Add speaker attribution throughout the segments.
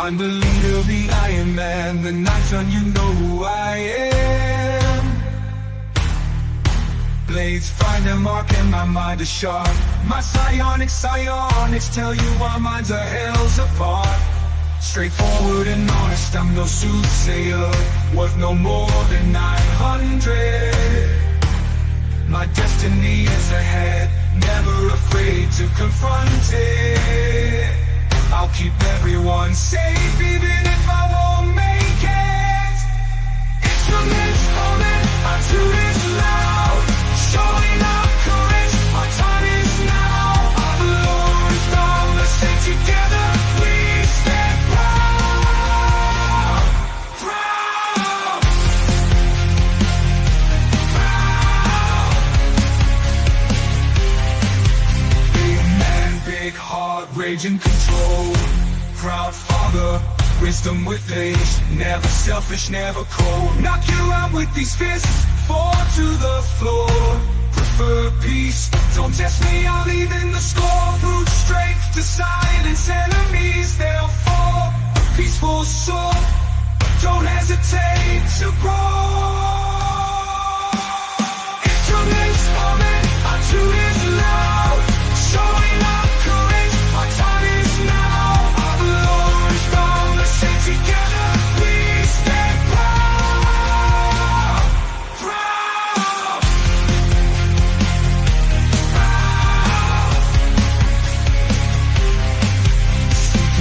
Speaker 1: I'm the leader, the Iron Man, the knife's on, you know who I am. Blades find a mark and my mind is sharp. My psionics tell you our minds are hells apart. Straightforward and honest, I'm no soothsayer, worth no more than 900. My destiny is ahead, never afraid to confront it. I'll keep everyone safe even if I won't make it. Instruments calling, our tune is loud, showing our courage, our time is now. Our Lord is boundless and together we stand proud. Proud. Proud. Big man, big heart, rage and control. Proud father, wisdom with age, never selfish, never cold. Knock you out with these fists, fall to the floor. Prefer peace, don't test me, I'll even the score. Brute strength to silence enemies, they'll fall. A peaceful soul, don't hesitate to brawl. Instruments coming, our tune is loud, showing our courage, our time is now. Our Lord is boundless and together we stand proud. Proud.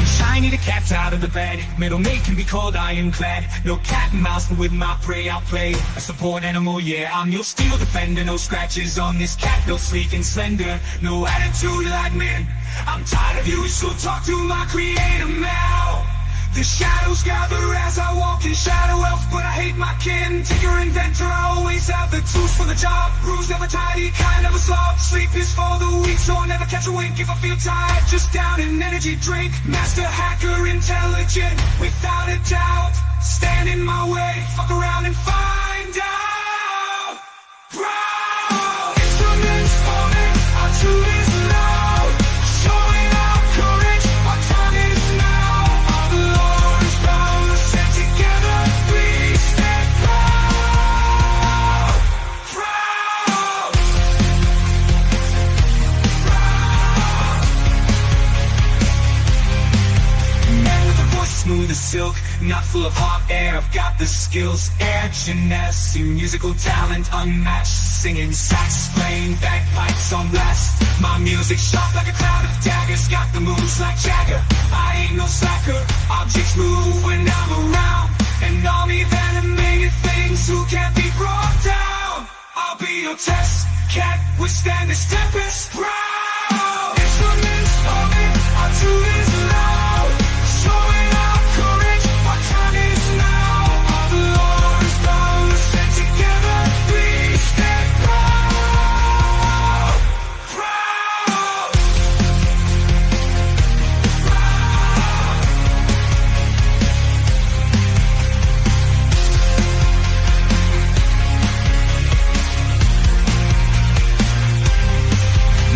Speaker 1: Shiny the cat's out of the bed, middle mate can be called ironclad. No cat and mouse, but with my prey I'll play a support animal, yeah. I'm your steel defender, no scratches on this cat, built sleek and slender. No attitude like men, I'm tired of you, so talk to my creator now. The shadows gather as I walk in shadow elf, but I hate my kin. Tinker inventor, I always have the tools for the job. Rules never tidy, kind never slob. Sleep is for the weak, so I'll never catch a wink. If I feel tired, just down an energy drink. Master hacker, intelligent, without a doubt. Stand in my way, fuck around and find out. Proud. Instruments calling, our tune is loud, showing our courage, our time is now. Our Lord is boundless and together we stand proud. Proud. Proud. Man with a voice smooth as silk, not full of hot air, I've got the skills. Air genesi, musical talent unmatched. Singing sax, playing bagpipes on blast. My music sharp like a cloud of daggers, got the moves like Jagger. I ain't no slacker, objects move when I'm around. An army of animated things who can't be brought down. I'll be your test, can't withstand this tempest. Proud. Instruments calling, our tune is loud, showing our courage, our time is now. Our Lord is boundless and together we stand proud. Proud. Proud.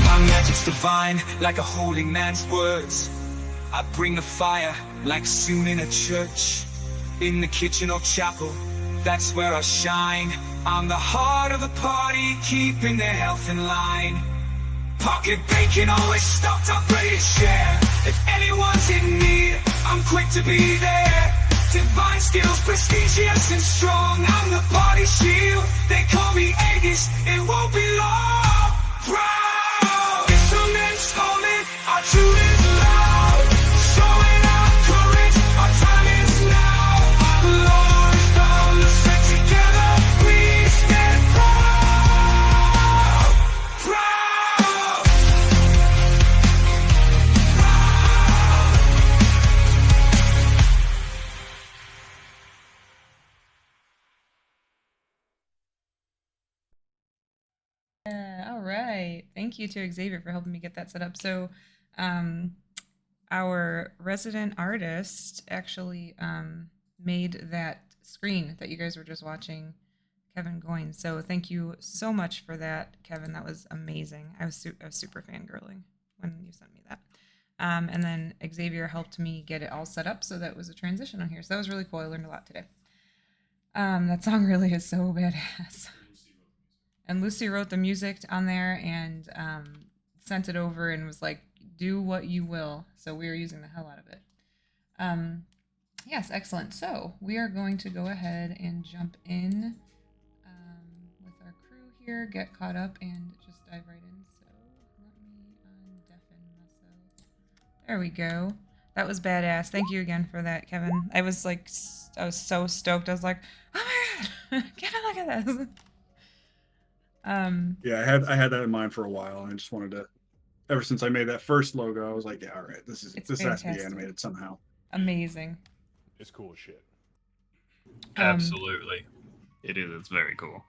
Speaker 1: My magic's divine, like a holy man's words. I bring the fire, like soon in a church. In the kitchen or chapel, that's where I shine. I'm the heart of the party, keeping their health in line. Pocket bacon always stocked up, ready to share. If anyone's in need, I'm quick to be there. Divine skills, prestigious and strong, I'm the party shield. They call me Aegis, it won't be long. Proud. Instruments calling, our tune is loud, showing our courage, our time is now. Our Lord is boundless and together we stand proud. Proud.
Speaker 2: All right. Thank you to Xavier for helping me get that set up. So, our resident artist actually made that screen that you guys were just watching, Kevin Goins. So, thank you so much for that, Kevin. That was amazing. I was super fangirling when you sent me that. And then Xavier helped me get it all set up so that was a transition on here. So that was really cool. I learned a lot today. That song really is so badass. And Lucy wrote the music on there and sent it over and was like, do what you will. So we are using the hell out of it. Yes, excellent. So we are going to go ahead and jump in with our crew here, get caught up, and just dive right in. So let me undeafen myself. There we go. That was badass. Thank you again for that, Kevin. I was like, I was so stoked. I was like, oh my god, Kevin, look at this.
Speaker 3: Yeah, I had that in mind for a while, and I just wanted to. Ever since I made that first logo, I was like, yeah, all right, this has to be animated somehow.
Speaker 2: Amazing.
Speaker 4: It's cool as shit.
Speaker 5: Absolutely, it is. It's very cool.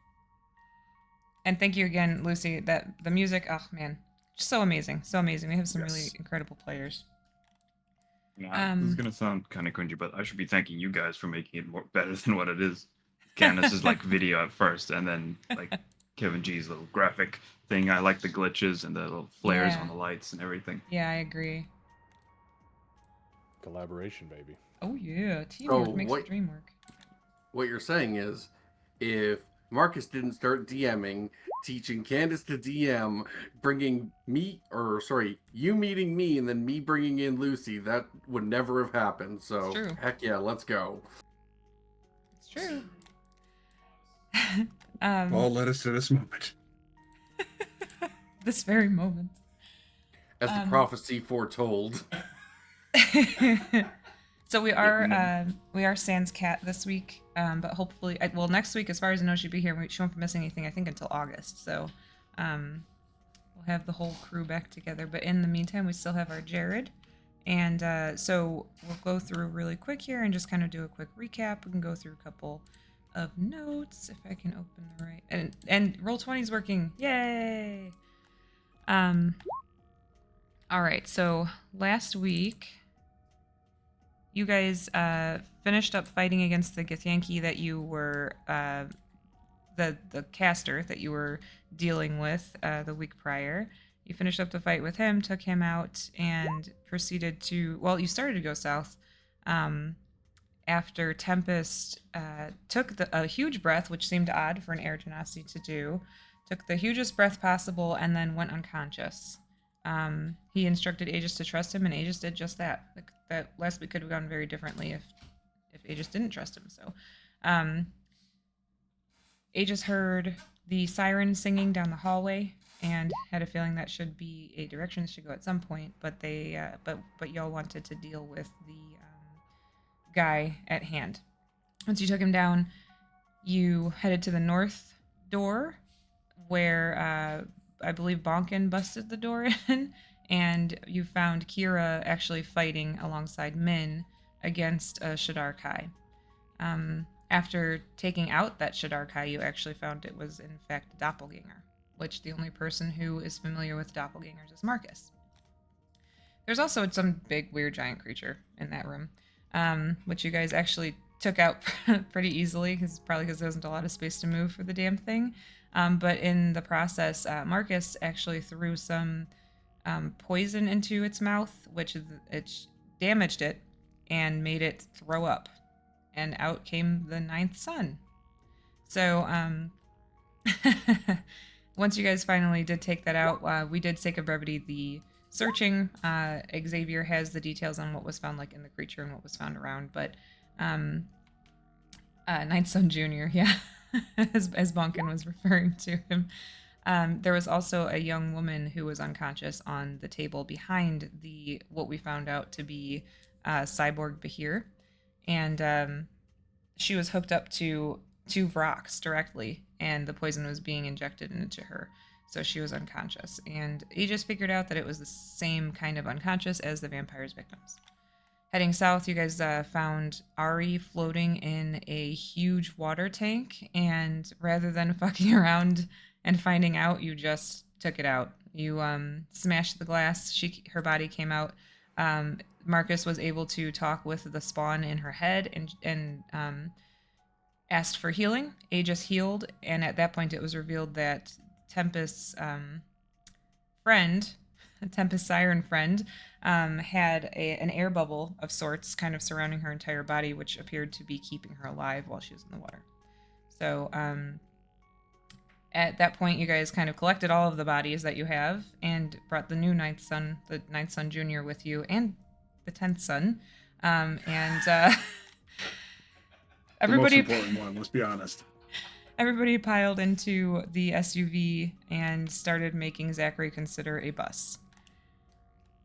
Speaker 2: And thank you again, Lucy. That the music, oh man, just so amazing, so amazing. We have some really incredible players.
Speaker 5: Yeah, this is gonna sound kind of cringy, but I should be thanking you guys for making it more better than what it is. Candace is like video at first, and then like Kevin G's little graphic thing. I like the glitches and the little flares on the lights and everything.
Speaker 2: Yeah, I agree.
Speaker 4: Collaboration, baby.
Speaker 2: Oh yeah, teamwork makes the dream work.
Speaker 6: What you're saying is, if Marcus didn't start DMing, teaching Candace to DM, you meeting me, and then me bringing in Lucy, that would never have happened. So, heck yeah, let's go.
Speaker 2: It's true.
Speaker 3: All led us to this moment.
Speaker 2: This very moment.
Speaker 6: As the prophecy foretold.
Speaker 2: So we are Sans Cat this week, but hopefully, well, next week, as far as I know, she'll be here. She won't be missing anything, I think, until August. So we'll have the whole crew back together. But in the meantime, we still have our Jared. And so we'll go through really quick here and just kind of do a quick recap. We can go through a couple of notes if I can open the right. And Roll20 is working. Yay! All right, so last week you guys finished up fighting against the Githyanki that you were the caster that you were dealing with the week prior. You finished up the fight with him, took him out, and proceeded to, well, you started to go south after Tempest took a huge breath, which seemed odd for an air genasi to do, took the hugest breath possible, and then went unconscious. He instructed Aegis to trust him, and Aegis did just that. Like, that last week could have gone very differently if Aegis didn't trust him. So, Aegis heard the siren singing down the hallway and had a feeling that should be a direction that should go at some point. But they, but y'all wanted to deal with the guy at hand. Once you took him down, you headed to the north door, where I believe Bonkin busted the door in, and you found Kira actually fighting alongside Min against a Shadar Kai. After taking out that Shadar Kai, you actually found it was in fact a doppelganger, which the only person who is familiar with doppelgangers is Marcus. There's also some big weird giant creature in that room, which you guys actually took out pretty easily, probably because there wasn't a lot of space to move for the damn thing. But in the process, Marcus actually threw some poison into its mouth, which it damaged it and made it throw up. And out came the ninth son. So once you guys finally did take that out, we did sake of brevity the searching. Xavier has the details on what was found like in the creature and what was found around, but Ninth Son Jr., yeah, as Bonkin was referring to him. There was also a young woman who was unconscious on the table behind what we found out to be Cyborg Bahir. And she was hooked up to two Vrox directly, and the poison was being injected into her. So she was unconscious. And he just figured out that it was the same kind of unconscious as the vampire's victims. Heading south, you guys found Ari floating in a huge water tank, and rather than fucking around and finding out, you just took it out. You smashed the glass. Her body came out. Marcus was able to talk with the spawn in her head and asked for healing. Aegis healed, and at that point it was revealed that Tempest's friend Tempest Siren friend had an air bubble of sorts kind of surrounding her entire body, which appeared to be keeping her alive while she was in the water. So at that point, you guys kind of collected all of the bodies that you have and brought the new ninth son, the ninth son junior, with you, and the 10th son. Everybody,
Speaker 3: the most important one, let's be honest.
Speaker 2: Everybody piled into the SUV and started making Zachary consider a bus.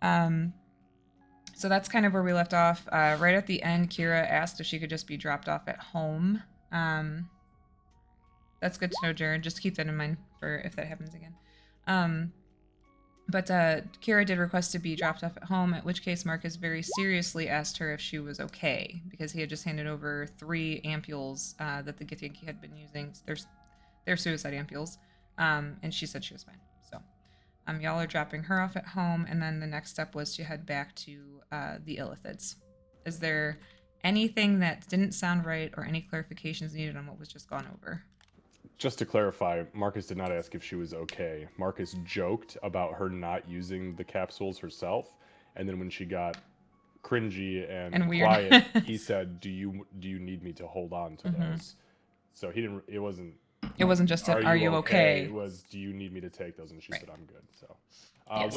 Speaker 2: So that's kind of where we left off. Right at the end, Kira asked if she could just be dropped off at home. That's good to know, Jared. Just keep that in mind for if that happens again. But Kira did request to be dropped off at home, at which case Marcus very seriously asked her if she was okay, because he had just handed over 3 ampules that the Githyanki had been using. They're suicide ampules, and she said she was fine. So y'all are dropping her off at home, and then the next step was to head back to the Illithids. Is there anything that didn't sound right or any clarifications needed on what was just gone over?
Speaker 4: Just to clarify, Marcus did not ask if she was okay. Marcus joked about her not using the capsules herself, and then when she got cringy and
Speaker 2: weird.
Speaker 4: quiet, he said, "Do you need me to hold on to those?" So he didn't. It wasn't
Speaker 2: just "Are you okay?"
Speaker 4: It was, "Do you need me to take those?" And she said, "I'm good." So,
Speaker 2: Yes.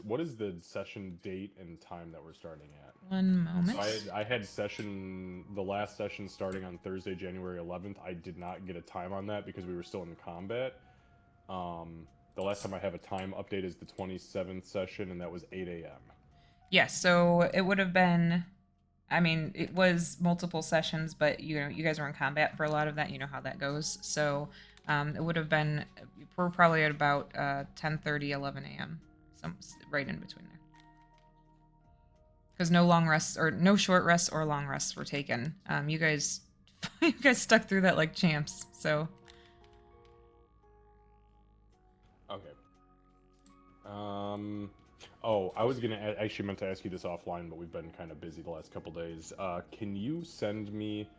Speaker 4: what is the session date and time that we're starting at?
Speaker 2: One moment.
Speaker 4: So I had the last session starting on Thursday, January 11th. I did not get a time on that because we were still in combat. The last time I have a time update is the 27th session, and that was 8 a.m.
Speaker 2: Yes, so it would have been, I mean, it was multiple sessions, but you guys were in combat for a lot of that. You know how that goes. So it would have been, we're probably at about 10:30, 11 a.m. Right in between there. Because no long rests or no short rests or long rests were taken. You guys stuck through that like champs. So.
Speaker 4: Okay. Oh, I was actually meant to ask you this offline, but we've been kind of busy the last couple days. Can you send me,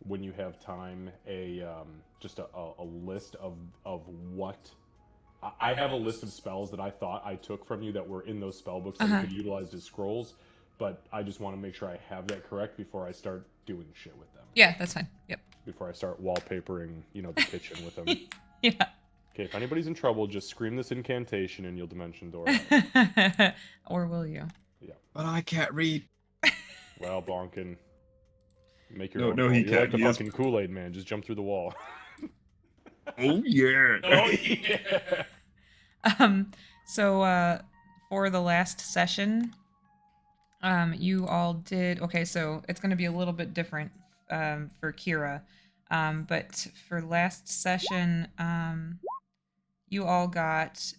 Speaker 4: when you have time, just a list of what? I have a list of spells that I thought I took from you that were in those spell books that we could utilize as scrolls. But I just want to make sure I have that correct before I start doing shit with them.
Speaker 2: Yeah, that's fine. Yep.
Speaker 4: Before I start wallpapering, the kitchen with them.
Speaker 2: Yeah.
Speaker 4: Okay, if anybody's in trouble, just scream this incantation and you'll dimension door.
Speaker 2: Or will you?
Speaker 4: Yeah.
Speaker 3: But I can't read.
Speaker 4: Well, Bonkin, make your own.
Speaker 5: No, he
Speaker 4: You're
Speaker 5: can't.
Speaker 4: like the
Speaker 5: He is-
Speaker 4: fucking Kool-Aid man. Just jump through the wall.
Speaker 5: Oh yeah.
Speaker 4: Oh yeah.
Speaker 2: So for the last session, you all did okay. So it's going to be a little bit different for Kira, but for last session, you all got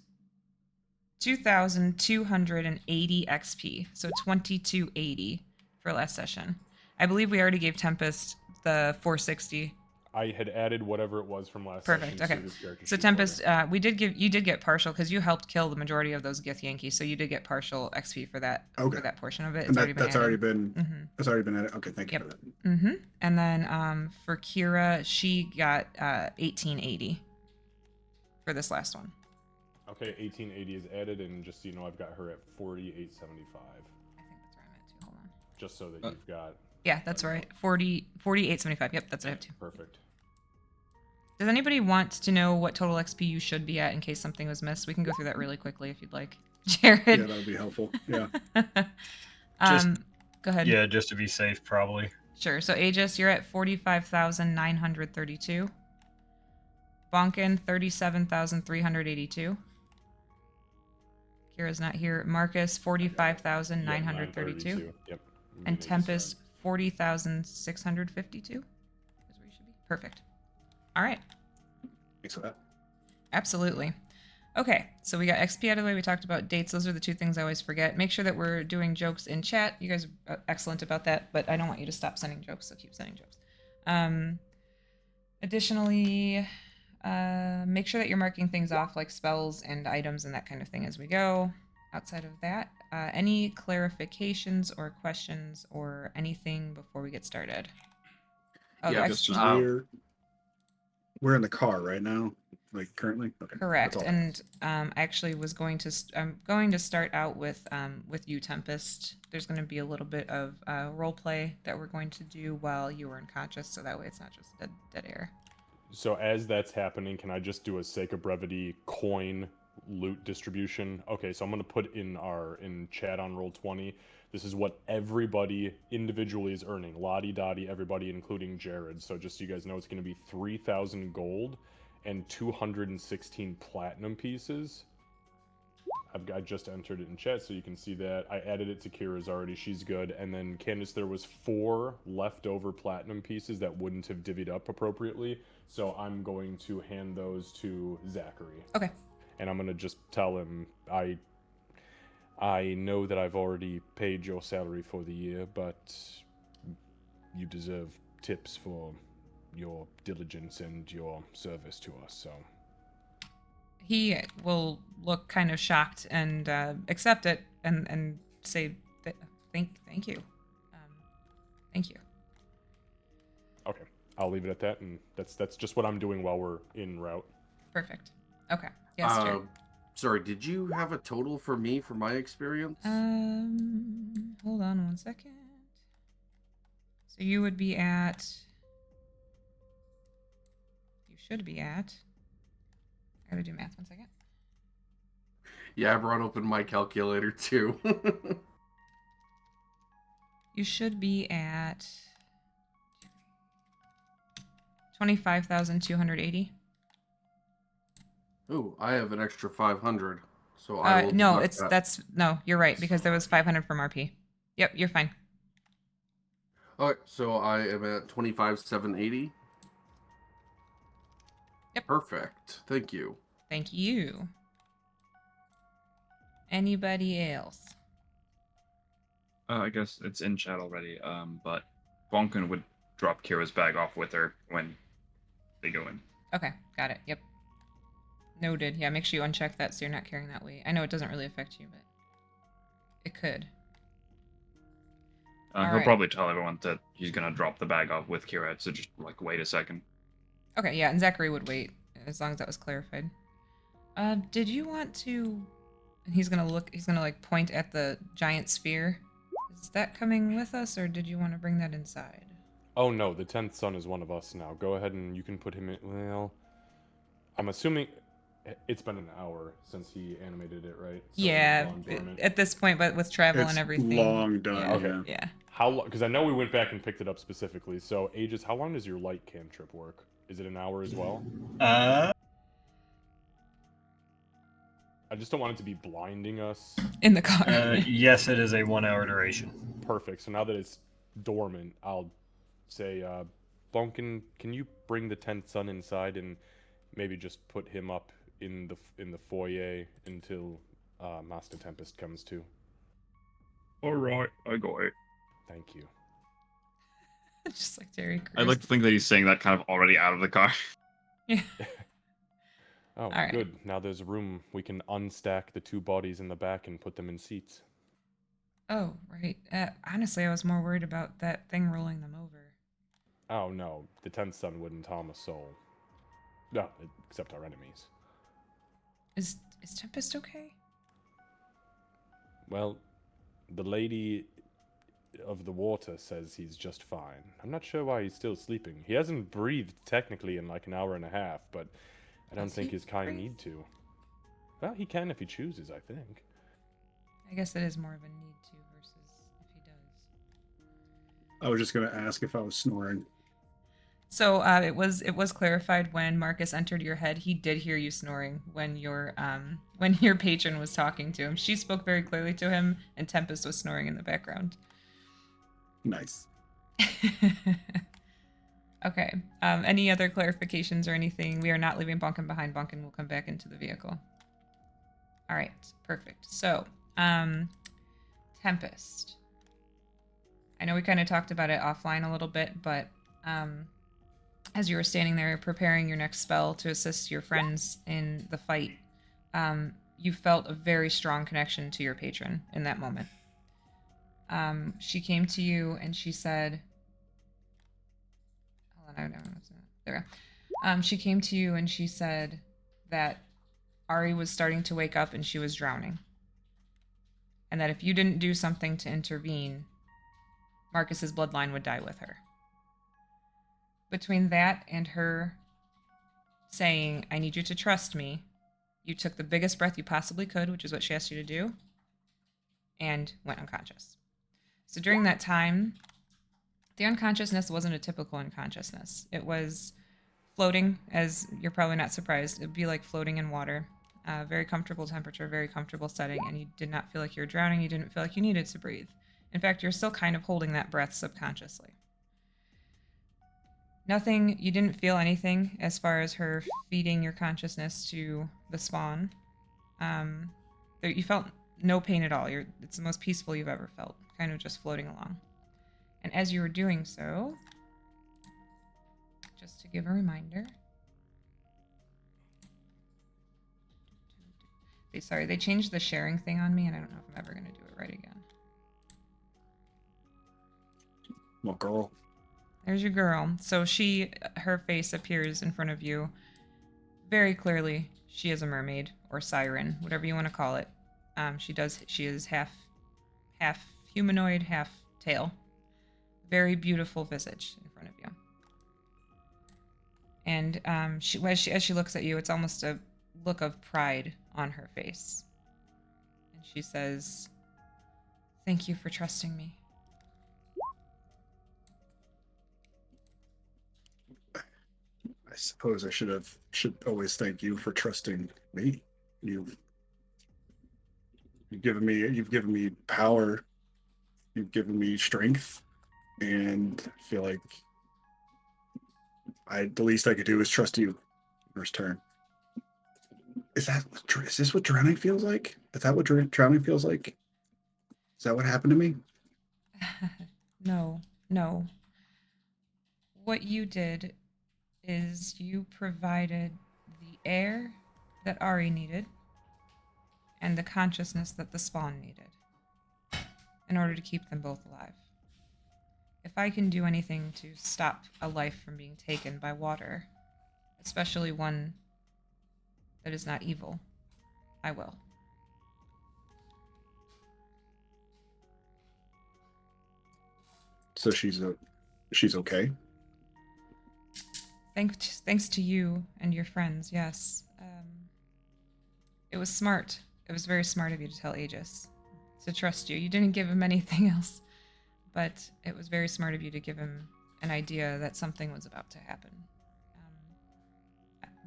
Speaker 2: 2,280 XP, so 2280 for last session. I believe we already gave Tempest the 460.
Speaker 4: I had added whatever it was from last
Speaker 2: Perfect.
Speaker 4: session.
Speaker 2: Okay.
Speaker 4: To this character
Speaker 2: So
Speaker 4: sheet
Speaker 2: Tempest,
Speaker 4: order.
Speaker 2: you did get partial because you helped kill the majority of those Githyanki, so you did get partial XP for that
Speaker 3: Okay.
Speaker 2: for that portion of it.
Speaker 3: And
Speaker 2: It's
Speaker 3: that's already been that's already been added. Okay, thank you
Speaker 2: Yep.
Speaker 3: for that.
Speaker 2: Mm-hmm. And then for Kira, she got 1880 for this last one.
Speaker 4: Okay, 1880 is added, and just so you know, I've got her at 4875.
Speaker 2: I think that's where I'm at too. Hold on.
Speaker 4: Just so that you've got.
Speaker 2: Yeah, that's right. 4875. Yep, that's what I have too.
Speaker 4: Perfect.
Speaker 2: Does anybody want to know what total XP you should be at in case something was missed? We can go through that really quickly if you'd like. Jared.
Speaker 3: Yeah, that would be helpful. Yeah.
Speaker 2: Go ahead.
Speaker 7: Yeah, just to be safe, probably.
Speaker 2: Sure. So Aegis, you're at 45,932. Bonkin, 37,382. Kira's not here. Marcus, 45,932.
Speaker 4: Yep.
Speaker 2: And Tempest, 40,652. Is where you should be. Perfect. All right.
Speaker 3: Thanks for that.
Speaker 2: Absolutely. Okay, so we got XP out of the way. We talked about dates. Those are the two things I always forget. Make sure that we're doing jokes in chat. You guys are excellent about that, but I don't want you to stop sending jokes, so keep sending jokes. Additionally, make sure that you're marking things off like spells and items and that kind of thing as we go. Outside of that, any clarifications or questions or anything before we get started? Oh,
Speaker 6: Yeah,
Speaker 2: the
Speaker 6: just
Speaker 2: XP.
Speaker 3: We're in the car right now. like currently? Okay.
Speaker 2: Correct.
Speaker 3: That's all.
Speaker 2: And I actually was going to I'm going to start out with you, Tempest. There's going to be a little bit of role play that we're going to do while you are unconscious, so that way it's not just dead air.
Speaker 4: So as that's happening, can I just do a sake of brevity coin loot distribution? Okay, so I'm gonna put in chat on Roll20. This is what everybody individually is earning. Lottie Dottie, everybody, including Jared. So just so you guys know, it's gonna be 3,000 gold and 216 platinum pieces. I just entered it in chat, so you can see that. I added it to Kira's already. She's good. And then Candace, there was 4 leftover platinum pieces that wouldn't have divvied up appropriately. So I'm going to hand those to Zachary.
Speaker 2: Okay.
Speaker 4: And I'm going to just tell him, I know that I've already paid your salary for the year, but you deserve tips for your diligence and your service to us, so...
Speaker 2: He will look kind of shocked and accept it and say, thank you. Thank you.
Speaker 4: Okay, I'll leave it at that, and that's just what I'm doing while we're en route.
Speaker 2: Perfect. Okay. Yes, Jared.
Speaker 6: Sorry, did you have a total for me for my experience?
Speaker 2: Hold on one second. So you would be at... You should be at... I gotta do math 1 second.
Speaker 6: Yeah, I brought open my calculator too.
Speaker 2: You should be at 25,280.
Speaker 6: Oh, I have an extra 500. So
Speaker 2: no, no, you're right, because there was 500 from RP. Yep, you're fine.
Speaker 6: Okay, so I am at 25,780.
Speaker 2: Yep.
Speaker 6: Perfect. Thank you.
Speaker 2: Thank you. Anybody else?
Speaker 5: I guess it's in chat already. But Bonkin would drop Kira's bag off with her when they go in.
Speaker 2: Okay, got it. Yep. Noted. Yeah, make sure you uncheck that so you're not carrying that weight. I know it doesn't really affect you, but it could.
Speaker 5: He'll probably tell everyone that he's gonna drop the bag off with Kira, so just like wait a second.
Speaker 2: Okay, yeah, and Zachary would wait as long as that was clarified. Did you want to? And he's gonna like point at the giant sphere. Is that coming with us, or did you want to bring that inside?
Speaker 4: Oh no, the 10th son is one of us now. Go ahead and you can put him in. Well, I'm assuming it's been an hour since he animated it, right? So
Speaker 2: yeah, at this point, but with travel
Speaker 3: It's
Speaker 2: and everything.
Speaker 3: long done.
Speaker 2: Yeah.
Speaker 4: Okay.
Speaker 2: Yeah.
Speaker 4: How long? Because I know we went back and picked it up specifically. So, Aegis, how long does your light cantrip work? Is it an hour as well? I just don't want it to be blinding us.
Speaker 2: In the car.
Speaker 7: Yes, it is a 1 hour duration.
Speaker 4: Perfect. So now that it's dormant, I'll say, Bonkin, can you bring the 10th son inside and maybe just put him up in the foyer until Master Tempest comes to?
Speaker 5: All right, I got it.
Speaker 4: Thank you.
Speaker 2: Just like Terry Crews.
Speaker 5: I'd like to think that he's saying that kind of already out of the car.
Speaker 2: Yeah.
Speaker 4: Oh,
Speaker 2: All right.
Speaker 4: good. Now there's room. We can unstack the 2 bodies in the back and put them in seats.
Speaker 2: Oh, right. Honestly, I was more worried about that thing rolling them over.
Speaker 4: Oh, no. The 10th son wouldn't harm a soul. No, except our enemies.
Speaker 2: Is Tempest okay?
Speaker 4: Well, the lady of the water says he's just fine. I'm not sure why he's still sleeping. He hasn't breathed technically in like an hour and a half, but I don't think his kind need to. Well, he can if he chooses, I think.
Speaker 2: I guess it is more of a need to versus if he does.
Speaker 3: I was just gonna ask if I was snoring.
Speaker 2: So it was clarified when Marcus entered your head. He did hear you snoring when your patron was talking to him. She spoke very clearly to him, and Tempest was snoring in the background.
Speaker 3: Nice.
Speaker 2: Okay. Any other clarifications or anything? We are not leaving Bonkin behind. Bonkin will come back into the vehicle. All right. Perfect. So, Tempest. I know we kind of talked about it offline a little bit, but as you were standing there preparing your next spell to assist your friends in the fight, you felt a very strong connection to your patron in that moment. She came to you and she said, hold on, there we go. She came to you and she said, that Ari was starting to wake up and she was drowning. And that if you didn't do something to intervene, Marcus's bloodline would die with her. Between that and her saying, I need you to trust me, you took the biggest breath you possibly could, which is what she asked you to do, and went unconscious. So during that time, the unconsciousness wasn't a typical unconsciousness. It was floating, as you're probably not surprised. It'd be like floating in water. Very comfortable temperature, very comfortable setting, and you did not feel like you were drowning. You didn't feel like you needed to breathe. In fact, you're still kind of holding that breath subconsciously. Nothing, you didn't feel anything as far as her feeding your consciousness to the spawn. You felt no pain at all. It's the most peaceful you've ever felt, kind of just floating along. And as you were doing so, just to give a reminder, they changed the sharing thing on me, and I don't know if I'm ever going to do it right again.
Speaker 3: Well, girl.
Speaker 2: There's your girl. So her face appears in front of you very clearly. She is a mermaid or siren, whatever you want to call it. She is half humanoid, half tail. Very beautiful visage in front of you. And as she looks at you, it's almost a look of pride on her face. And she says, "Thank you for trusting me."
Speaker 3: I suppose I should always thank you for trusting me. You've given me power. You've given me strength, and I feel like the least I could do is trust you. First turn. Is this what drowning feels like? Is that what drowning feels like? Is that what happened to me?
Speaker 2: No. What you did is you provided the air that Ari needed and the consciousness that the spawn needed in order to keep them both alive. If I can do anything to stop a life from being taken by water, especially one that is not evil, I will.
Speaker 3: So she's okay.
Speaker 2: Thanks to you and your friends, yes. It was smart. It was very smart of you to tell Aegis to trust you. You didn't give him anything else, but it was very smart of you to give him an idea that something was about to happen.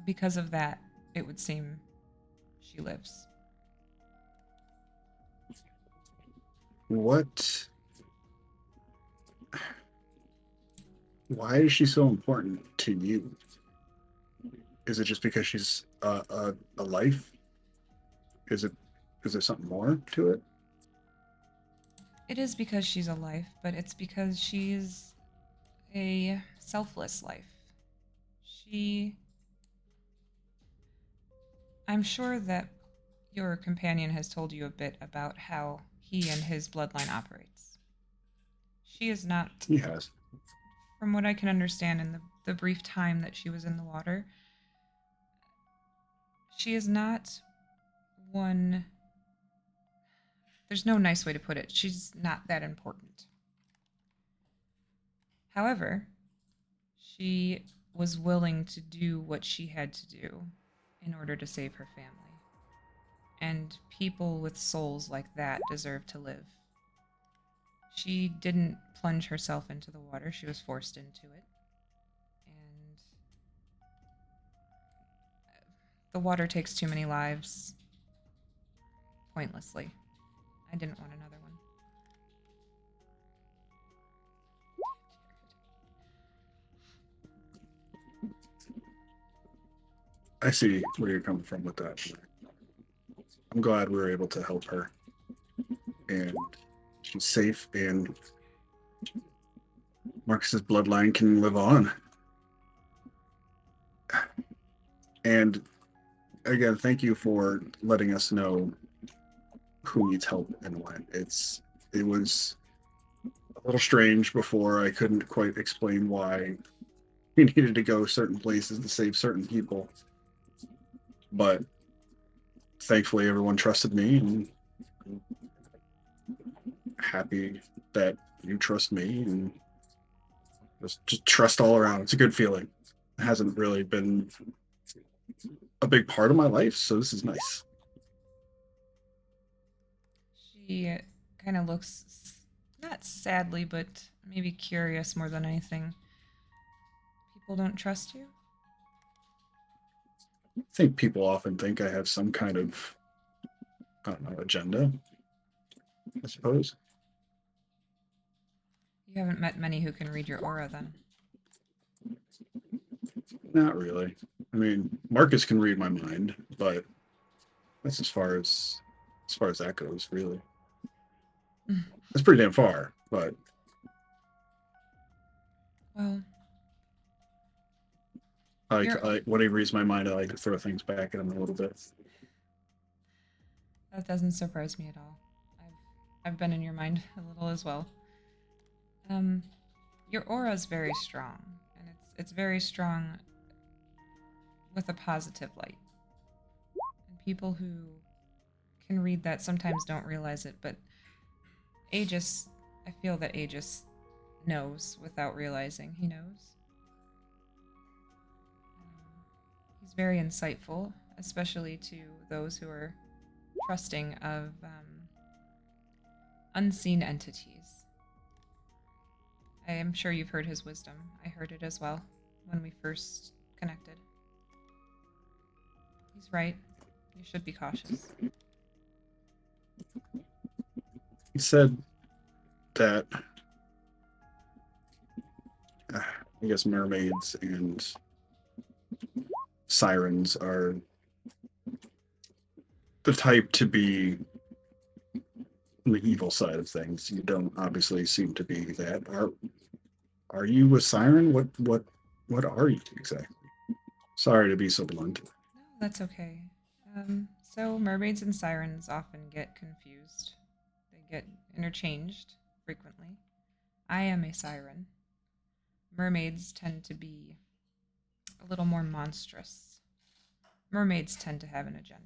Speaker 2: Because of that, it would seem she lives.
Speaker 3: What? Why is she so important to you? Is it just because she's a life? Is there something more to it?
Speaker 2: It is because she's a life, but it's because she's a selfless life. I'm sure that your companion has told you a bit about how he and his bloodline operates. She is not...
Speaker 3: He has.
Speaker 2: From what I can understand in the brief time that she was in the water, she is not one... There's no nice way to put it. She's not that important. However, she was willing to do what she had to do in order to save her family. And people with souls like that deserve to live. She didn't plunge herself into the water. She was forced into it. And the water takes too many lives pointlessly. I didn't want another one.
Speaker 3: I see where you're coming from with that. I'm glad we were able to help her. And she's safe, and Marcus's bloodline can live on. And again, thank you for letting us know who needs help and when. It was a little strange before. I couldn't quite explain why we needed to go certain places to save certain people. but thankfully everyone trusted me, and I'm happy that you trust me, and just trust all around. It's a good feeling. It hasn't really been a big part of my life, so this is nice.
Speaker 2: She kind of looks not sadly, but maybe curious more than anything. People don't trust you?
Speaker 3: I think people often think I have some kind of, I don't know, agenda, I suppose.
Speaker 2: You haven't met many who can read your aura then.
Speaker 3: Not really. I mean, Marcus can read my mind, but that's as far as that goes, really. That's pretty damn far, but
Speaker 2: Well,
Speaker 3: when he reads my mind, I like to throw things back at him a little bit.
Speaker 2: that doesn't surprise me at all. I've been in your mind a little as well. Your aura is very strong, and it's very strong with a positive light. And people who can read that sometimes don't realize it, but Aegis, I feel that Aegis knows without realizing he knows. He's very insightful, especially to those who are trusting of unseen entities. I am sure you've heard his wisdom. I heard it as well when we first connected. He's right. You should be cautious.
Speaker 3: He said that I guess mermaids and sirens are the type to be on the evil side of things. You don't obviously seem to be that. Are you a siren? What are you exactly? Sorry to be so blunt.
Speaker 2: No, that's okay. So mermaids and sirens often get confused. They get interchanged frequently. I am a siren. Mermaids tend to be a little more monstrous. Mermaids tend to have an agenda.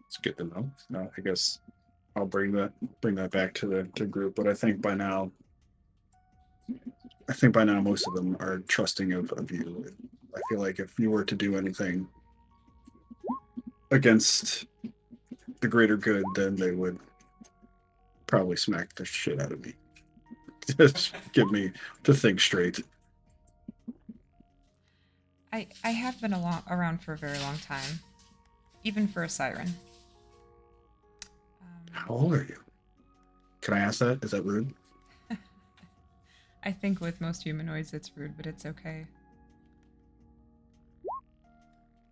Speaker 3: It's good to know. I guess I'll bring that back to the group. But I think by now most of them are trusting of you. I feel like if you were to do anything against the greater good, then they would probably smack the shit out of me. Just get me to think straight.
Speaker 2: I have been around for a very long time, even for a siren.
Speaker 3: How old are you? Can I ask that? Is that rude?
Speaker 2: I think with most humanoids it's rude, but it's okay.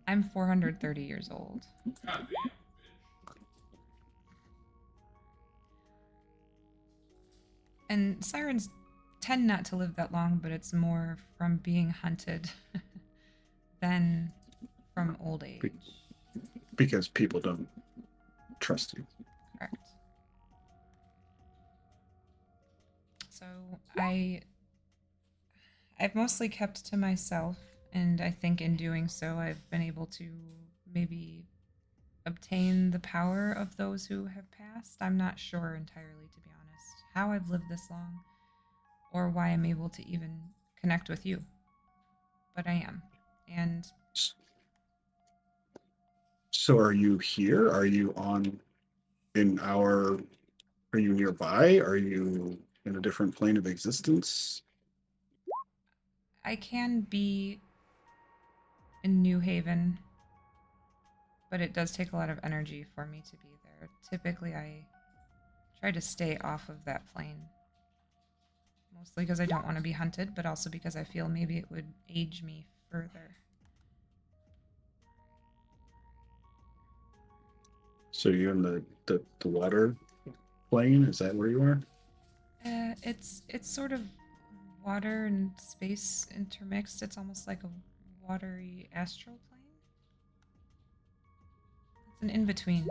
Speaker 2: I'm 430 years old. And sirens tend not to live that long, but it's more from being hunted than from old age.
Speaker 3: Because people don't trust you.
Speaker 2: Correct. So I've mostly kept to myself, and I think in doing so I've been able to maybe obtain the power of those who have passed. I'm not sure entirely, to be honest, how I've lived this long or why I'm able to even connect with you. But I am. And
Speaker 3: So are you here? Are you are you nearby? Are you in a different plane of existence?
Speaker 2: I can be in New Haven, but it does take a lot of energy for me to be there. Typically, I try to stay off of that plane. Mostly because I don't want to be hunted, but also because I feel maybe it would age me further.
Speaker 3: So you're in the water plane? Is that where you are?
Speaker 2: It's sort of water and space intermixed. It's almost like a watery astral plane. It's an in-between.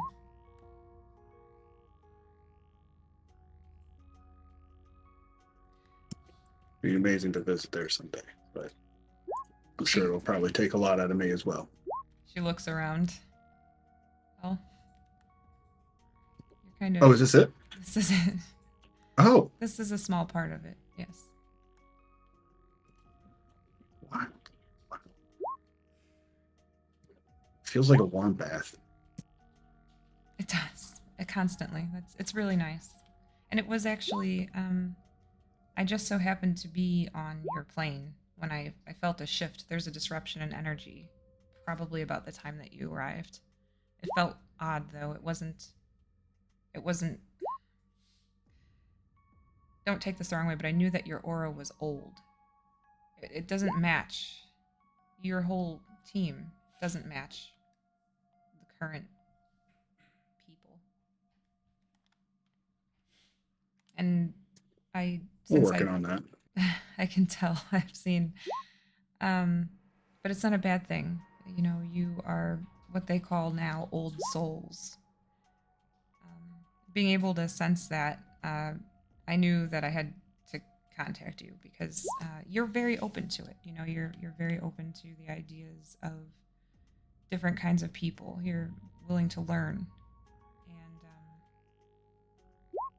Speaker 3: be amazing to visit there someday, but I'm
Speaker 2: She
Speaker 3: sure it'll probably take a lot out of me as well.
Speaker 2: she looks around. Well, you're kind
Speaker 3: Oh,
Speaker 2: of
Speaker 3: is this it?
Speaker 2: this is it.
Speaker 3: Oh,
Speaker 2: This is a small part of it. Yes.
Speaker 3: what? Feels like a warm bath.
Speaker 2: It does. It constantly. It's really nice. And it was actually I just so happened to be on your plane when I felt a shift. There's a disruption in energy, probably about the time that you arrived. It felt odd though. It wasn't don't take this the wrong way, but I knew that your aura was old. It doesn't match. Your whole team doesn't match the current people. And I
Speaker 3: We're
Speaker 2: since
Speaker 3: working on that.
Speaker 2: I can tell I've seen but it's not a bad thing. You know, you are what they call now old souls. Being able to sense that, I knew that I had to contact you because you're very open to it. You know, you're very open to the ideas of different kinds of people. You're willing to learn, and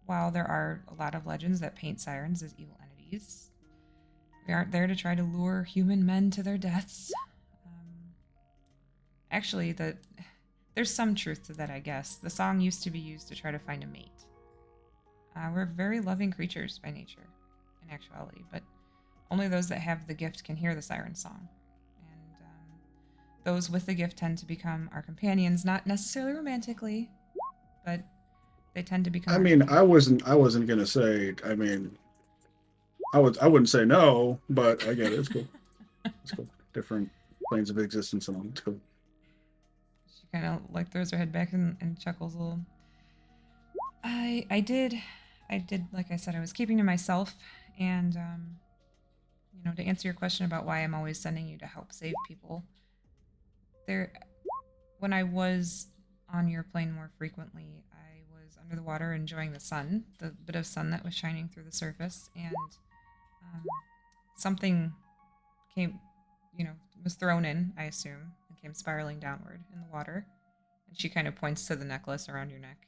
Speaker 2: while there are a lot of legends that paint sirens as evil entities, we aren't there to try to lure human men to their deaths. Actually, there's some truth to that, I guess. The song used to be used to try to find a mate. We're very loving creatures by nature, in actuality, but only those that have the gift can hear the siren song. And those with the gift tend to become our companions, not necessarily romantically, but they tend to become.
Speaker 3: I mean, I wasn't gonna say. I mean, I wouldn't say no, but I get it. It's cool. It's cool. Different planes of existence and all. It's cool.
Speaker 2: She kind of like throws her head back and chuckles a little. I did, like I said, I was keeping to myself, and you know, to answer your question about why I'm always sending you to help save people. When I was on your plane more frequently, I was under the water enjoying the sun, the bit of sun that was shining through the surface, and something came, you know, was thrown in, I assume, and came spiraling downward in the water. And she kind of points to the necklace around your neck.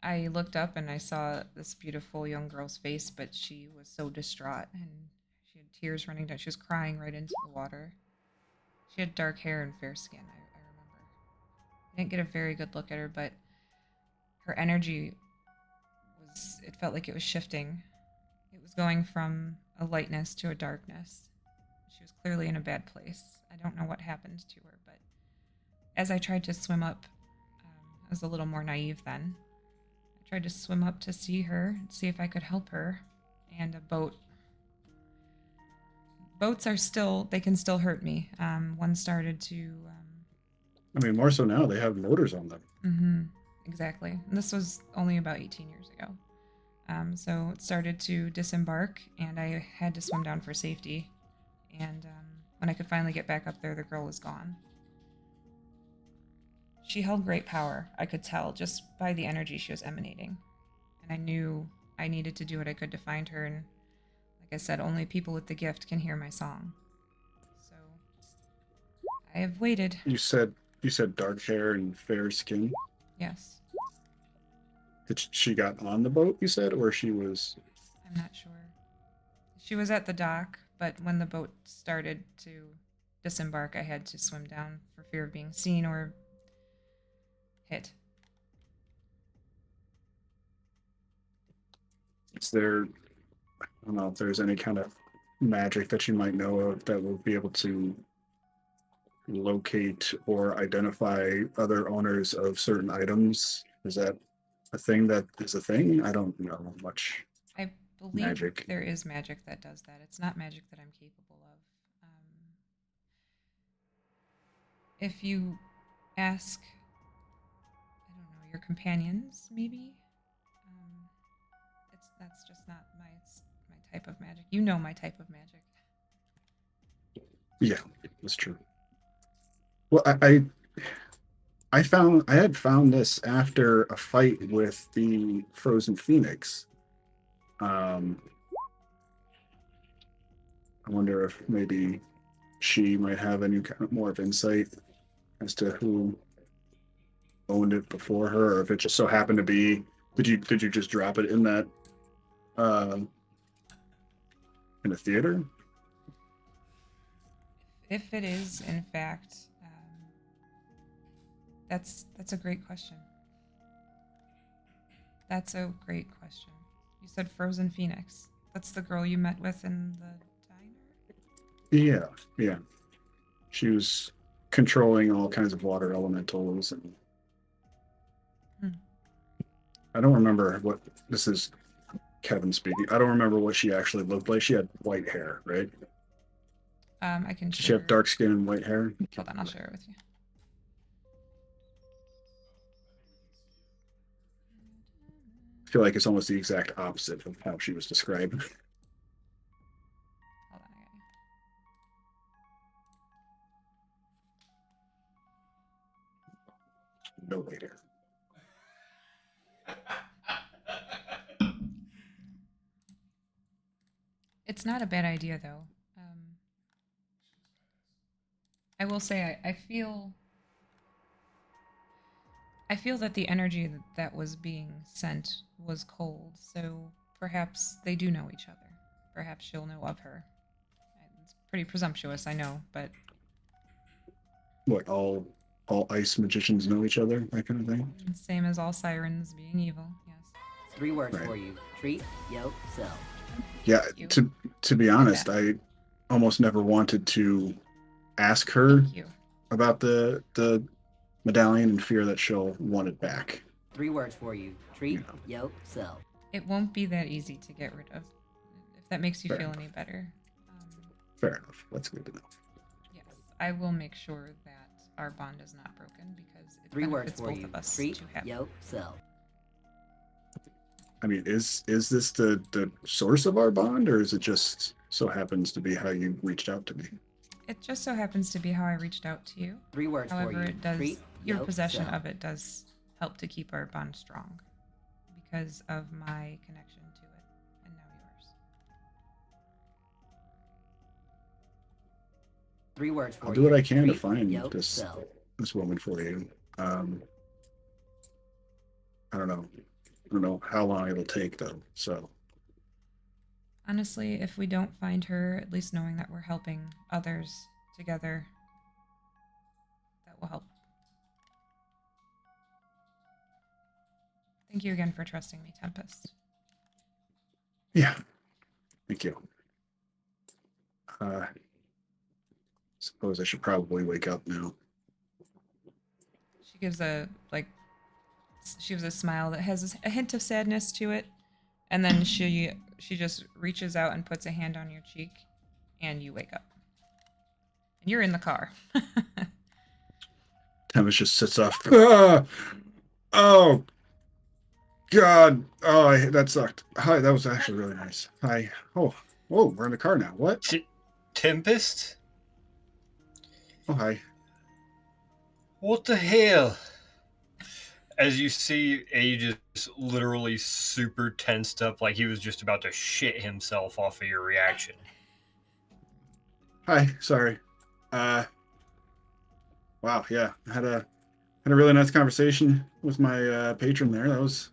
Speaker 2: I looked up and I saw this beautiful young girl's face, but she was so distraught and she had tears running down. She was crying right into the water. She had dark hair and fair skin, I remember. I didn't get a very good look at her, but her energy it felt like it was shifting. It was going from a lightness to a darkness. She was clearly in a bad place. I don't know what happened to her, but as I tried to swim up, I was a little more naive then. I tried to swim up to see her, see if I could help her, and a boat. Boats they can still hurt me. One started to.
Speaker 3: I mean, more so now they have motors on them.
Speaker 2: Mm-hmm, exactly. And this was only about 18 years ago. So it started to disembark, and I had to swim down for safety. And when I could finally get back up there, the girl was gone. She held great power, I could tell, just by the energy she was emanating. And I knew I needed to do what I could to find her, and like I said, only people with the gift can hear my song. So I have waited.
Speaker 3: You said dark hair and fair skin.
Speaker 2: Yes.
Speaker 3: She got on the boat, you said, or she was?
Speaker 2: I'm not sure. She was at the dock, but when the boat started to disembark, I had to swim down for fear of being seen or hit.
Speaker 3: Is there, I don't know if there's any kind of magic that you might know of that will be able to locate or identify other owners of certain items? Is that a thing that is a thing? I don't know much.
Speaker 2: I believe
Speaker 3: Magic.
Speaker 2: there is magic that does that. It's not magic that I'm capable of. If you ask, I don't know, your companions, maybe. That's just not my type of magic. You know my type of magic.
Speaker 3: Yeah, that's true. Well, I had found this after a fight with the Frozen Phoenix. I wonder if maybe she might have any kind of more of insight as to who owned it before her, or if it just so happened to be. Did you just drop it in that uh, in a theater?
Speaker 2: If it is, in fact, that's a great question. That's a great question. You said Frozen Phoenix. That's the girl you met with in the diner?
Speaker 3: Yeah. She was controlling all kinds of water elementals, and I don't remember what this is. Kevin speaking. I don't remember what she actually looked like. She had white hair, right?
Speaker 2: I can
Speaker 3: Did she
Speaker 2: share.
Speaker 3: have dark skin and white hair?
Speaker 2: Hold on, I'll share it with you.
Speaker 3: I feel like it's almost the exact opposite of how she was described.
Speaker 2: Hold on,
Speaker 3: No white hair.
Speaker 2: It's not a bad idea, though. I will say I feel that the energy that was being sent was cold, so perhaps they do know each other. Perhaps she'll know of her. It's pretty presumptuous, I know, but
Speaker 3: What, all ice magicians know each other, that kind of thing?
Speaker 2: same as all sirens being evil, yes.
Speaker 8: 3 words
Speaker 3: Right.
Speaker 8: for you. Treat yourself.
Speaker 3: Yeah,
Speaker 2: Thank you.
Speaker 3: to be honest, I almost never wanted to ask her
Speaker 2: Thank you.
Speaker 3: about the medallion in fear that she'll want it back.
Speaker 8: 3 words for you. Treat yourself.
Speaker 2: It won't be that easy to get rid of, if that makes you
Speaker 3: Fair
Speaker 2: feel
Speaker 3: enough.
Speaker 2: any better.
Speaker 3: Fair enough. That's good to know.
Speaker 2: Yes, I will make sure that our bond is not broken because it
Speaker 8: 3 words
Speaker 2: benefits
Speaker 8: for
Speaker 2: both
Speaker 8: you.
Speaker 2: of us
Speaker 8: Treat
Speaker 2: to have.
Speaker 8: yourself.
Speaker 3: I mean, is this the source of our bond, or is it just so happens to be how you reached out to me?
Speaker 2: It just so happens to be how I reached out to you.
Speaker 8: 3 words
Speaker 2: However,
Speaker 8: for you.
Speaker 2: it does.
Speaker 8: Treat
Speaker 2: Your possession
Speaker 8: yourself.
Speaker 2: of it does help to keep our bond strong because of my connection to it, and now yours.
Speaker 8: 3 words for
Speaker 3: I'll
Speaker 8: you.
Speaker 3: do what I can to
Speaker 8: Treat
Speaker 3: find
Speaker 8: yourself.
Speaker 3: this woman for you. I don't know. I don't know how long it'll take though. So
Speaker 2: Honestly, if we don't find her, at least knowing that we're helping others together, that will help. Thank you again for trusting me, Tempest.
Speaker 3: yeah, thank you. Suppose I should probably wake up now.
Speaker 2: She gives a smile that has a hint of sadness to it, and then she just reaches out and puts a hand on your cheek, and you wake up. And you're in the car.
Speaker 3: Thomas just sits up. Ah! Oh God! Oh, that sucked. Hi, that was actually really nice. Hi. Oh, we're in the car now. What?
Speaker 7: Tempest?
Speaker 3: Oh, hi.
Speaker 7: What the hell? As you see, Age is literally super tensed up, like he was just about to shit himself off of your reaction.
Speaker 3: Hi. Sorry. Wow. Yeah, I had a really nice conversation with my patron there. That was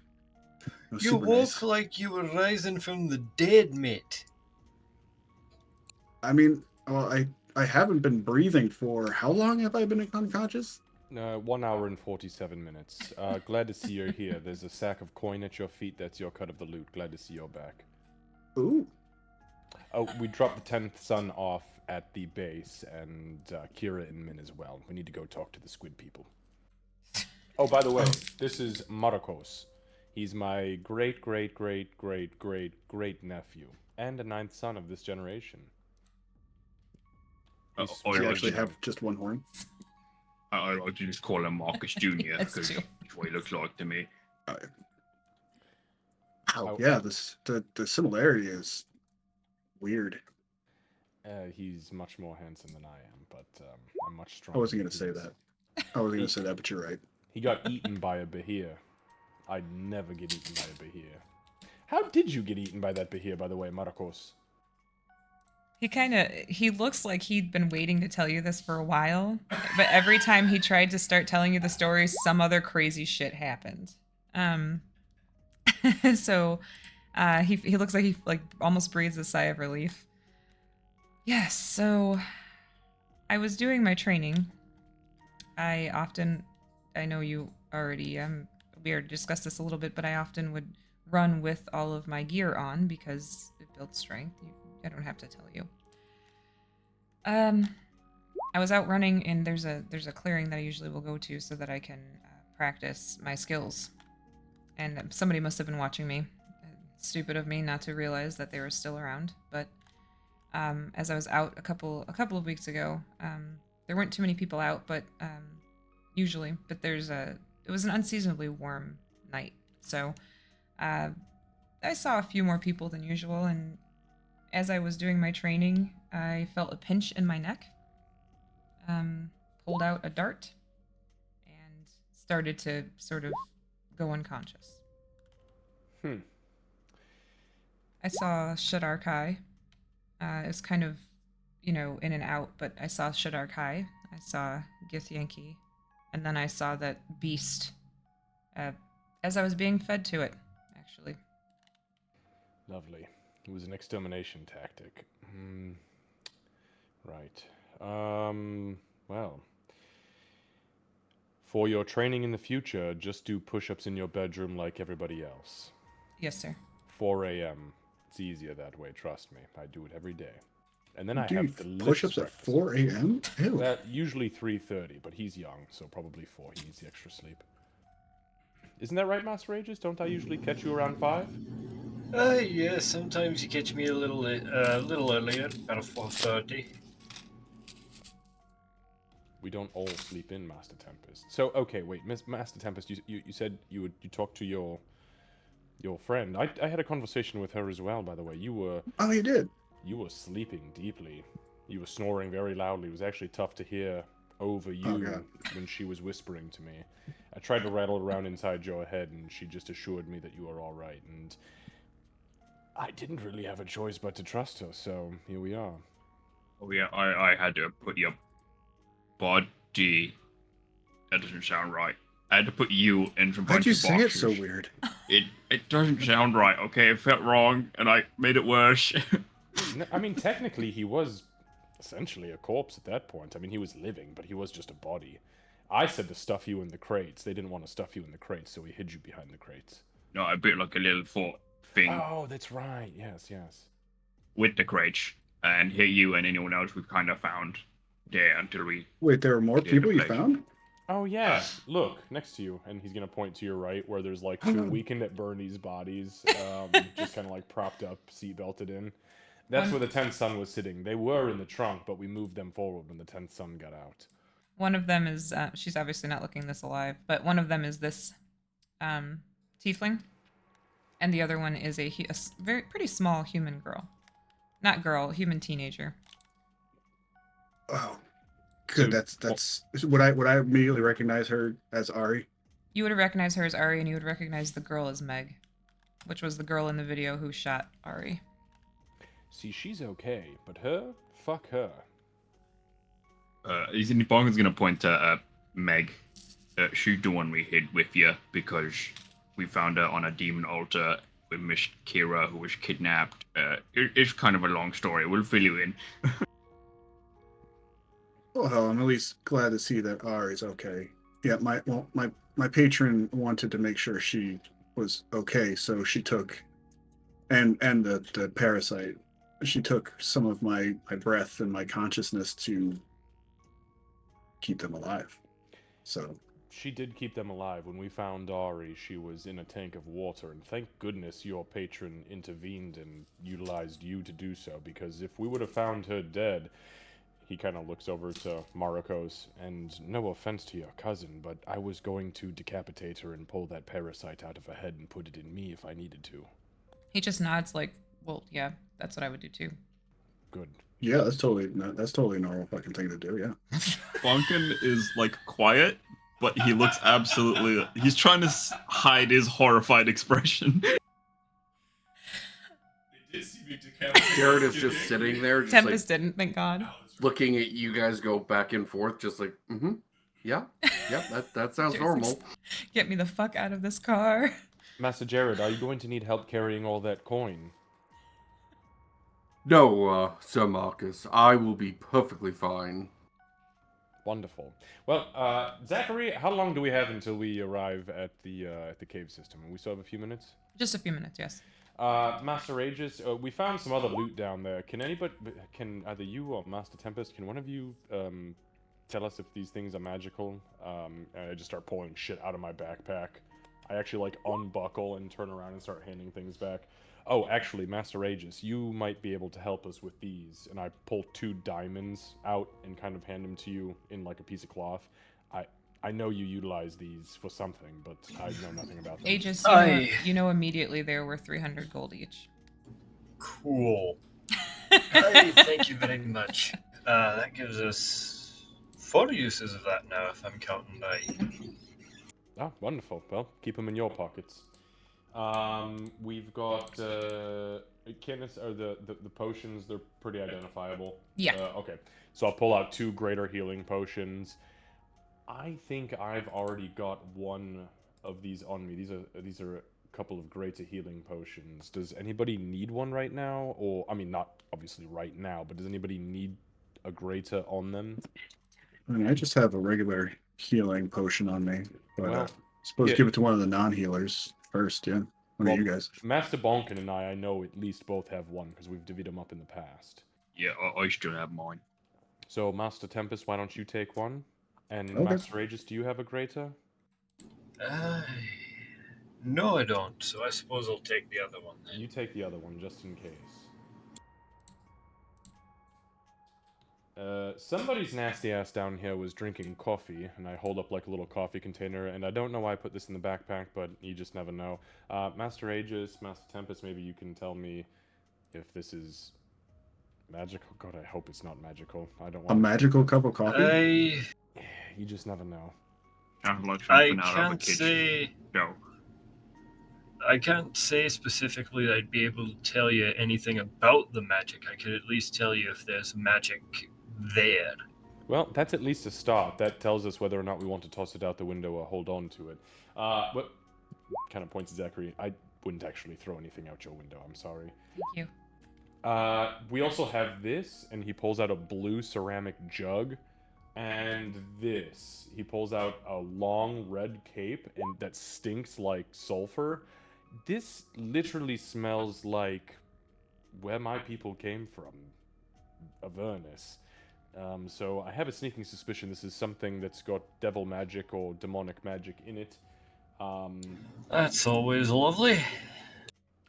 Speaker 7: You
Speaker 3: super
Speaker 7: walk
Speaker 3: nice.
Speaker 7: like you were rising from the dead, mate.
Speaker 3: I mean, well, I haven't been breathing for how long have I been unconscious?
Speaker 4: 1 hour and 47 minutes. Glad to see you're here. There's a sack of coin at your feet. That's your cut of the loot. Glad to see you're back.
Speaker 3: Ooh.
Speaker 4: Oh, we dropped the 10th son off at the base, and Kira and Min as well. We need to go talk to the squid people. Oh, by the way, this is Marcos. He's my great nephew, and a 9th son of this generation.
Speaker 3: Does he actually have just one horn?
Speaker 5: I like to just call him Marcus Jr.
Speaker 2: That's
Speaker 5: because
Speaker 2: true.
Speaker 5: that's what he looks like to me.
Speaker 3: Wow. Yeah. The similarity is weird.
Speaker 4: He's much more handsome than I am, but I'm much stronger.
Speaker 3: I wasn't
Speaker 4: than
Speaker 3: gonna say
Speaker 4: he is.
Speaker 3: that. I wasn't gonna say that, but you're right.
Speaker 4: He got eaten by a Bahir. I'd never get eaten by a Bahir. How did you get eaten by that Bahir, by the way, Marcos?
Speaker 2: He looks like he'd been waiting to tell you this for a while, but every time he tried to start telling you the story, some other crazy shit happened. So he looks like he like almost breathes a sigh of relief. Yes, so I was doing my training. I know you already we already discussed this a little bit, but I often would run with all of my gear on because it builds strength. I don't have to tell you. I was out running, and there's a clearing that I usually will go to so that I can practice my skills. And somebody must have been watching me. Stupid of me not to realize that they were still around. But as I was out a couple of weeks ago, there weren't too many people out, but usually. But it was an unseasonably warm night, so I saw a few more people than usual. And as I was doing my training, I felt a pinch in my neck. Pulled out a dart and started to sort of go unconscious. I saw Shadar Kai. It was kind of, in and out, but I saw Shadar Kai. I saw Githyanki. And then I saw that beast as I was being fed to it, actually.
Speaker 4: Lovely. It was an extermination tactic. Right. Well. For your training in the future, just do push-ups in your bedroom like everybody else.
Speaker 2: Yes, sir.
Speaker 4: 4 a.m. It's easier that way, trust me. I do it every day. And then I
Speaker 3: Do
Speaker 4: have the
Speaker 3: push-ups at 4 a.m.? Ew.
Speaker 4: That usually 3:30, but he's young, so probably 4. He needs the extra sleep. Isn't that right, Master Aegis? Don't I usually catch you around 5?
Speaker 7: Yeah, sometimes you catch me a little earlier, about 4:30.
Speaker 4: We don't all sleep in, Master Tempest. So, okay, wait, Master Tempest, you said you talked to your friend. I had a conversation with her as well, by the way.
Speaker 3: Oh, you did?
Speaker 4: You were sleeping deeply. You were snoring very loudly. It was actually tough to hear over you when she was whispering to me. I tried to rattle around inside your head, and she just assured me that you were all right. And I didn't really have a choice but to trust her, so here we are.
Speaker 5: Oh yeah, I had to put your body. That doesn't sound right. I had to put you in some bunch
Speaker 3: Why'd you
Speaker 5: of
Speaker 3: say it so
Speaker 5: boxers.
Speaker 3: weird?
Speaker 5: It doesn't sound right, okay? It felt wrong, and I made it worse.
Speaker 4: No, I mean, technically, he was essentially a corpse at that point. I mean, he was living, but he was just a body. I said to stuff you in the crates. They didn't want to stuff you in the crates, so we hid you behind the crates.
Speaker 5: No, a bit like a little fort thing.
Speaker 4: Oh, that's right. Yes.
Speaker 5: With the crates, and here you and anyone else we've kind of found there until we...
Speaker 3: Wait, there were more
Speaker 5: did
Speaker 3: people
Speaker 5: the
Speaker 3: you
Speaker 5: place.
Speaker 3: found?
Speaker 4: Oh, yeah. Look, next to you. And he's going to point to your right, where there's like 2 weakened at Bernie's bodies, just kind of like propped up, seatbelted in. That's where the 10th son was sitting. They were in the trunk, but we moved them forward when the 10th son got out.
Speaker 2: One of them is, she's obviously not looking this alive, but one of them is this tiefling. And the other one is a very pretty small human girl. Not girl, human teenager.
Speaker 3: Oh, good. That's would I immediately recognize her as Ari?
Speaker 2: You would have recognized her as Ari, and you would recognize the girl as Meg, which was the girl in the video who shot Ari.
Speaker 4: See, she's okay, but her? Fuck her.
Speaker 5: Bongan's gonna point to Meg. She's the one we hid with you because we found her on a demon altar with Miss Kira, who was kidnapped. It's kind of a long story. We'll fill you in.
Speaker 3: Well, I'm at least glad to see that Ari's okay. Yeah, my patron wanted to make sure she was okay, so she took and the parasite. She took some of my breath and my consciousness to keep them alive. So
Speaker 4: She did keep them alive. When we found Ari, she was in a tank of water, and thank goodness your patron intervened and utilized you to do so, because if we would have found her dead... He kind of looks over to Marikos, and no offense to your cousin, but I was going to decapitate her and pull that parasite out of her head and put it in me if I needed to.
Speaker 2: He just nods like, well, yeah, that's what I would do too.
Speaker 4: Good.
Speaker 3: yeah, that's totally a normal fucking thing to do. Yeah.
Speaker 5: Bongan is like quiet, but he looks absolutely. He's trying to hide his horrified expression.
Speaker 9: They did see me decapitate
Speaker 6: Jared is just sitting there, just
Speaker 2: Tempest didn't, thank God.
Speaker 6: looking at you guys go back and forth, just like, yeah, that sounds normal.
Speaker 2: Get me the fuck out of this car.
Speaker 4: Master Jared, are you going to need help carrying all that coin?
Speaker 6: No, Sir Marcus, I will be perfectly fine.
Speaker 4: Wonderful. Well, Zachary, how long do we have until we arrive at the cave system? We still have a few minutes?
Speaker 2: Just a few minutes, yes.
Speaker 4: Master Aegis, we found some other loot down there. Can either you or Master Tempest, can one of you tell us if these things are magical? And I just start pulling shit out of my backpack. I actually like unbuckle and turn around and start handing things back. Oh, actually, Master Aegis, you might be able to help us with these. And I pull 2 diamonds out and kind of hand them to you in like a piece of cloth. I know you utilize these for something, but I know nothing about them.
Speaker 2: Aegis, you know immediately there were 300 gold each.
Speaker 7: Cool. Thank you very much. That gives us 4 uses of that now, if I'm counting right.
Speaker 4: Oh, wonderful. Well, keep them in your pockets. We've got Candace, or the potions. They're pretty identifiable.
Speaker 2: Yeah.
Speaker 4: Okay. So I'll pull out 2 greater healing potions. I think I've already got one of these on me. These are a couple of greater healing potions. Does anybody need one right now? Or I mean, not obviously right now, but does anybody need a greater on them?
Speaker 3: I mean, I just have a regular healing potion on me, but
Speaker 4: Well,
Speaker 3: suppose
Speaker 4: yeah.
Speaker 3: give it to one of the non-healers first. Yeah, one of you guys.
Speaker 4: Master Bonkin and I know at least both have one because we've divvied them up in the past.
Speaker 5: Yeah, I still have mine.
Speaker 4: So Master Tempest, why don't you take one? And
Speaker 3: Okay.
Speaker 4: Master Aegis, do you have a greater?
Speaker 7: No, I don't. So I suppose I'll take the other one then.
Speaker 4: You take the other one just in case. Somebody's nasty ass down here was drinking coffee, and I hold up like a little coffee container, and I don't know why I put this in the backpack, but you just never know. Master Aegis, Master Tempest, maybe you can tell me if this is magical. God, I hope it's not magical. I don't want
Speaker 3: A magical cup of coffee?
Speaker 4: You just never know.
Speaker 5: Sounds like
Speaker 7: I
Speaker 5: something out of a
Speaker 7: can't
Speaker 5: kid's
Speaker 7: say.
Speaker 5: show.
Speaker 7: I can't say specifically that I'd be able to tell you anything about the magic. I could at least tell you if there's magic there.
Speaker 4: Well, that's at least a start. That tells us whether or not we want to toss it out the window or hold on to it. But kind of points at Zachary. I wouldn't actually throw anything out your window. I'm sorry.
Speaker 2: Thank you.
Speaker 4: We also have this, and he pulls out a blue ceramic jug. And this. He pulls out a long red cape and that stinks like sulfur. This literally smells like where my people came from. Avernus. So I have a sneaking suspicion this is something that's got devil magic or demonic magic in it.
Speaker 7: That's always lovely.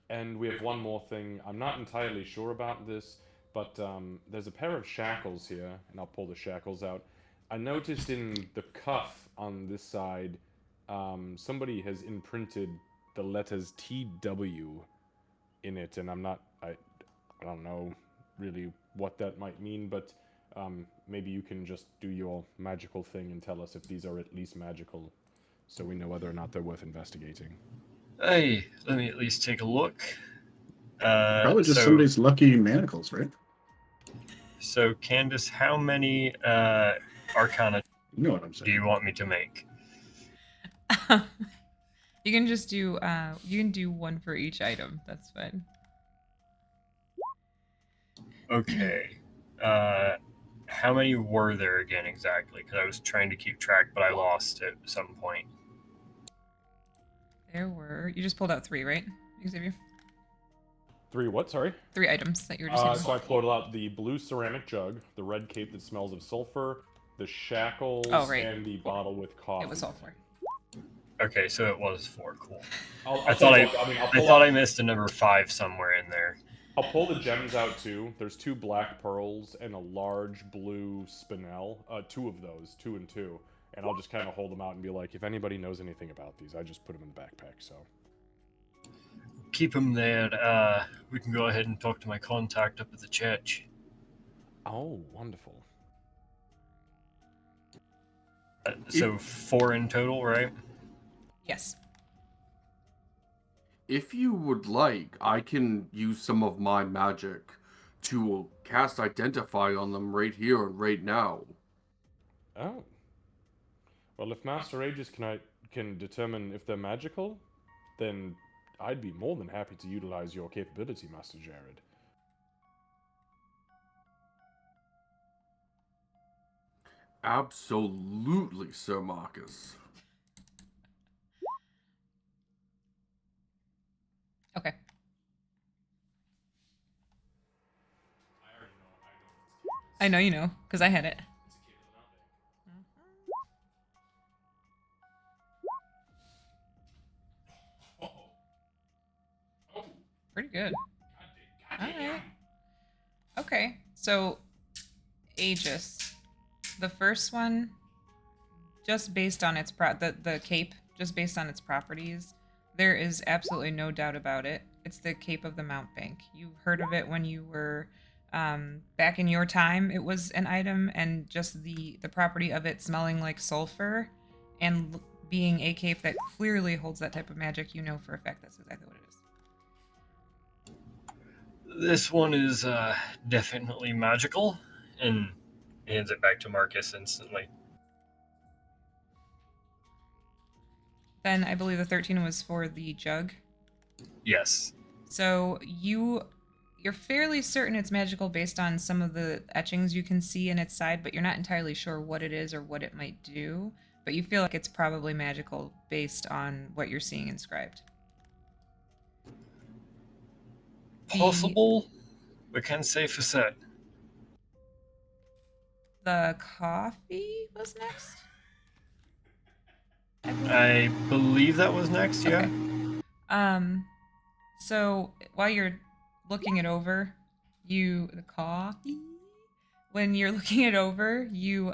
Speaker 4: And we have one more thing. I'm not entirely sure about this, but there's a pair of shackles here, and I'll pull the shackles out. I noticed in the cuff on this side, somebody has imprinted the letters TW in it, and I don't know really what that might mean, but maybe you can just do your magical thing and tell us if these are at least magical, so we know whether or not they're worth investigating.
Speaker 7: Hey, let me at least take a look.
Speaker 3: Probably just somebody's lucky manacles, right?
Speaker 7: So, Candace, how many Arcana
Speaker 3: You know what I'm saying.
Speaker 7: do you want me to make?
Speaker 2: You can just do you can do one for each item. That's fine.
Speaker 7: Okay. How many were there again exactly? Because I was trying to keep track, but I lost at some point.
Speaker 2: There were. You just pulled out 3, right, Xavier?
Speaker 4: 3 what? Sorry?
Speaker 2: 3 items that you were just.
Speaker 4: So I pulled out the blue ceramic jug, the red cape that smells of sulfur, the shackles, and the bottle with coffee.
Speaker 2: It was all 4.
Speaker 7: Okay, so it was 4. Cool.
Speaker 4: I
Speaker 7: thought I missed a number 5 somewhere in there.
Speaker 4: I'll pull the gems out too. There's 2 black pearls and a large blue spinel. 2 of those, 2 and 2. And I'll just kind of hold them out and be like, if anybody knows anything about these, I just put them in the backpack, so.
Speaker 7: Keep them there. We can go ahead and talk to my contact up at the church.
Speaker 4: Oh, wonderful.
Speaker 7: So 4 in total, right?
Speaker 2: Yes.
Speaker 6: If you would like, I can use some of my magic to cast Identify on them right here and right now.
Speaker 4: Oh. Well, if Master Aegis can determine if they're magical, then I'd be more than happy to utilize your capability, Master Jared.
Speaker 6: Absolutely, Sir Marcus.
Speaker 2: Okay. I know you know, because I had it. Pretty good. Alright. Okay, so Aegis. The first one, just based on its the cape, just based on its properties, there is absolutely no doubt about it. It's the Cape of the Mountebank. You heard of it when you were back in your time. It was an item, and just the property of it smelling like sulfur and being a cape that clearly holds that type of magic, you know for a fact that's exactly what it is.
Speaker 7: This one is definitely magical, and hands it back to Marcus instantly.
Speaker 2: Then I believe the 13 was for the jug.
Speaker 7: Yes.
Speaker 2: So you're fairly certain it's magical based on some of the etchings you can see in its side, but you're not entirely sure what it is or what it might do. But you feel like it's probably magical based on what you're seeing inscribed.
Speaker 7: Possible, but can't say for certain.
Speaker 2: The coffee was next?
Speaker 7: I believe that was next, yeah.
Speaker 2: Okay. So while you're looking it over, the coffee? When you're looking it over, you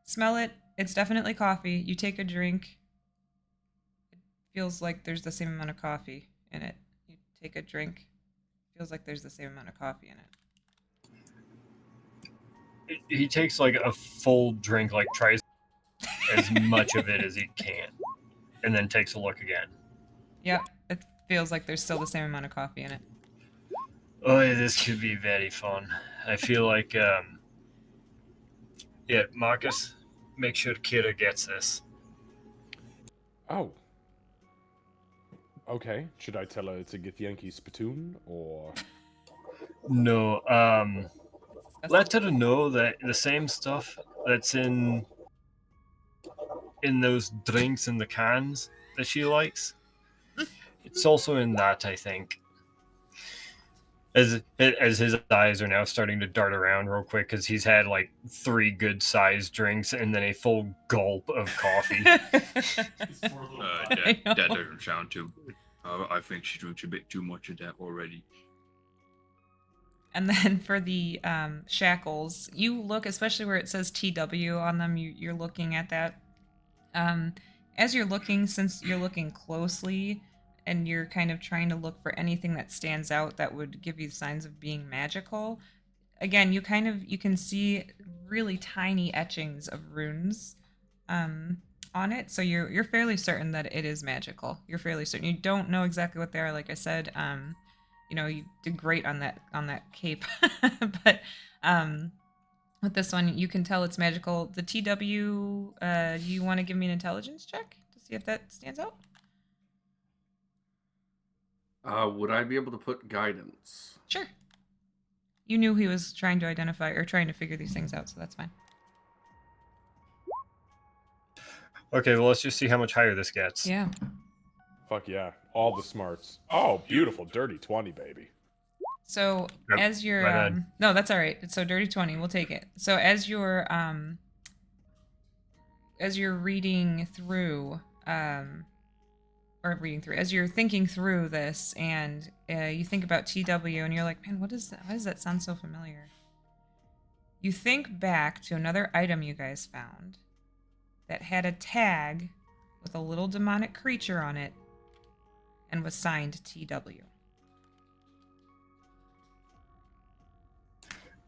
Speaker 2: smell it. It's definitely coffee. You take a drink. It feels like there's the same amount of coffee in it. You take a drink. Feels like there's the same amount of coffee in it.
Speaker 7: He takes like a full drink, like tries as much of it as he can, and then takes a look again.
Speaker 2: Yep, it feels like there's still the same amount of coffee in it.
Speaker 7: Oh, this could be very fun. I feel like, yeah, Marcus, make sure Kira gets this.
Speaker 4: Oh. Okay. Should I tell her to get Yankee spittoon, or?
Speaker 7: No, let her know that the same stuff that's in those drinks in the cans that she likes, it's also in that, I think. As his eyes are now starting to dart around real quick because he's had like 3 good sized drinks and then a full gulp of coffee.
Speaker 5: That doesn't sound too good. I think she drinks a bit too much of that already.
Speaker 2: And then for the shackles, you look, especially where it says TW on them, you're looking at that. As you're looking, since you're looking closely and you're kind of trying to look for anything that stands out that would give you signs of being magical, again, you can see really tiny etchings of runes on it. So you're fairly certain that it is magical. You're fairly certain. You don't know exactly what they are, like I said. You did great on that cape, but with this one, you can tell it's magical. The TW, you want to give me an intelligence check to see if that stands out?
Speaker 6: Would I be able to put guidance?
Speaker 2: Sure. You knew he was trying to identify or trying to figure these things out, so that's fine.
Speaker 7: Okay, well, let's just see how much higher this gets.
Speaker 2: Yeah.
Speaker 4: Fuck yeah. All the smarts. Oh, beautiful. Dirty 20, baby.
Speaker 2: So
Speaker 7: Yep,
Speaker 2: as you're
Speaker 7: my bad.
Speaker 2: no, that's all right. So dirty 20, we'll take it. So as you're reading through as you're thinking through this, and you think about TW, and you're like, man, why does that sound so familiar? You think back to another item you guys found that had a tag with a little demonic creature on it and was signed TW.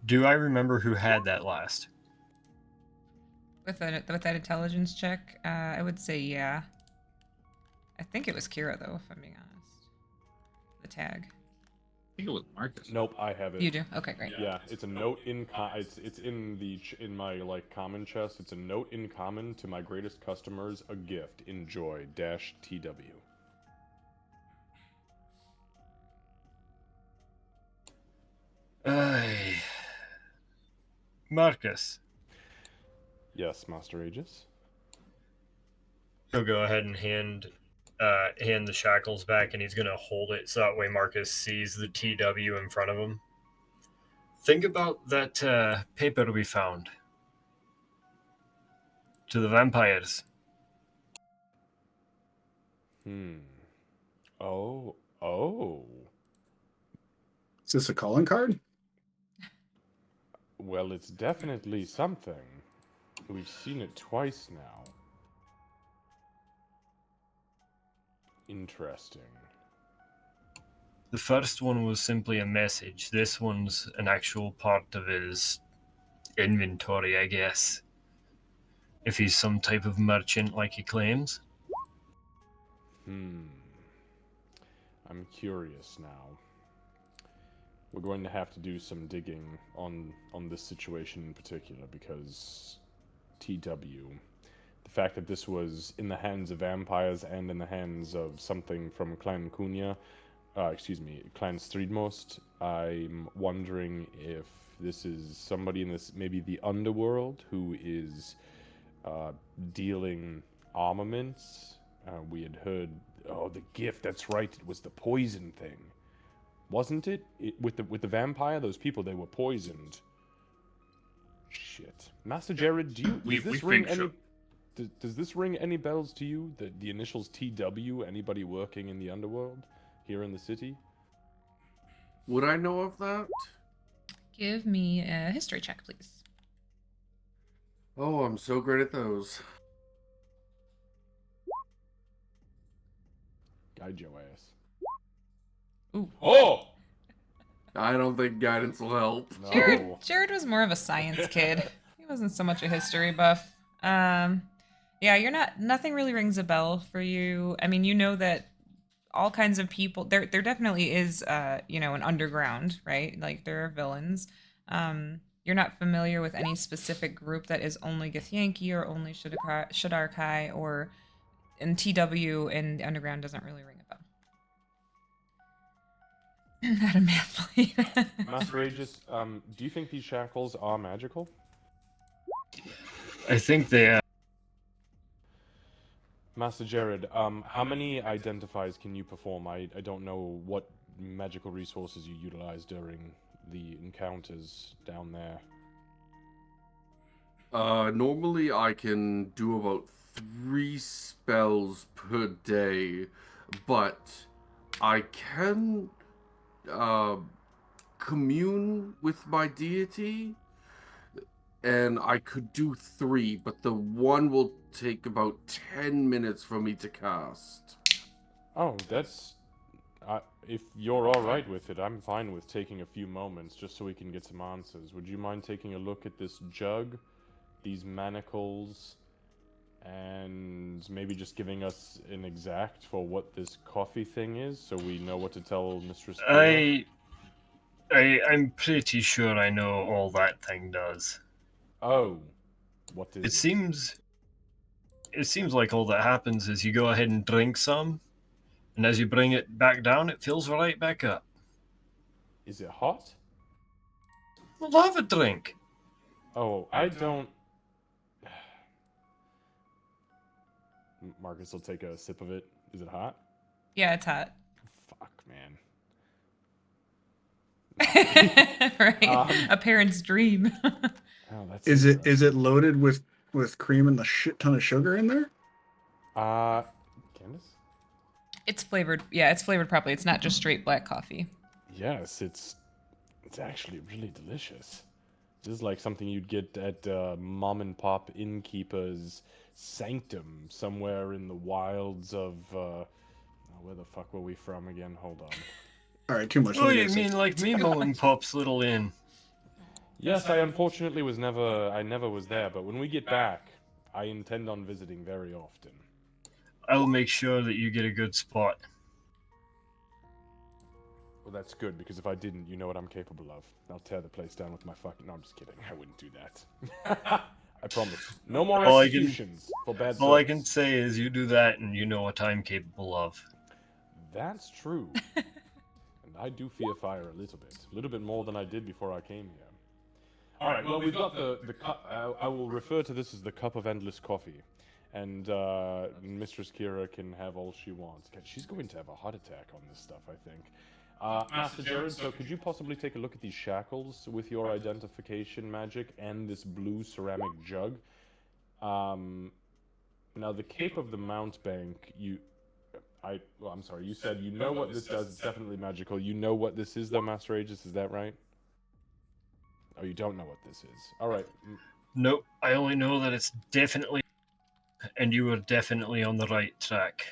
Speaker 7: Do I remember who had that last?
Speaker 2: With that intelligence check, I would say yeah. I think it was Kira, though, if I'm being honest. The tag.
Speaker 5: think it was Marcus.
Speaker 4: Nope, I have it.
Speaker 2: You do? Okay, great.
Speaker 4: Yeah, it's a note in it's in the in my like common chest. It's a note in common to my greatest customers, a gift. Enjoy -TW.
Speaker 7: Marcus,
Speaker 4: Yes, Master Aegis.
Speaker 7: he'll go ahead and hand the shackles back, and he's gonna hold it so that way Marcus sees the TW in front of him. Think about that paper we found. To the vampires.
Speaker 4: Oh.
Speaker 3: Is this a calling card?
Speaker 4: Well, it's definitely something. We've seen it twice now. Interesting.
Speaker 7: The first one was simply a message. This one's an actual part of his inventory, I guess. If he's some type of merchant like he claims.
Speaker 4: I'm curious now. We're going to have to do some digging on this situation in particular, because TW, the fact that this was in the hands of vampires and in the hands of something from Clan Cunha, Clan Stridmost, I'm wondering if this is somebody in this, maybe the underworld, who is dealing armaments. We had heard, the gift, that's right, it was the poison thing. Wasn't it? With the vampire, those people, they were poisoned. Shit. Master Jared, does this ring any bells to you? The initials TW, anybody working in the underworld here in the city?
Speaker 6: Would I know of that?
Speaker 2: Give me a history check, please.
Speaker 6: Oh, I'm so great at those.
Speaker 4: Guide your ass.
Speaker 2: Ooh.
Speaker 4: Oh!
Speaker 6: I don't think guidance will help.
Speaker 4: No.
Speaker 2: Jared was more of a science kid. He wasn't so much a history buff. Yeah, nothing really rings a bell for you. I mean, you know that all kinds of people, there definitely is, an underground, right? Like, there are villains. You're not familiar with any specific group that is only Githyanki or only Shadar-kai, or in TW and the underground doesn't really ring a bell. Not a math plate.
Speaker 4: Master Aegis, do you think these shackles are magical?
Speaker 7: I think they
Speaker 4: Master Jared, how many identifies can you perform? I don't know what magical resources you utilize during the encounters down there.
Speaker 6: Normally I can do about 3 spells per day, but I can commune with my deity, and I could do 3, but the one will take about 10 minutes for me to cast.
Speaker 4: Oh, that's... if you're alright with it, I'm fine with taking a few moments just so we can get some answers. Would you mind taking a look at this jug, these manacles, and maybe just giving us an exact for what this coffee thing is, so we know what to tell Mistress Kira?
Speaker 7: I'm pretty sure I know all that thing does.
Speaker 4: Oh, what is it?
Speaker 7: It seems like all that happens is you go ahead and drink some, and as you bring it back down, it fills right back up.
Speaker 4: Is it hot?
Speaker 7: Well, have a drink.
Speaker 4: Oh, I don't... Marcus will take a sip of it. Is it hot?
Speaker 2: Yeah, it's hot.
Speaker 4: Fuck, man.
Speaker 2: Right. A parent's dream.
Speaker 4: Oh, that's
Speaker 3: Is it loaded with cream and a shit ton of sugar in there?
Speaker 4: Candace?
Speaker 2: It's flavored. Yeah, it's flavored properly. It's not just straight black coffee.
Speaker 4: Yes, it's actually really delicious. This is like something you'd get at mom and pop innkeeper's sanctum somewhere in the wilds of where the fuck were we from again? Hold on.
Speaker 3: All right, too much.
Speaker 7: Oh, you mean like me, Mom and Pop's little inn?
Speaker 4: Yes, I unfortunately never was there, but when we get back, I intend on visiting very often.
Speaker 7: I'll make sure that you get a good spot.
Speaker 4: Well, that's good, because if I didn't, you know what I'm capable of. I'll tear the place down with my fucking... No, I'm just kidding. I wouldn't do that. I promise. No more
Speaker 7: All
Speaker 4: executions for bad
Speaker 7: All I can
Speaker 4: service.
Speaker 7: say is you do that, and you know what I'm capable of.
Speaker 4: That's true. And I do fear fire a little bit more than I did before I came here. All right, well, we've got the cup. I will refer to this as the cup of endless coffee. And Mistress Kira can have all she wants. She's going to have a heart attack on this stuff, I think. Master Jared, so could you possibly take a look at these shackles with your identification magic and this blue ceramic jug? Now, the Cape of the Mountebank, I'm sorry, you said you know what this does. It's definitely magical. You know what this is, though, Master Aegis, is that right? Oh, you don't know what this is. All right.
Speaker 7: Nope, I only know that it's definitely... And you are definitely on the right track.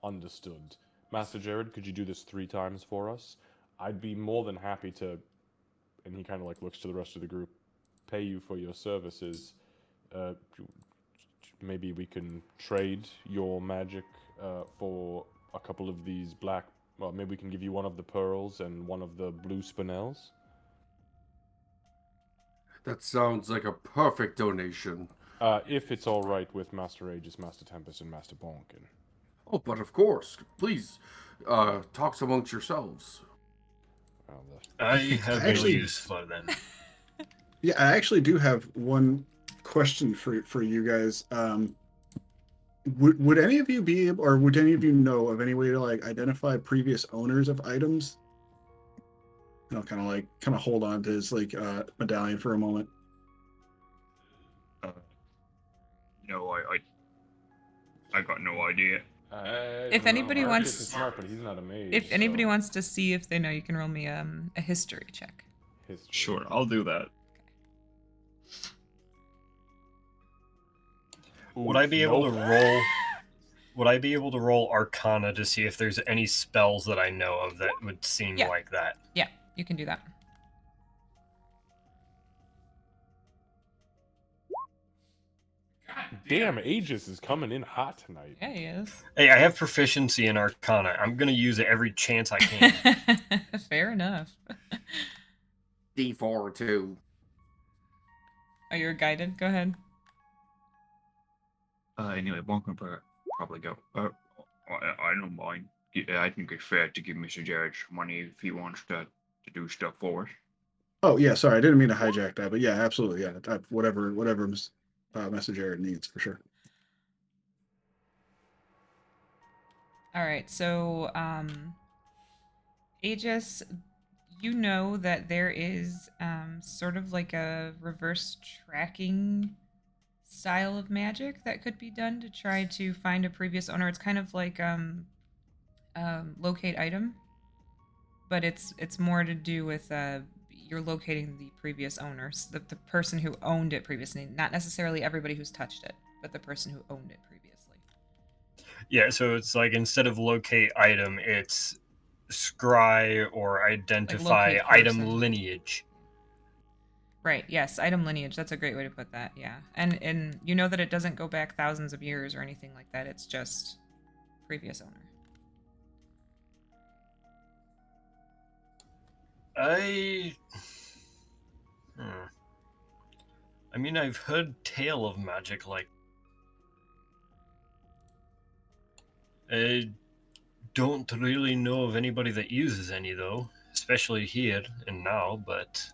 Speaker 4: Understood. Master Jared, could you do this 3 times for us? I'd be more than happy to, and he kind of like looks to the rest of the group, pay you for your services. Maybe we can trade your magic for a couple of these black... Well, maybe we can give you one of the pearls and one of the blue spinels.
Speaker 6: That sounds like a perfect donation.
Speaker 4: If it's all right with Master Aegis, Master Tempest, and Master Bonkin.
Speaker 6: Oh, but of course. Please, talk amongst yourselves.
Speaker 4: Well,
Speaker 7: I have no
Speaker 3: Actually-
Speaker 7: use for them.
Speaker 3: Yeah, I actually do have one question for you guys. Would any of you be able, or would any of you know of any way to like identify previous owners of items? You know, kind of hold on to his like medallion for a moment.
Speaker 5: No, I got no idea.
Speaker 2: If anybody
Speaker 4: Marcus
Speaker 2: wants-
Speaker 4: is smart, but he's not a mage.
Speaker 2: If anybody
Speaker 4: so-
Speaker 2: wants to see if they know, you can roll me a history check.
Speaker 4: History.
Speaker 5: Sure, I'll do that.
Speaker 7: Would I be able to roll? Would I be able to roll Arcana to see if there's any spells that I know of that would seem
Speaker 2: Yeah.
Speaker 7: like that?
Speaker 2: Yeah, you can do that.
Speaker 4: Damn, Aegis is coming in hot tonight.
Speaker 2: Yeah, he is.
Speaker 7: Hey, I have proficiency in Arcana. I'm gonna use it every chance I can.
Speaker 2: Fair enough.
Speaker 6: D4 too.
Speaker 2: Oh, you're guided? Go ahead.
Speaker 5: Anyway, one can probably go. I don't mind. I think it's fair to give Mr. Jared some money if he wants to do stuff for us.
Speaker 3: Oh yeah, sorry, I didn't mean to hijack that, but yeah, absolutely, yeah, whatever Message Jared needs for sure.
Speaker 2: All right, so Aegis, you know that there is sort of like a reverse tracking style of magic that could be done to try to find a previous owner. It's kind of like locate item, but it's more to do with you're locating the previous owners, the person who owned it previously, not necessarily everybody who's touched it, but the person who owned it previously.
Speaker 7: Yeah, so it's like instead of locate item, it's scry or identify
Speaker 2: locate
Speaker 7: item
Speaker 2: person.
Speaker 7: lineage.
Speaker 2: Right, yes, item lineage, that's a great way to put that, yeah. And you know that it doesn't go back thousands of years or anything like that, it's just previous owner.
Speaker 7: I mean, I've heard tale of magic like... I don't really know of anybody that uses any, though. Especially here and now, but...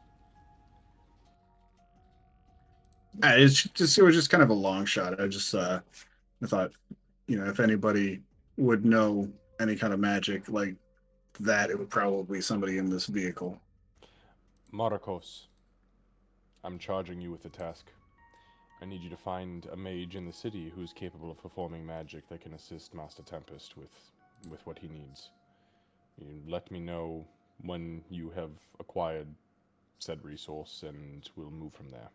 Speaker 3: It was just kind of a long shot. I thought, you know, if anybody would know any kind of magic like that, it would probably be somebody in this vehicle.
Speaker 4: Marcos, I'm charging you with a task. I need you to find a mage in the city who's capable of performing magic that can assist Master Tempest with what he needs. You let me know when you have acquired said resource, and we'll move from there.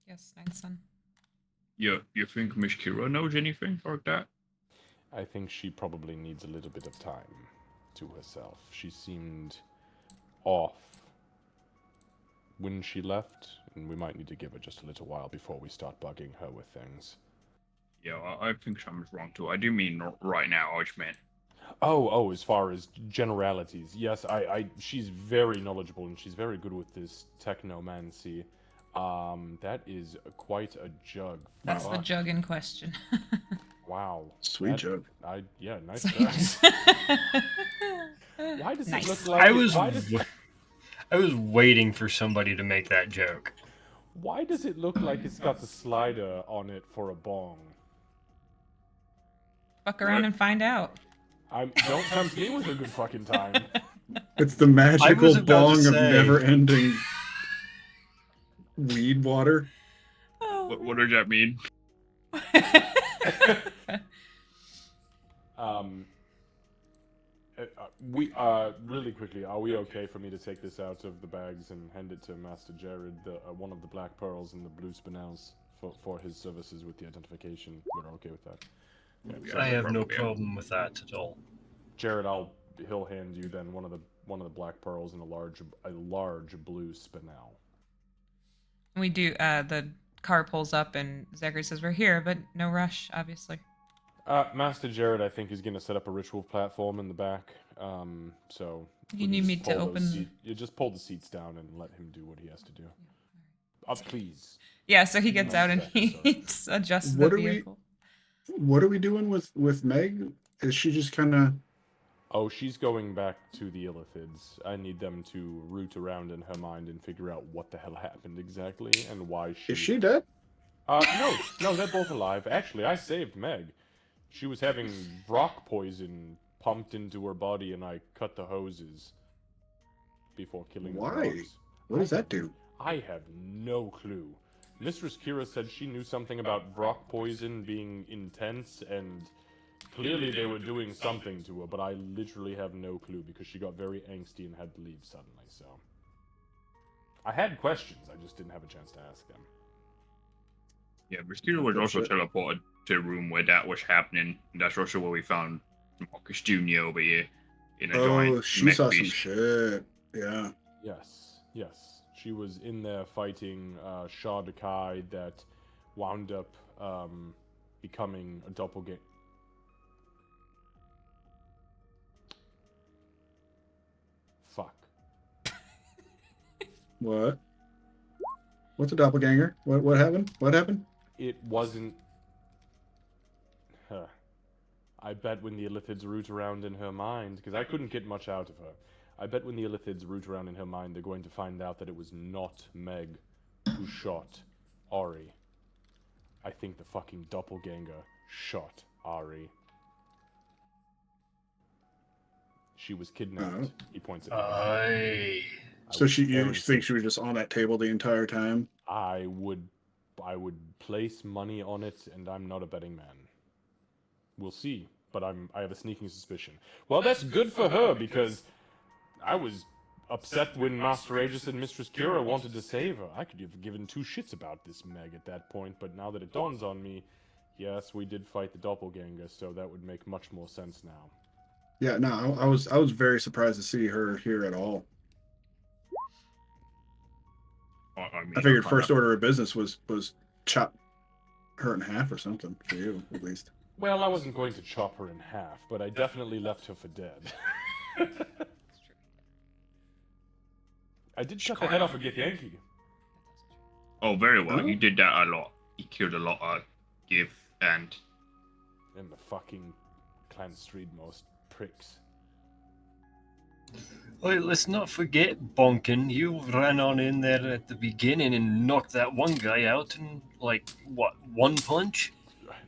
Speaker 2: Yes, Ninth Son.
Speaker 5: You think Miss Kira knows anything like that?
Speaker 4: I think she probably needs a little bit of time to herself. She seemed off when she left, and we might need to give her just a little while before we start bugging her with things.
Speaker 5: Yeah, I think something's wrong too. I do mean right now. I just meant
Speaker 4: Oh, as far as generalities, yes, she's very knowledgeable and she's very good with this technomancy. That is quite a jug.
Speaker 2: That's the
Speaker 4: Fuck.
Speaker 2: jug in question.
Speaker 4: Wow.
Speaker 3: Sweet
Speaker 4: That-
Speaker 3: joke.
Speaker 4: Yeah, nice
Speaker 2: Sweet
Speaker 4: try.
Speaker 2: jug.
Speaker 4: Why does
Speaker 2: Nice.
Speaker 4: it look like?
Speaker 7: I was waiting for somebody to make that joke.
Speaker 4: Why does it look like it's got the slider on it for a bong?
Speaker 2: Fuck around and find out.
Speaker 4: Don't tempt me with a good fucking time.
Speaker 3: It's the magical
Speaker 7: about to
Speaker 3: bong of
Speaker 7: say.
Speaker 3: never-ending weed water.
Speaker 5: What does that mean?
Speaker 4: We really quickly, are we okay for me to take this out of the bags and hand it to Master Jared, one of the black pearls and the blue spinels, for his services with the identification? We're okay with that.
Speaker 7: I have no problem with that at all.
Speaker 4: Jared, he'll hand you then one of the black pearls and a large blue spinel.
Speaker 2: We do. The car pulls up and Zachary says, "We're here, but no rush, obviously."
Speaker 4: Master Jared, I think, is going to set up a ritual platform in the back. So
Speaker 2: You need me to open.
Speaker 4: You just pull the seats down and let him do what he has to do. Please.
Speaker 2: Yeah, so he gets out and he adjusts the vehicle.
Speaker 3: What are we doing with Meg? Is she just kind of...
Speaker 4: Oh, she's going back to the Illithids. I need them to root around in her mind and figure out what the hell happened exactly and why she...
Speaker 3: Is she dead?
Speaker 4: No, they're both alive. Actually, I saved Meg. She was having rock poison pumped into her body, and I cut the hoses before killing the
Speaker 3: Why?
Speaker 4: dogs.
Speaker 3: What does that do?
Speaker 4: I have no clue. Mistress Kira said she knew something about rock poison being intense, and clearly they were doing something to her, but I literally have no clue because she got very angsty and had to leave suddenly, so... I had questions, I just didn't have a chance to ask them.
Speaker 5: Yeah, Mosquito was also teleported to a room where that was happening, and that's also where we found Marcus Jr. over here in a giant
Speaker 3: she
Speaker 5: mech
Speaker 3: saw
Speaker 5: beast.
Speaker 3: some shit. Yeah.
Speaker 4: Yes. She was in there fighting Shah Dakai that wound up becoming a doppelganger. Fuck.
Speaker 3: What? What's a doppelganger? What happened? What happened?
Speaker 4: It wasn't... I bet when the Illithids root around in her mind, because I couldn't get much out of her, I bet when the Illithids root around in her mind, they're going to find out that it was not Meg who shot Ari. I think the fucking doppelganger shot Ari. She was kidnapped. He points at me.
Speaker 3: So you think she was just on that table the entire time?
Speaker 4: I would place money on it, and I'm not a betting man. We'll see, but I have a sneaking suspicion. Well, that's good for her, because I was upset when Master Aegis and Mistress Kira wanted to save her. I could have given two shits about this Meg at that point, but now that it dawns on me, yes, we did fight the doppelganger, so that would make much more sense now.
Speaker 3: Yeah, no, I was very surprised to see her here at all. I figured first order of business was chop her in half or something, for you, at least.
Speaker 4: Well, I wasn't going to chop her in half, but I definitely left her for dead. I did chop the head off of Githyanki.
Speaker 5: Oh, very well. He did that a lot. He killed a lot of Gith and
Speaker 4: the fucking Clan Streetmost pricks.
Speaker 7: Well, let's not forget, Bonkin, you ran on in there at the beginning and knocked that one guy out in, like, what, one punch?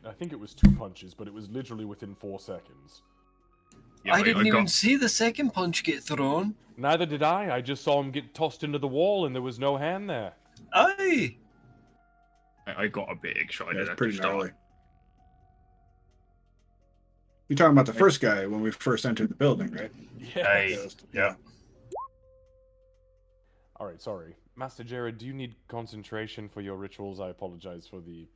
Speaker 4: I think it was 2 punches, but it was literally within 4 seconds.
Speaker 5: Yeah,
Speaker 7: I didn't even see the second punch get thrown.
Speaker 4: Neither did I. I just saw him get tossed into the wall and there was no hand there.
Speaker 7: Aye!
Speaker 5: I got a bit excited.
Speaker 3: That's
Speaker 5: at
Speaker 3: pretty
Speaker 5: the start.
Speaker 3: gnarly. You're talking about the first guy when we first entered the building, right?
Speaker 7: Aye. Yeah.
Speaker 4: Alright, sorry. Master Jared, do you need concentration for your rituals? I apologize for the...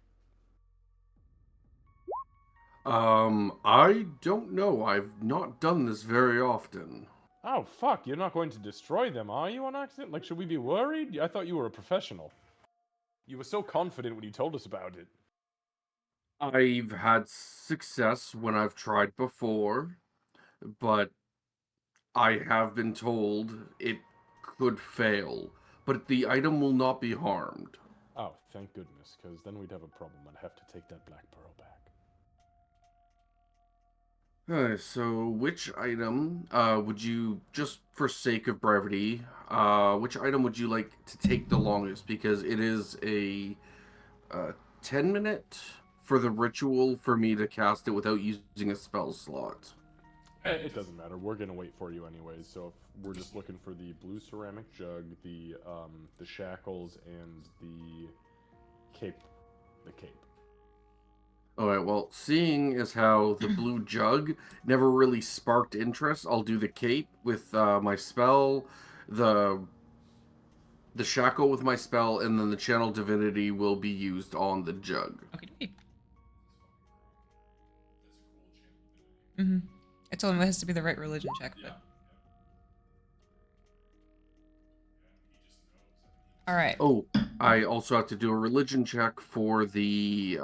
Speaker 6: I don't know. I've not done this very often.
Speaker 4: Oh, fuck. You're not going to destroy them, are you, on accident? Like, should we be worried? I thought you were a professional. You were so confident when you told us about it.
Speaker 6: I've had success when I've tried before. but I have been told it could fail, but the item will not be harmed.
Speaker 4: Oh, thank goodness, because then we'd have a problem. I'd have to take that black pearl back.
Speaker 6: So which item would you, just for sake of brevity, which item would you like to take the longest? Because it is a 10-minute for the ritual for me to cast it without using a spell slot.
Speaker 4: It doesn't matter. We're gonna wait for you anyways. So if we're just looking for the blue ceramic jug, the shackles, and the cape. The cape.
Speaker 6: Alright, well, seeing as how the blue jug never really sparked interest, I'll do the cape with my spell, the shackle with my spell, and then the channel divinity will be used on the jug.
Speaker 2: Okay. Mm-hmm. I told him it has to be the right religion check, but. All right.
Speaker 6: Oh, I also have to do a religion check for the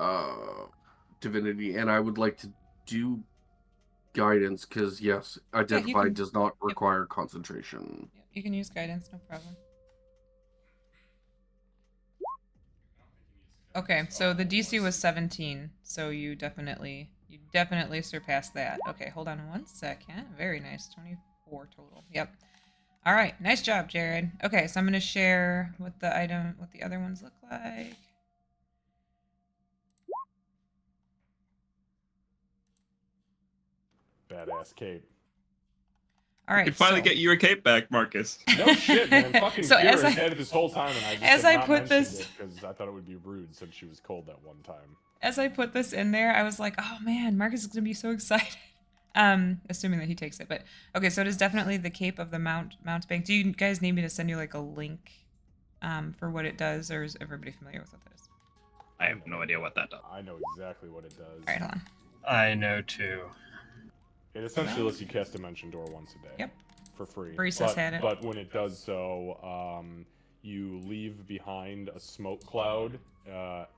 Speaker 6: divinity, and I would like to do guidance because yes, identify
Speaker 2: can-
Speaker 6: does not require concentration.
Speaker 2: You can use guidance, no problem. Okay, so the DC was 17, so you definitely surpassed that. Okay, hold on one second. Very nice, 24 total. Yep. All right, nice job, Jared. Okay, so I'm gonna share what the other ones look like.
Speaker 4: Badass cape.
Speaker 2: All right,
Speaker 5: You can finally
Speaker 2: so,
Speaker 5: get your cape back, Marcus.
Speaker 4: No shit, man. Fucking
Speaker 2: So
Speaker 4: Kira
Speaker 2: as I-
Speaker 4: had it this whole time, and I just
Speaker 2: as
Speaker 4: have
Speaker 2: I
Speaker 4: not
Speaker 2: put
Speaker 4: mentioned
Speaker 2: this-
Speaker 4: it because I thought it would be rude since she was cold that one time.
Speaker 2: as I put this in there, I was like, oh man, Marcus is gonna be so excited. Assuming that he takes it, but okay, so it is definitely the cape of the mountebank. Do you guys need me to send you like a link, for what it does, or is everybody familiar with what that is?
Speaker 5: I have no idea what that does.
Speaker 4: I know exactly what it does.
Speaker 2: All right, hold on.
Speaker 7: I know too.
Speaker 4: It essentially lets you cast Dimension Door once a day.
Speaker 2: Yep.
Speaker 4: For free.
Speaker 2: Brees had it.
Speaker 4: But when it does so, you leave behind a smoke cloud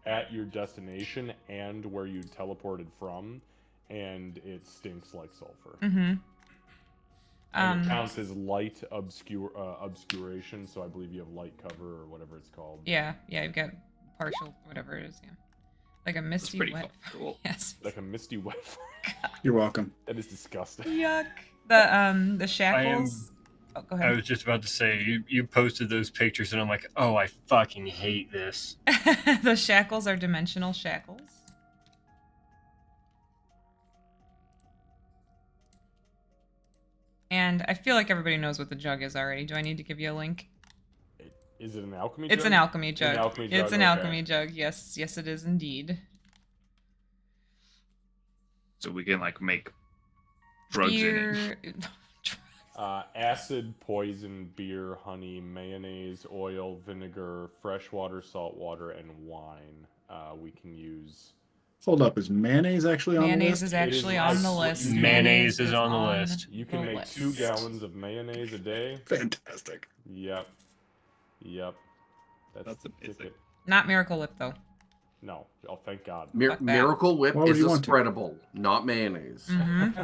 Speaker 4: at your destination and where you teleported from, and it stinks like sulfur.
Speaker 2: Mm-hmm.
Speaker 4: And it counts as light obscuration, so I believe you have light cover or whatever it's called.
Speaker 2: Yeah, you've got partial, whatever it is, yeah. Like a
Speaker 5: That's
Speaker 2: misty
Speaker 5: pretty
Speaker 2: wet.
Speaker 5: cool.
Speaker 2: Yes.
Speaker 4: Like a misty wet.
Speaker 3: You're welcome.
Speaker 4: That is disgusting.
Speaker 2: Yuck. The shackles. Oh, go
Speaker 7: I
Speaker 2: ahead.
Speaker 7: was just about to say, you posted those pictures, and I'm like, oh, I fucking hate this.
Speaker 2: The shackles are dimensional shackles. And I feel like everybody knows what the jug is already. Do I need to give you a link?
Speaker 4: Is it an alchemy jug?
Speaker 2: It's an alchemy jug.
Speaker 4: An alchemy
Speaker 2: It's
Speaker 4: jug,
Speaker 2: an
Speaker 4: okay.
Speaker 2: alchemy jug. Yes, yes, it is indeed.
Speaker 5: So we can like make drugs in it.
Speaker 2: Beer.
Speaker 4: Acid, poison, beer, honey, mayonnaise, oil, vinegar, fresh water, salt water, and wine. We can use.
Speaker 3: Hold up, is mayonnaise actually on the
Speaker 2: Mayonnaise
Speaker 3: list?
Speaker 2: is actually
Speaker 4: is
Speaker 2: on the
Speaker 4: nice.
Speaker 2: list.
Speaker 7: Mayonnaise is on the list.
Speaker 4: You can make 2
Speaker 2: list.
Speaker 4: gallons of mayonnaise a day.
Speaker 3: Fantastic.
Speaker 4: Yep. That's
Speaker 5: That's
Speaker 4: the
Speaker 5: amazing.
Speaker 4: ticket.
Speaker 2: Not Miracle Whip though.
Speaker 4: No. Oh, thank God.
Speaker 2: Fuck that.
Speaker 6: Miracle Whip
Speaker 3: Why would
Speaker 6: is
Speaker 3: you
Speaker 6: a
Speaker 3: want to?
Speaker 6: spreadable, not mayonnaise.
Speaker 2: Mm-hmm.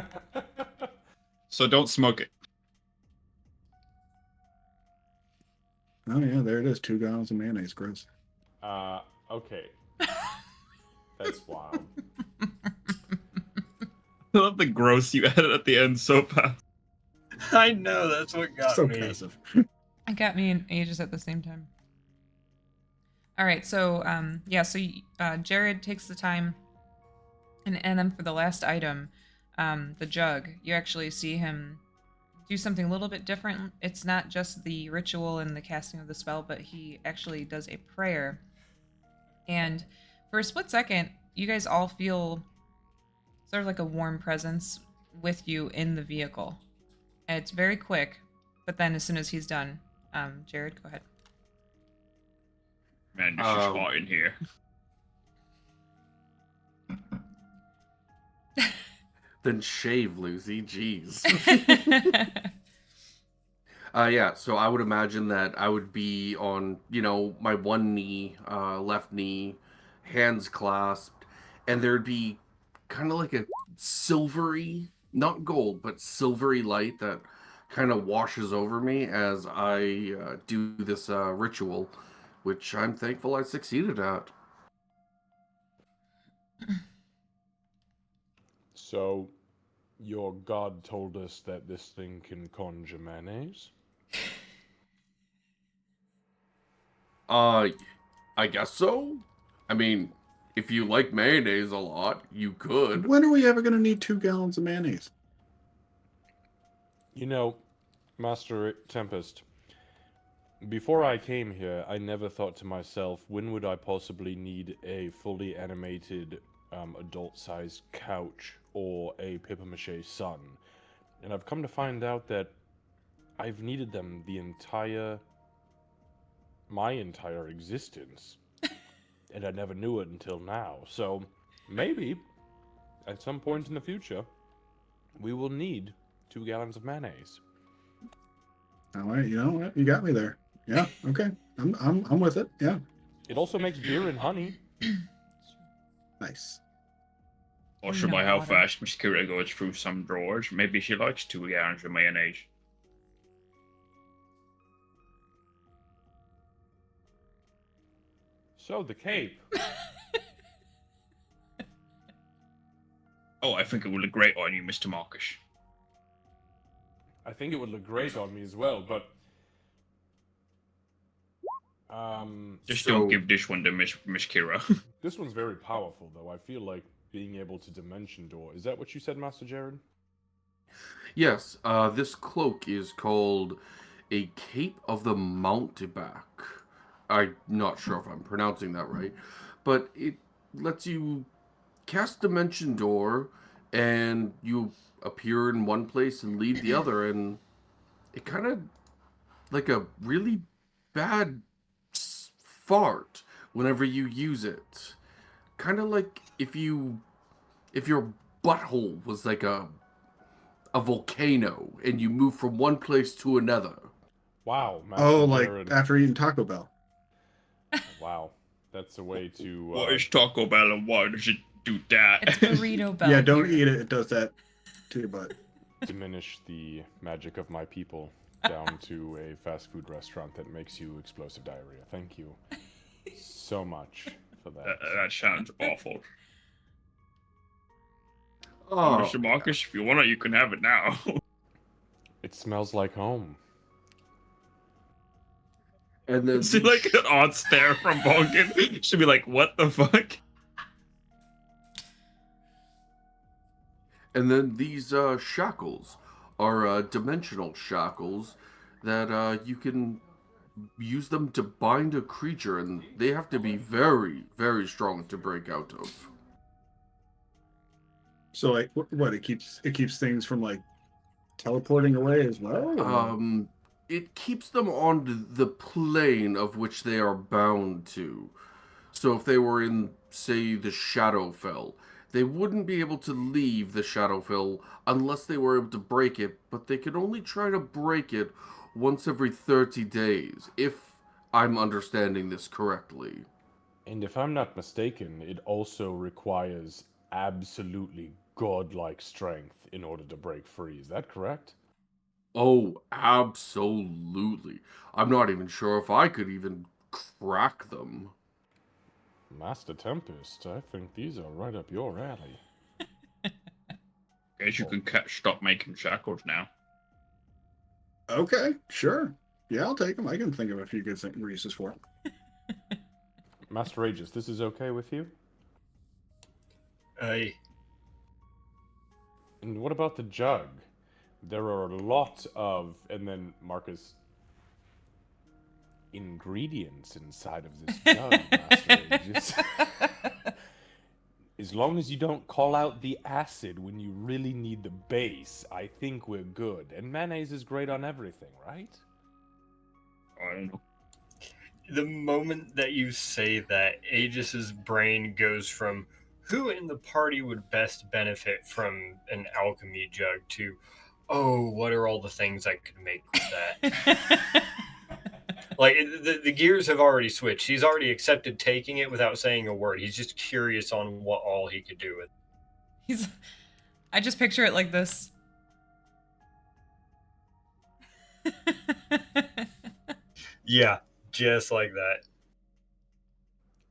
Speaker 5: So don't smoke it.
Speaker 3: Oh yeah, there it is. 2 gallons of mayonnaise. Gross.
Speaker 4: Okay. That's wild.
Speaker 5: I love the gross you added at the end so fast.
Speaker 7: I know, that's what got
Speaker 3: So
Speaker 7: me.
Speaker 3: passive.
Speaker 2: It got me in ages at the same time. All right, so Jared takes the time, and then for the last item, the jug, you actually see him do something a little bit different. It's not just the ritual and the casting of the spell, but he actually does a prayer. And for a split second, you guys all feel sort of like a warm presence with you in the vehicle. And it's very quick, but then as soon as he's done, Jared, go ahead.
Speaker 5: Man, this is hot in here.
Speaker 6: Then shave, Lucy. Jeez. Yeah, so I would imagine that I would be on, my one knee, left knee, hands clasped, and there'd be kind of like a silvery not gold, but silvery light that kind of washes over me as I do this ritual, which I'm thankful I succeeded at.
Speaker 4: So, your god told us that this thing can conjure mayonnaise?
Speaker 6: I guess so. I mean, if you like mayonnaise a lot, you could.
Speaker 3: When are we ever going to need 2 gallons of mayonnaise?
Speaker 4: You know, Master Tempest, before I came here, I never thought to myself, when would I possibly need a fully animated adult-sized couch or a papier-mâché sun? And I've come to find out that I've needed them my entire existence. And I never knew it until now. So maybe at some point in the future, we will need 2 gallons of mayonnaise.
Speaker 3: All right, you know what? You got me there. Yeah, okay. I'm with it. Yeah.
Speaker 4: It also makes beer and honey.
Speaker 3: Nice.
Speaker 5: Or
Speaker 2: We
Speaker 5: should
Speaker 2: know
Speaker 5: I how
Speaker 2: water.
Speaker 5: fast Miss Kira goes through some drawers? Maybe she likes 2 gallons of mayonnaise.
Speaker 4: So, the cape.
Speaker 5: Oh, I think it would look great on you, Mr. Marcus.
Speaker 4: I think it would look great on me as well, but...
Speaker 5: Just
Speaker 6: So-
Speaker 5: don't give this one to Miss Kira.
Speaker 4: This one's very powerful, though. I feel like being able to dimension door. Is that what you said, Master Jared?
Speaker 6: Yes, this cloak is called a Cape of the Mountebank. I'm not sure if I'm pronouncing that right, but it lets you cast Dimension Door, and you appear in one place and leave the other, and it kind of like a really bad fart whenever you use it. Kind of like if your butthole was like a volcano and you move from one place to another.
Speaker 4: Wow, Master
Speaker 3: Oh, like
Speaker 4: Jared.
Speaker 3: after eating Taco Bell.
Speaker 4: Wow. That's a way to...
Speaker 5: What is Taco Bell and why does it do that?
Speaker 2: It's burrito bell.
Speaker 3: Yeah, don't
Speaker 2: here.
Speaker 3: eat it. It does that to your butt.
Speaker 4: diminish the magic of my people down to a fast food restaurant that makes you explosive diarrhea. Thank you so much for that.
Speaker 5: That sounds awful.
Speaker 6: Oh,
Speaker 5: Mr. Marcus, if you want it, you can have it now.
Speaker 4: It smells like home.
Speaker 6: and then
Speaker 5: See, like an odd stare from Vulcan. She'd be like, "What the fuck?"
Speaker 6: And then these shackles are dimensional shackles that you can use them to bind a creature, and they have to be very, very strong to break out of.
Speaker 3: So like what it keeps things from like teleporting away as well? or-
Speaker 6: It keeps them on the plane of which they are bound to. So if they were in, say, the Shadowfell, they wouldn't be able to leave the Shadowfell unless they were able to break it, but they could only try to break it once every 30 days, if I'm understanding this correctly.
Speaker 4: And if I'm not mistaken, it also requires absolutely godlike strength in order to break free. Is that correct?
Speaker 6: Oh, absolutely. I'm not even sure if I could even crack them.
Speaker 4: Master Tempest, I think these are right up your alley.
Speaker 5: Guess you can stop making shackles now.
Speaker 3: Okay, sure. Yeah, I'll take them. I can think of a few good uses for them.
Speaker 4: Master Aegis, this is okay with you?
Speaker 7: Hey,
Speaker 4: And what about the jug? There are a lot of, and then Marcus, ingredients inside of this jug, Master Aegis. As long as you don't call out the acid when you really need the base, I think we're good. And mayonnaise is great on everything, right?
Speaker 5: I don't know.
Speaker 7: the moment that you say that, Aegis's brain goes from who in the party would best benefit from an alchemy jug to, oh, what are all the things I could make with that? Like, the gears have already switched. He's already accepted taking it without saying a word. He's just curious on what all he could do with it.
Speaker 2: He's I just picture it like this.
Speaker 7: Yeah, just like that.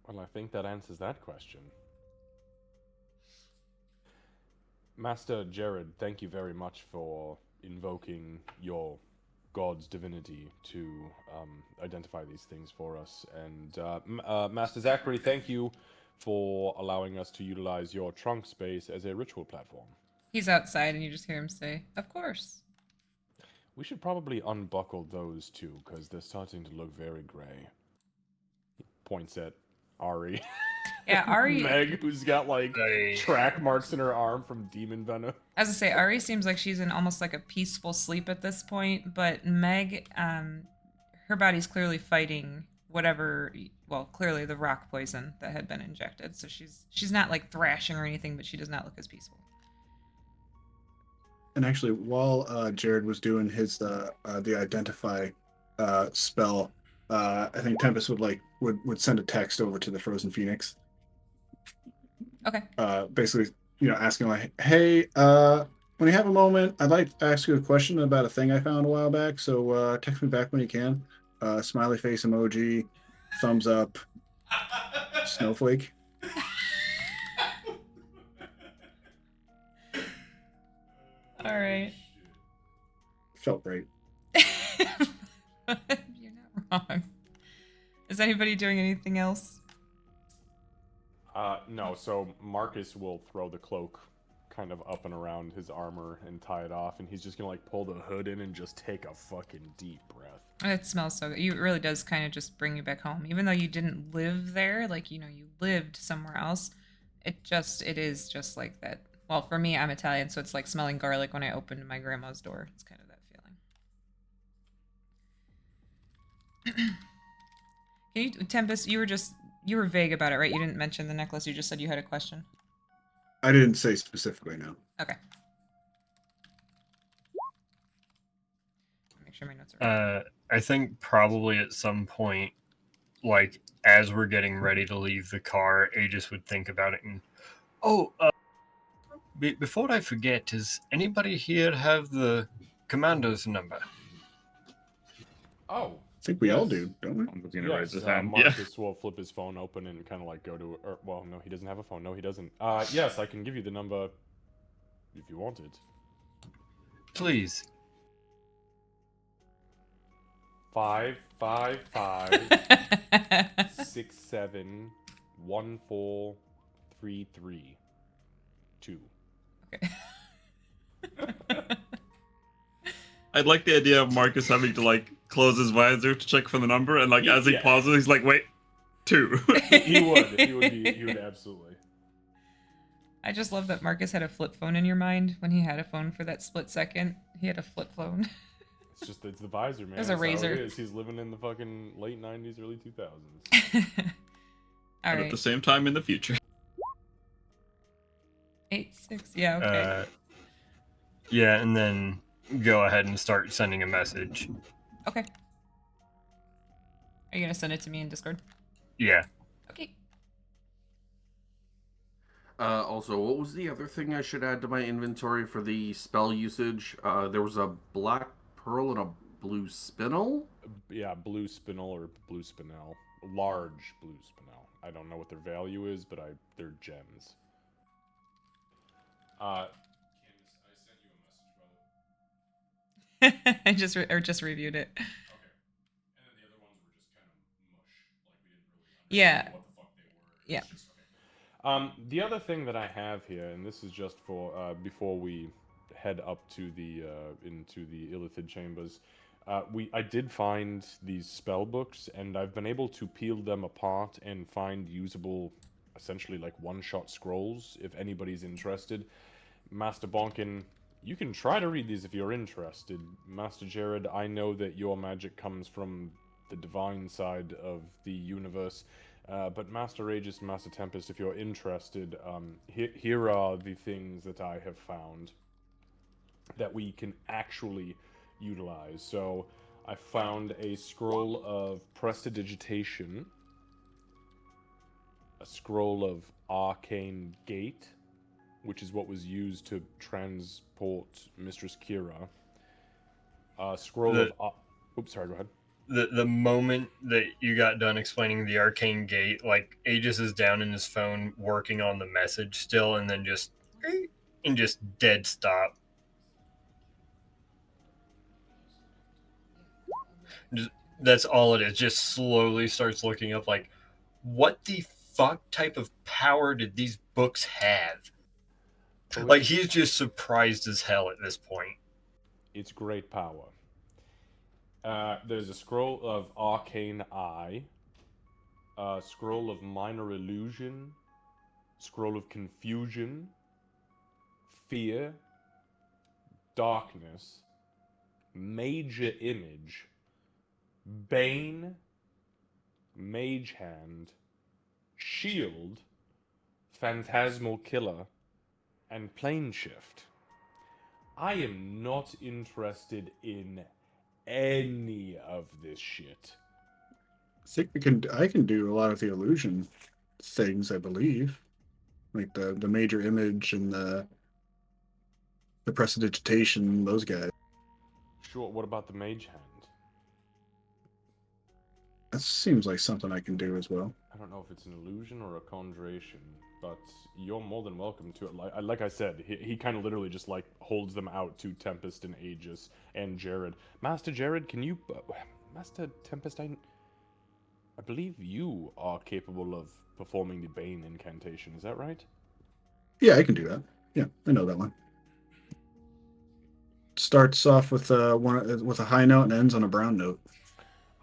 Speaker 4: Well, I think that answers that question. Master Jared, thank you very much for invoking your god's divinity to identify these things for us. And Master Zachary, thank you for allowing us to utilize your trunk space as a ritual platform.
Speaker 2: He's outside and you just hear him say, "Of course."
Speaker 4: We should probably unbuckle those two, because they're starting to look very gray. He points at Ari.
Speaker 2: Yeah, Ari...
Speaker 4: Meg, who's got, like,
Speaker 7: I-
Speaker 4: track marks in her arm from demon venom.
Speaker 2: As I say, Ari seems like she's in almost like a peaceful sleep at this point, but Meg, her body's clearly fighting whatever, well, clearly the rock poison that had been injected. So she's not like thrashing or anything, but she does not look as peaceful.
Speaker 3: And actually, while Jared was doing his the identify spell, I think Tempest would send a text over to the Frozen Phoenix.
Speaker 2: Okay.
Speaker 3: Basically, asking like, "Hey, when you have a moment, I'd like to ask you a question about a thing I found a while back. So text me back when you can. Smiley face emoji, thumbs up, snowflake."
Speaker 2: All right.
Speaker 3: Felt right.
Speaker 2: You're not wrong. Is anybody doing anything else?
Speaker 4: No, so Marcus will throw the cloak kind of up and around his armor and tie it off, and he's just gonna, like, pull the hood in and just take a fucking deep breath.
Speaker 2: It smells so good. It really does kind of just bring you back home. Even though you didn't live there, like, you lived somewhere else, it is just like that. Well, for me, I'm Italian, so it's like smelling garlic when I opened my grandma's door. It's kind of that feeling. Can you, Tempest, you were vague about it, right? You didn't mention the necklace. You just said you had a question.
Speaker 3: I didn't say specifically, no.
Speaker 2: Okay. Make sure my notes are right.
Speaker 7: I think probably at some point, like, as we're getting ready to leave the car, Aegis would think about it and, before I forget, does anybody here have the commander's number?
Speaker 4: Oh,
Speaker 3: I think we all do, don't we?
Speaker 5: I'm gonna raise his hand.
Speaker 4: Marcus will flip his phone open and kind of like go to, or, well, no, he doesn't have a phone. No, he doesn't. Yes, I can give you the number if you want it.
Speaker 7: Please.
Speaker 4: 555-67-1433-2.
Speaker 2: Okay.
Speaker 5: I'd like the idea of Marcus having to, like, close his visor to check for the number, and, like, as he pauses, he's like, "Wait, 2."
Speaker 4: He would absolutely.
Speaker 2: I just love that Marcus had a flip phone in your mind when he had a phone for that split second. He had a flip phone.
Speaker 4: It's the visor, man.
Speaker 2: There's a
Speaker 4: That's how
Speaker 2: razor.
Speaker 4: it is. He's living in the fucking late 90s, early 2000s.
Speaker 2: All
Speaker 5: But
Speaker 2: right.
Speaker 5: at the same time in the future.
Speaker 2: 8-6. Yeah. Okay.
Speaker 7: Yeah, and then go ahead and start sending a message.
Speaker 2: Okay. Are you gonna send it to me in Discord?
Speaker 7: Yeah.
Speaker 2: Okay.
Speaker 6: Also, what was the other thing I should add to my inventory for the spell usage? There was a black pearl and a blue spinel.
Speaker 4: Yeah, blue spinel or blue spinel. Large blue spinel. I don't know what their value is, but they're gems. Candace, I sent you a message, brother.
Speaker 2: I just reviewed it.
Speaker 4: Okay. And then the other ones were just kind of mush. Like, we didn't really understand
Speaker 2: Yeah.
Speaker 4: what the fuck they were.
Speaker 2: Yeah.
Speaker 4: It's just, okay. The other thing that I have here, and this is just for before we head up to the into the Illithid chambers, I did find these spell books, and I've been able to peel them apart and find usable, essentially like one-shot scrolls. If anybody's interested, Master Bonkin, you can try to read these if you're interested. Master Jared, I know that your magic comes from the divine side of the universe. But Master Aegis and Master Tempest, if you're interested, here are the things that I have found that we can actually utilize. So I found a scroll of prestidigitation, a scroll of arcane gate, which is what was used to transport Mistress Kira. Scroll of... Oops, sorry, go ahead.
Speaker 7: The moment that you got done explaining the arcane gate, like Aegis is down in his phone working on the message still, and then just dead stop. That's all it is. Just slowly starts looking up like, what the fuck type of power did these books have? Like, he's just surprised as hell at this point.
Speaker 4: It's great power. There's a scroll of Arcane Eye, a scroll of Minor Illusion, scroll of Confusion, Fear, Darkness, Major Image, Bane, Mage Hand, Shield, Phantasmal Killer, and Plane Shift. I am not interested in any of this shit.
Speaker 3: I think I can do a lot of the illusion things, I believe. Like the major image and the prestidigitation, those guys.
Speaker 4: Sure, what about the Mage Hand?
Speaker 3: That seems like something I can do as well.
Speaker 4: I don't know if it's an illusion or a conjuration, but you're more than welcome to it. Like I said, he kind of literally just like holds them out to Tempest and Aegis and Jared. Master Jared, can you... Master Tempest, I believe you are capable of performing the Bane incantation, is that right?
Speaker 3: Yeah, I can do that. Yeah, I know that one. Starts off with with a high note and ends on a brown note.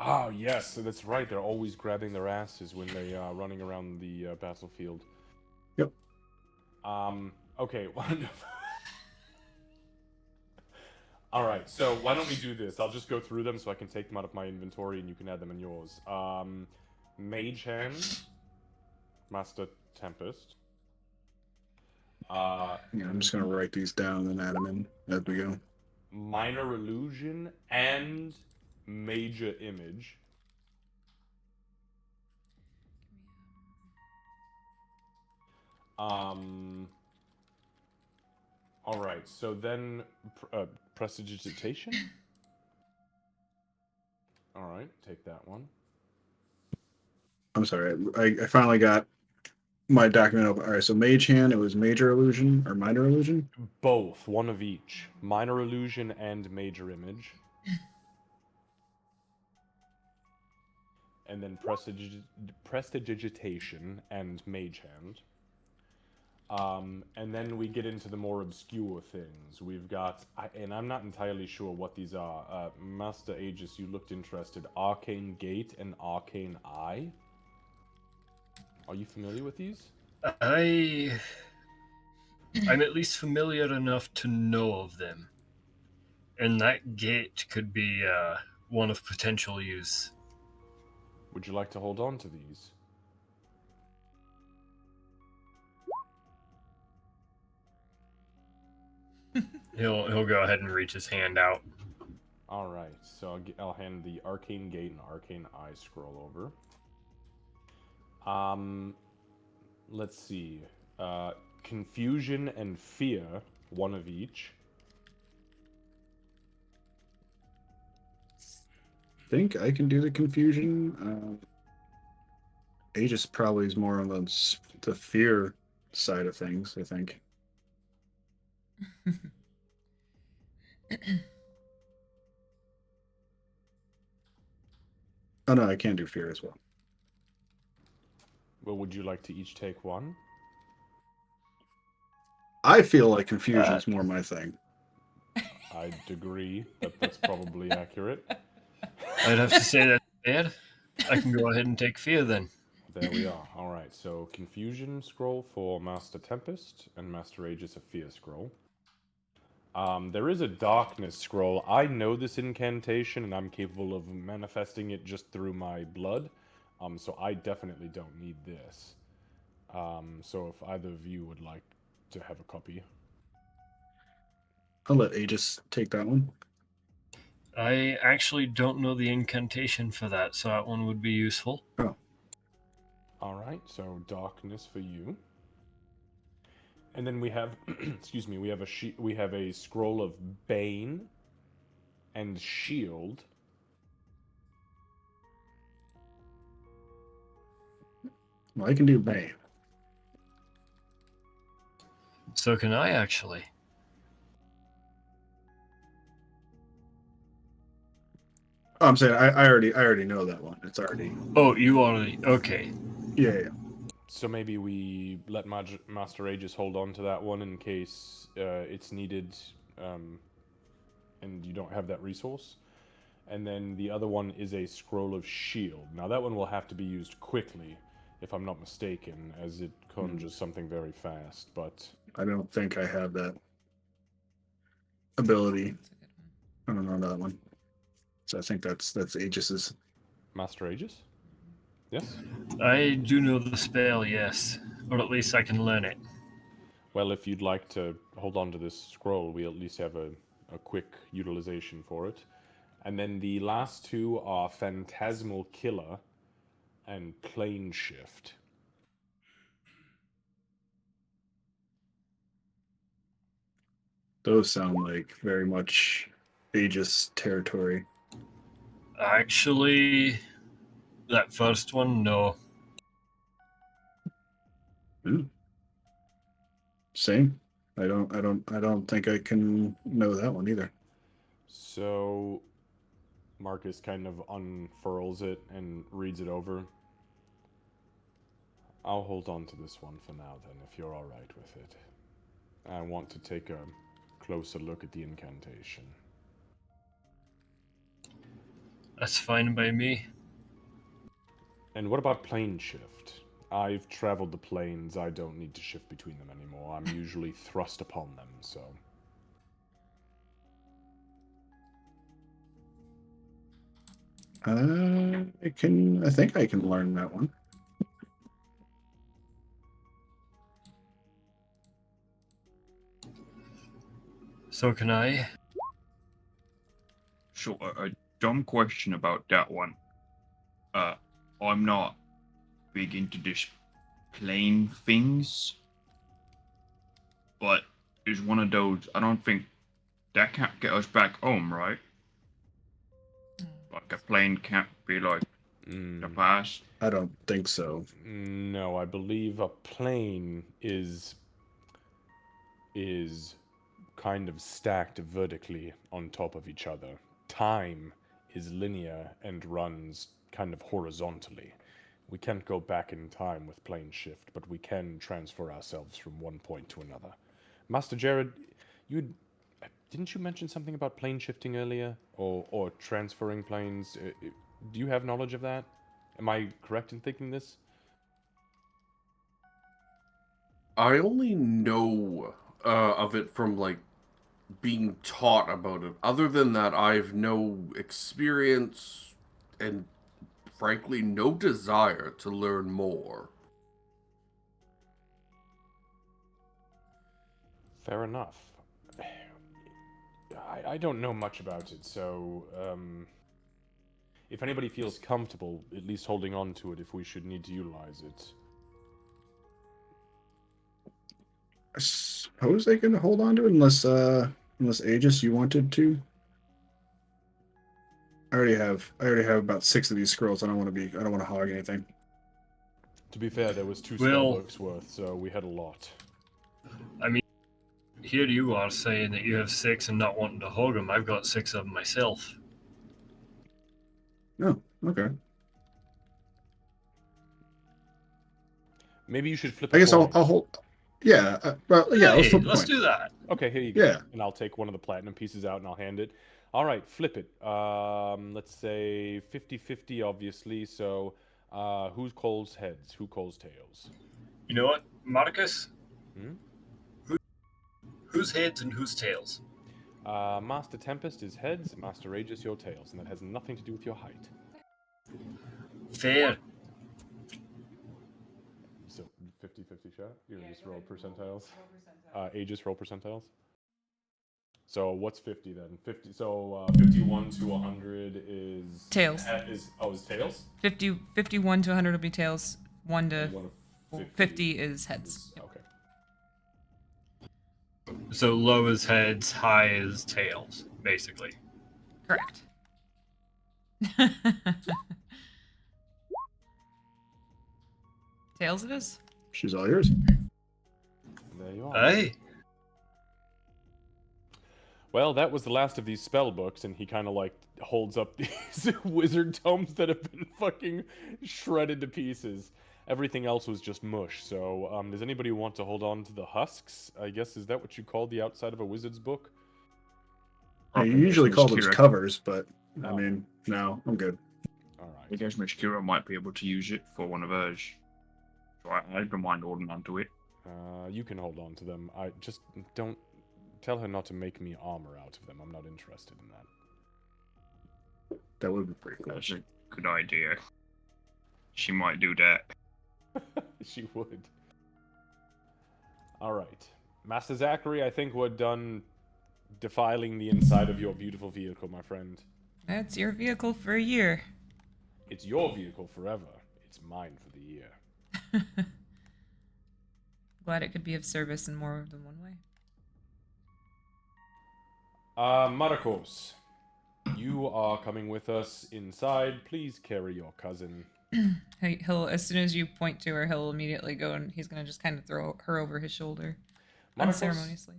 Speaker 4: Ah, yes, that's right. They're always grabbing their asses when they are running around the battlefield.
Speaker 3: Yep.
Speaker 4: Okay, wonderful. All right, so why don't we do this? I'll just go through them so I can take them out of my inventory and you can add them in yours. Mage Hand, Master Tempest.
Speaker 3: Yeah, I'm just gonna write these down and add them in as we go.
Speaker 4: Minor Illusion and Major Image. All right, so then prestidigitation. All right, take that one.
Speaker 3: I'm sorry, I finally got my document open. All right, so Mage Hand, it was Major Illusion or Minor Illusion?
Speaker 4: Both, one of each. Minor Illusion and Major Image. And then prestidigitation and Mage Hand. And then we get into the more obscure things. We've got, and I'm not entirely sure what these are. Master Aegis, you looked interested. Arcane Gate and Arcane Eye. Are you familiar with these?
Speaker 7: I'm at least familiar enough to know of them. And that gate could be one of potential use.
Speaker 4: Would you like to hold on to these?
Speaker 7: He'll go ahead and reach his hand out.
Speaker 4: All right, so I'll hand the Arcane Gate and Arcane Eye scroll over. Let's see. Confusion and Fear, one of each.
Speaker 3: I think I can do the confusion. Aegis probably is more on the fear side of things, I think. Oh no, I can do fear as well.
Speaker 4: Well, would you like to each take one?
Speaker 3: I feel like confusion is more my thing.
Speaker 4: I'd agree that that's probably accurate.
Speaker 7: I'd have to say that's bad. I can go ahead and take fear then.
Speaker 4: There we are. All right, so Confusion scroll for Master Tempest and Master Aegis a Fear scroll. There is a Darkness scroll. I know this incantation, and I'm capable of manifesting it just through my blood. So I definitely don't need this. So if either of you would like to have a copy.
Speaker 3: I'll let Aegis take that one.
Speaker 7: I actually don't know the incantation for that, so that one would be useful.
Speaker 3: Oh.
Speaker 4: All right, so Darkness for you. And then we have, excuse me, we have a scroll of Bane and Shield.
Speaker 3: Well, I can do Bane.
Speaker 7: So can I actually.
Speaker 3: Oh, I'm saying I already know that one. It's already.
Speaker 7: Oh, you already. Okay.
Speaker 3: Yeah.
Speaker 4: So maybe we let Master Aegis hold on to that one in case it's needed, and you don't have that resource. And then the other one is a Scroll of Shield. Now that one will have to be used quickly, if I'm not mistaken, as it conjures something very fast. But
Speaker 3: I don't think I have that ability.
Speaker 2: That's a good one.
Speaker 3: I don't know that one. So I think that's Aegis's.
Speaker 4: Master Aegis? Yes?
Speaker 7: I do know the spell, yes. Or at least I can learn it.
Speaker 4: Well, if you'd like to hold on to this scroll, we at least have a quick utilization for it. And then the last two are Phantasmal Killer and Plane Shift.
Speaker 3: Those sound like very much Aegis territory.
Speaker 7: Actually, that first one, no.
Speaker 3: Ooh. Same. I don't think I can know that one either.
Speaker 4: So Marcus kind of unfurls it and reads it over. I'll hold on to this one for now then, if you're alright with it. I want to take a closer look at the incantation.
Speaker 7: That's fine by me.
Speaker 4: And what about plane shift? I've traveled the planes, I don't need to shift between them anymore. I'm usually thrust upon them, so...
Speaker 3: I think I can learn that one.
Speaker 7: So can I.
Speaker 5: So a dumb question about that one. I'm not big into this plane things, but it's one of those. I don't think that can't get us back home, right? Like a plane can't be like the past.
Speaker 3: I don't think so.
Speaker 4: No, I believe a plane is kind of stacked vertically on top of each other. Time is linear and runs kind of horizontally. We can't go back in time with plane shift, but we can transfer ourselves from one point to another. Master Jared, didn't you mention something about plane shifting earlier, or transferring planes? Do you have knowledge of that? Am I correct in thinking this?
Speaker 6: I only know of it from like being taught about it. Other than that, I've no experience and frankly no desire to learn more.
Speaker 4: Fair enough. I don't know much about it, so if anybody feels comfortable, at least holding on to it if we should need to utilize it.
Speaker 3: I suppose I can hold on to it unless Aegis you wanted to. I already have about 6 of these scrolls. I don't want to hog anything.
Speaker 4: To be fair, there was 2
Speaker 7: Well-
Speaker 4: spellbooks worth, so we had a lot.
Speaker 7: I mean, here you are saying that you have 6 and not wanting to hog them. I've got 6 of them myself.
Speaker 3: Oh, okay.
Speaker 4: Maybe you should flip
Speaker 3: I
Speaker 4: a
Speaker 3: guess
Speaker 4: coin.
Speaker 3: I'll hold. Yeah, well, yeah.
Speaker 7: Hey,
Speaker 3: flip a
Speaker 7: let's
Speaker 3: coin.
Speaker 7: do that.
Speaker 4: Okay, here you go.
Speaker 3: Yeah.
Speaker 4: And I'll take one of the platinum pieces out and I'll hand it. All right, flip it. Let's say 50-50, obviously. So who calls heads? Who calls tails?
Speaker 7: You know what, Marcus?
Speaker 4: Hmm?
Speaker 7: Who's heads and who's tails?
Speaker 4: Master Tempest is heads, Master Aegis your tails, and that has nothing to do with your height.
Speaker 7: Fair.
Speaker 4: So 50-50 shot? You're gonna just roll percentiles? Aegis roll percentiles? So what's 50 then? 50. So 51 to 100 is
Speaker 2: Tails.
Speaker 4: Is tails?
Speaker 2: 51 to 100 will be tails. 1 to
Speaker 4: 1 of
Speaker 2: 50 is heads.
Speaker 4: Okay.
Speaker 7: So low as heads, high as tails, basically.
Speaker 2: Correct. Tails it is.
Speaker 3: She's all yours.
Speaker 4: There you are.
Speaker 7: Hey,
Speaker 4: Well, that was the last of these spell books, and he kind of like holds up these wizard tomes that have been fucking shredded to pieces. Everything else was just mush. So, does anybody want to hold on to the husks? I guess is that what you call the outside of a wizard's book?
Speaker 3: Yeah, you
Speaker 5: Probably
Speaker 3: usually
Speaker 5: guess
Speaker 3: call
Speaker 5: Miss
Speaker 3: those
Speaker 5: Kira-
Speaker 3: covers, but I
Speaker 4: Oh.
Speaker 3: mean, no, I'm good.
Speaker 4: All
Speaker 5: I
Speaker 4: right.
Speaker 5: guess Miss Kira might be able to use it for one of hers. So I don't mind holding on to it.
Speaker 4: You can hold on to them. I just don't tell her not to make me armor out of them. I'm not interested in that.
Speaker 3: That would be pretty cool.
Speaker 5: That's a good idea. She might do that.
Speaker 4: She would. All right, Master Zachary. I think we're done defiling the inside of your beautiful vehicle, my friend.
Speaker 2: That's your vehicle for a year.
Speaker 4: It's your vehicle forever. It's mine for the year.
Speaker 2: Glad it could be of service in more than one way.
Speaker 4: Marcos, you are coming with us inside. Please carry your cousin.
Speaker 2: He'll, as soon as you point to her, he'll immediately go and he's gonna just kind of throw her over his shoulder,
Speaker 4: Marcos,
Speaker 2: unceremoniously.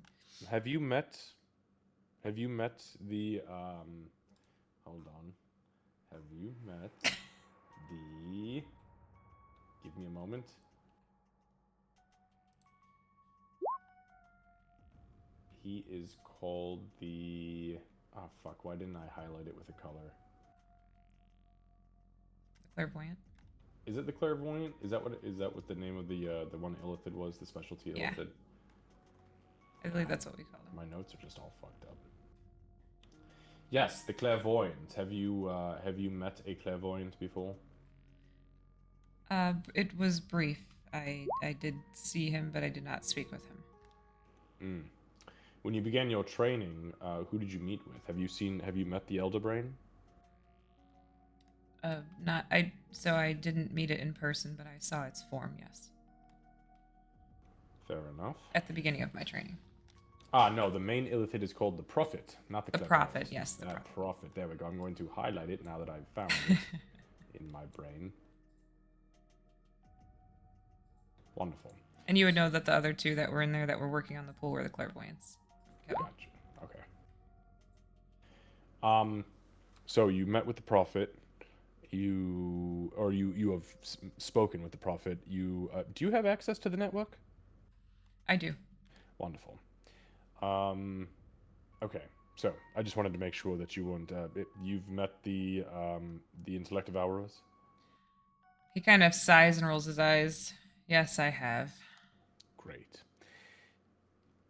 Speaker 4: Have you met the hold on. Have you met the give me a moment. He is called the oh fuck, why didn't I highlight it with a color?
Speaker 2: Clairvoyant.
Speaker 4: Is it the clairvoyant? Is that what the name of the one Illithid was, the specialty
Speaker 2: Yeah.
Speaker 4: Illithid?
Speaker 2: I believe that's what we call them.
Speaker 4: My notes are just all fucked up. Yes, the clairvoyant. Have you met a clairvoyant before?
Speaker 2: It was brief. I did see him, but I did not speak with him.
Speaker 4: When you began your training, who did you meet with? Have you met the Elder Brain?
Speaker 2: So I didn't meet it in person, but I saw its form, yes.
Speaker 4: Fair enough.
Speaker 2: At the beginning of my training.
Speaker 4: Ah, no, the main Illithid is called the Prophet, not the
Speaker 2: The
Speaker 4: Clairvoyant.
Speaker 2: Prophet, yes, the Prophet.
Speaker 4: Prophet. There we go. I'm going to highlight it now that I've found it in my brain. Wonderful.
Speaker 2: And you would know that the other two that were in there that were working on the pool were the clairvoyants. Kevin.
Speaker 4: Gotcha. Okay. So you met with the Prophet. You have spoken with the Prophet. Do you have access to the network?
Speaker 2: I do.
Speaker 4: Wonderful. Okay. So I just wanted to make sure that you weren't. You've met the intellect of Auras.
Speaker 2: He kind of sighs and rolls his eyes. Yes, I have.
Speaker 4: Great.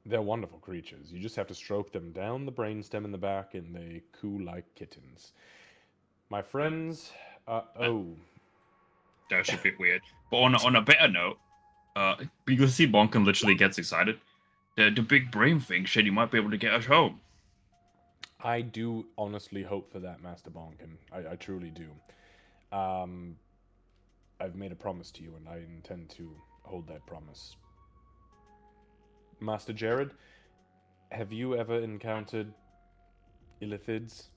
Speaker 4: They're wonderful creatures. You just have to stroke them down the brainstem in the back, and they coo like kittens. My friends.
Speaker 5: That's a bit weird. But on a better note, because see Bonkin literally gets excited. The big brain thing said you might be able to get us home.
Speaker 4: I do honestly hope for that, Master Bonkin. I truly do. I've made a promise to you, and I intend to hold that promise. Master Jared, have you ever encountered Illithids?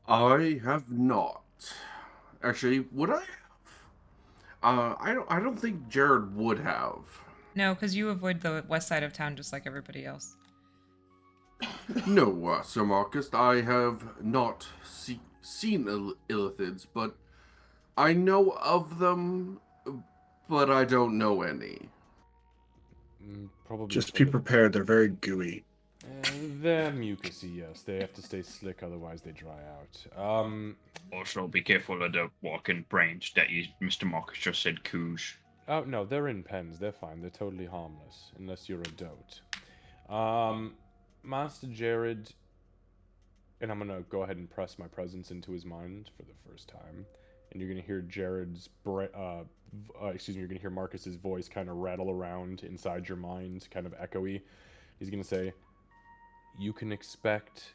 Speaker 6: I have not. Actually, would I have? I don't think Jared would have.
Speaker 2: No, because you avoid the west side of town just like everybody else.
Speaker 6: No, Sir Marcus, I have not seen Illithids, but I know of them, but I don't know any.
Speaker 4: Probably.
Speaker 3: Just be prepared. They're very gooey.
Speaker 4: They're mucusy, yes. They have to stay slick, otherwise they dry out.
Speaker 5: Also, be careful of the walking brains that Mr. Marcus just said coos.
Speaker 4: Oh, no, they're in pens. They're fine. They're totally harmless, unless you're a dote. Master Jared, and I'm going to go ahead and press my presence into his mind for the first time. And you're going to hear you're going to hear Marcus's voice kind of rattle around inside your mind, kind of echoey. He's going to say, you can expect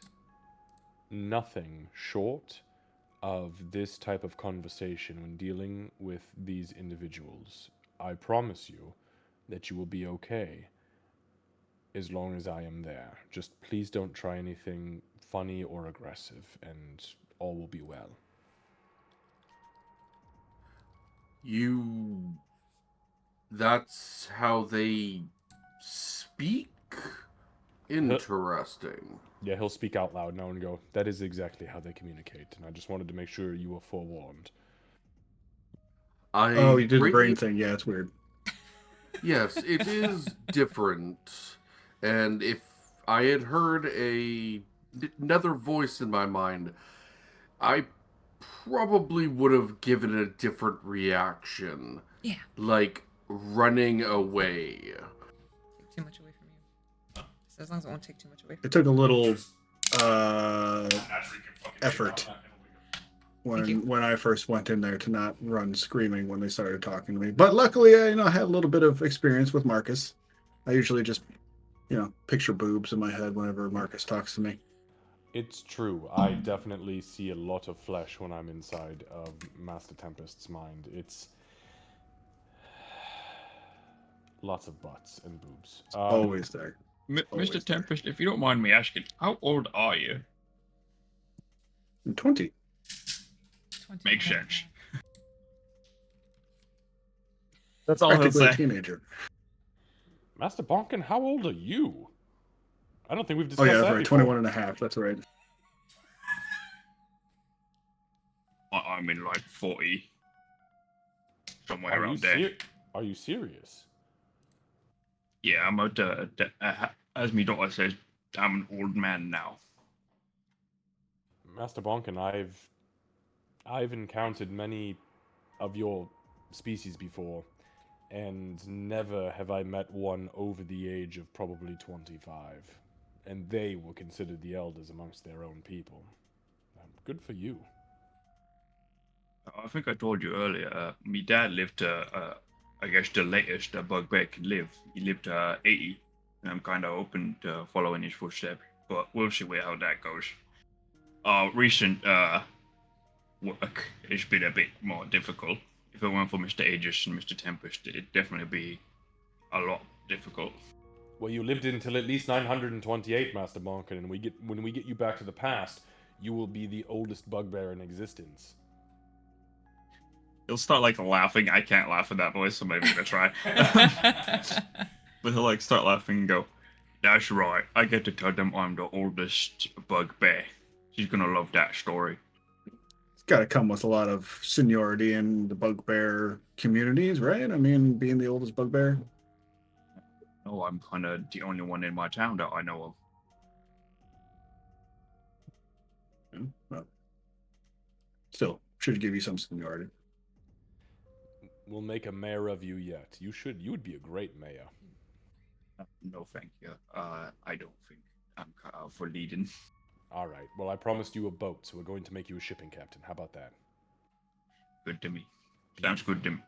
Speaker 4: nothing short of this type of conversation when dealing with these individuals. I promise you, that you will be okay as long as I am there. Just please don't try anything funny or aggressive, and all will be well.
Speaker 6: That's how they speak? Interesting.
Speaker 4: Yeah, he'll speak out loud now and go, that is exactly how they communicate, and I just wanted to make sure you were forewarned.
Speaker 3: Oh, you did the brain
Speaker 6: greatly-
Speaker 3: thing. Yeah, it's weird.
Speaker 6: Yes, it is different. And if I had heard another voice in my mind, I probably would have given a different reaction.
Speaker 2: Yeah.
Speaker 6: Like running away.
Speaker 2: Take too much away from you. So as long as it won't take too much away from
Speaker 3: It took a little effort
Speaker 2: Thank you.
Speaker 3: when I first went in there to not run screaming when they started talking to me. But luckily, I had a little bit of experience with Marcus. I usually just, picture boobs in my head whenever Marcus talks to me.
Speaker 4: It's true. I definitely see a lot of flesh when I'm inside of Master Tempest's mind. It's lots of butts and boobs.
Speaker 3: Always there. Always
Speaker 5: Mr.
Speaker 3: there.
Speaker 5: Tempest, if you don't mind me asking, how old are you?
Speaker 3: I'm 20.
Speaker 2: 20.
Speaker 5: Makes sense. That's all he'll
Speaker 3: Practically a
Speaker 5: say.
Speaker 3: teenager.
Speaker 4: Master Bonkin, how old are you? I don't think we've
Speaker 3: Oh,
Speaker 4: discussed
Speaker 3: yeah, that's
Speaker 4: that
Speaker 3: right.
Speaker 4: before.
Speaker 3: 21 and a half. That's right.
Speaker 5: I'm in like 40. Somewhere
Speaker 4: Are you,
Speaker 5: around there.
Speaker 4: are you serious?
Speaker 5: Yeah, I'm as my daughter says, I'm an old man now.
Speaker 4: Master Bonkin, I've encountered many of your species before, and never have I met one over the age of probably 25. And they were considered the elders amongst their own people. Good for you.
Speaker 5: I think I told you earlier, my dad lived I guess the latest a bugbear can live. He lived 80, and I'm kind of open to following his footsteps, but we'll see how that goes. Recent work has been a bit more difficult. If it weren't for Mr. Aegis and Mr. Tempest, it'd definitely be a lot difficult.
Speaker 4: Well, you lived until at least 928, Master Bonkin, and when we get you back to the past, you will be the oldest bugbear in existence.
Speaker 5: He'll start like laughing. I can't laugh at that voice, so maybe I'm gonna try. But he'll like start laughing and go, "That's right. I get to tell them I'm the oldest bugbear." She's gonna love that story.
Speaker 3: It's got to come with a lot of seniority in the bugbear communities, right? I mean, being the oldest bugbear.
Speaker 5: No, I'm kind of the only one in my town that I know of.
Speaker 3: Yeah, well, still, should give you some seniority.
Speaker 4: We'll make a mayor of you yet. You would be a great mayor.
Speaker 5: No, thank you. I don't think I'm cut out for leading.
Speaker 4: All right. Well, I promised you a boat, so we're going to make you a shipping captain. How about that?
Speaker 5: Good to me. Sounds good to me.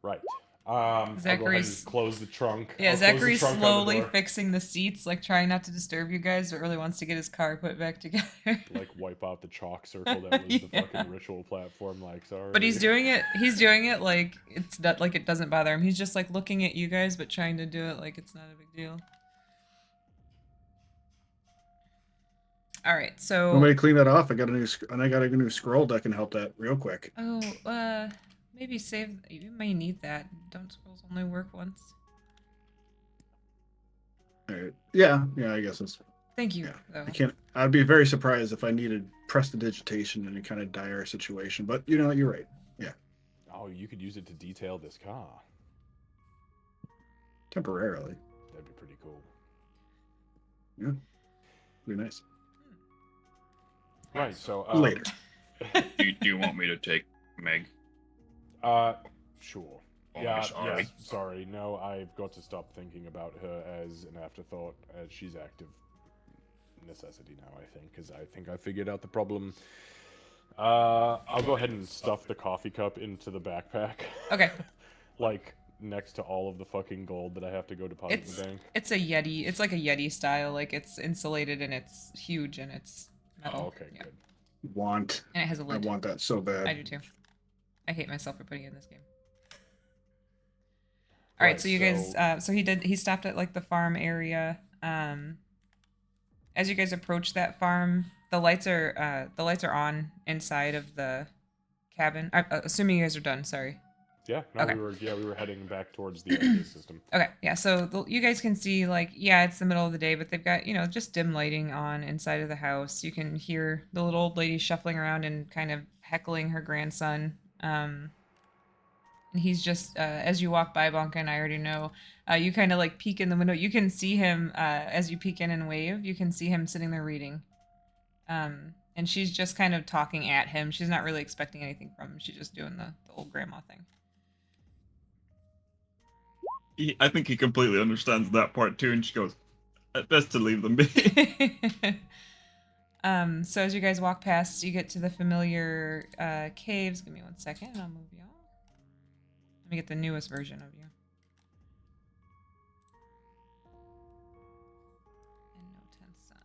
Speaker 4: Right. I'll go ahead
Speaker 2: Zachary's-
Speaker 4: and close the trunk.
Speaker 2: Yeah,
Speaker 4: I'll close the
Speaker 2: Zachary's
Speaker 4: trunk on the
Speaker 2: slowly
Speaker 4: door.
Speaker 2: fixing the seats, like trying not to disturb you guys, but really wants to get his car put back together.
Speaker 4: Like wipe out the chalk circle that was the
Speaker 2: Yeah.
Speaker 4: fucking ritual platform. Like, sorry.
Speaker 2: But he's doing it like it's not like it doesn't bother him. He's just like looking at you guys, but trying to do it like it's not a big deal. All right, so
Speaker 3: Want me to clean that off? I got a new scroll that can help that real quick.
Speaker 2: maybe save. You may need that. Don't scrolls only work once?
Speaker 3: All right. Yeah, I guess it's.
Speaker 2: Thank you.
Speaker 3: Yeah,
Speaker 2: Though.
Speaker 3: I can't. I'd be very surprised if I needed prestidigitation in a kind of dire situation. But you're right. Yeah,
Speaker 4: Oh, you could use it to detail this car.
Speaker 3: temporarily.
Speaker 4: That'd be pretty cool.
Speaker 3: Yeah, be nice.
Speaker 4: Right. So
Speaker 3: Later.
Speaker 5: Do you want me to take Meg?
Speaker 4: Sure.
Speaker 5: Oh,
Speaker 4: Yeah,
Speaker 5: sorry.
Speaker 4: yes, sorry. No, I've got to stop thinking about her as an afterthought, as she's active necessity now, I think, because I think I figured out the problem. I'll go ahead and stuff the coffee cup into the backpack.
Speaker 2: Okay.
Speaker 4: Like, next to all of the fucking gold that I have to go deposit in the bank.
Speaker 2: It's a Yeti. It's like a Yeti style. Like it's insulated and it's huge and it's metal.
Speaker 4: Oh, okay,
Speaker 2: Yeah.
Speaker 4: good.
Speaker 3: Want.
Speaker 2: And it has a
Speaker 3: I
Speaker 2: lid.
Speaker 3: want that so bad.
Speaker 2: I do too. I hate myself for putting it in this game. All right,
Speaker 4: Right,
Speaker 2: so you guys, so he stopped at like the farm area. As you guys approach that farm, the lights are on inside of the cabin. Assuming you guys are done. Sorry.
Speaker 4: Yeah, no,
Speaker 2: Okay.
Speaker 4: we were heading back towards the energy system.
Speaker 2: Okay, yeah. So you guys can see, like, yeah, it's the middle of the day, but they've got, just dim lighting on inside of the house. You can hear the little old lady shuffling around and kind of heckling her grandson. And he's just, as you walk by, Bonka and I already know, you kind of like peek in the window. You can see him as you peek in and wave. You can see him sitting there reading. And she's just kind of talking at him. She's not really expecting anything from him. She's just doing the old grandma thing.
Speaker 5: I think he completely understands that part too, and she goes, "Best to leave them be."
Speaker 2: So as you guys walk past, you get to the familiar caves. Give me 1 second, and I'll move y'all. Let me get the newest version of you. And no 10th son.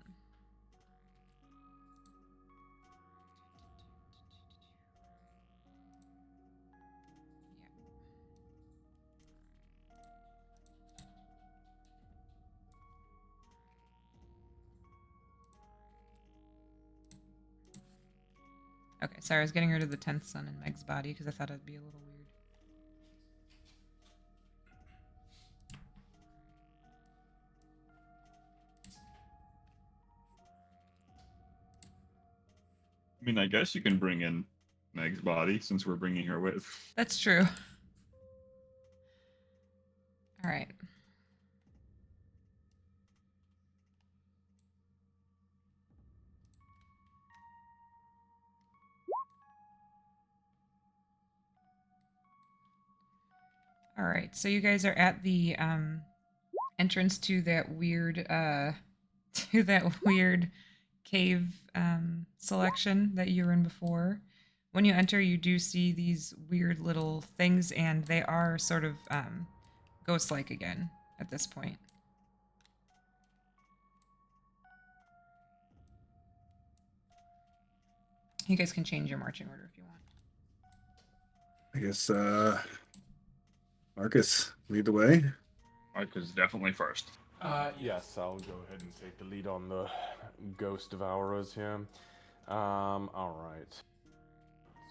Speaker 2: Okay, sorry, I was getting rid of the 10th son in Meg's body because I thought it'd be a little weird.
Speaker 5: I mean, I guess you can bring in Meg's body since we're bringing her with.
Speaker 2: That's true. All right. All right, so you guys are at the entrance to that weird cave selection that you were in before. When you enter, you do see these weird little things, and they are sort of ghost-like again at this point. You guys can change your marching order if you want.
Speaker 3: I guess Marcus, lead the way.
Speaker 5: Marcus is definitely first.
Speaker 4: Yes, I'll go ahead and take the lead on the ghost devourers here. All right.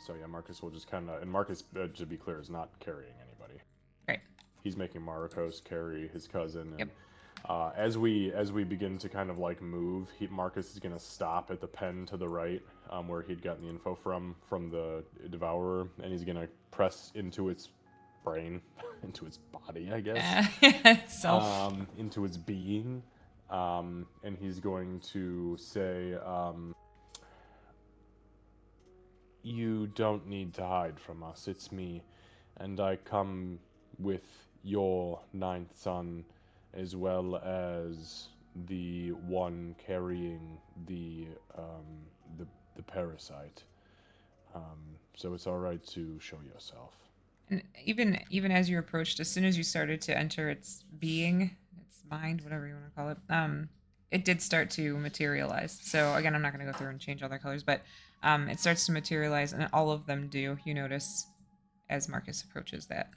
Speaker 4: So yeah, Marcus will just kind of, and Marcus, to be clear, is not carrying anybody.
Speaker 2: Right.
Speaker 4: He's making Marcos carry his cousin. And,
Speaker 2: Yep.
Speaker 4: as we begin to kind of like move, Marcus is gonna stop at the pen to the right, where he'd gotten the info from the devourer, and he's gonna press into its brain, into its body, I guess.
Speaker 2: Itself.
Speaker 4: Into its being, and he's going to say, "You don't need to hide from us. It's me, and I come with your 9th son, as well as the one carrying the parasite. So it's all right to show yourself."
Speaker 2: And even as you approached, as soon as you started to enter its being, its mind, whatever you want to call it, it did start to materialize. So again, I'm not going to go through and change all their colors, but it starts to materialize, and all of them do. You notice as Marcus approaches that.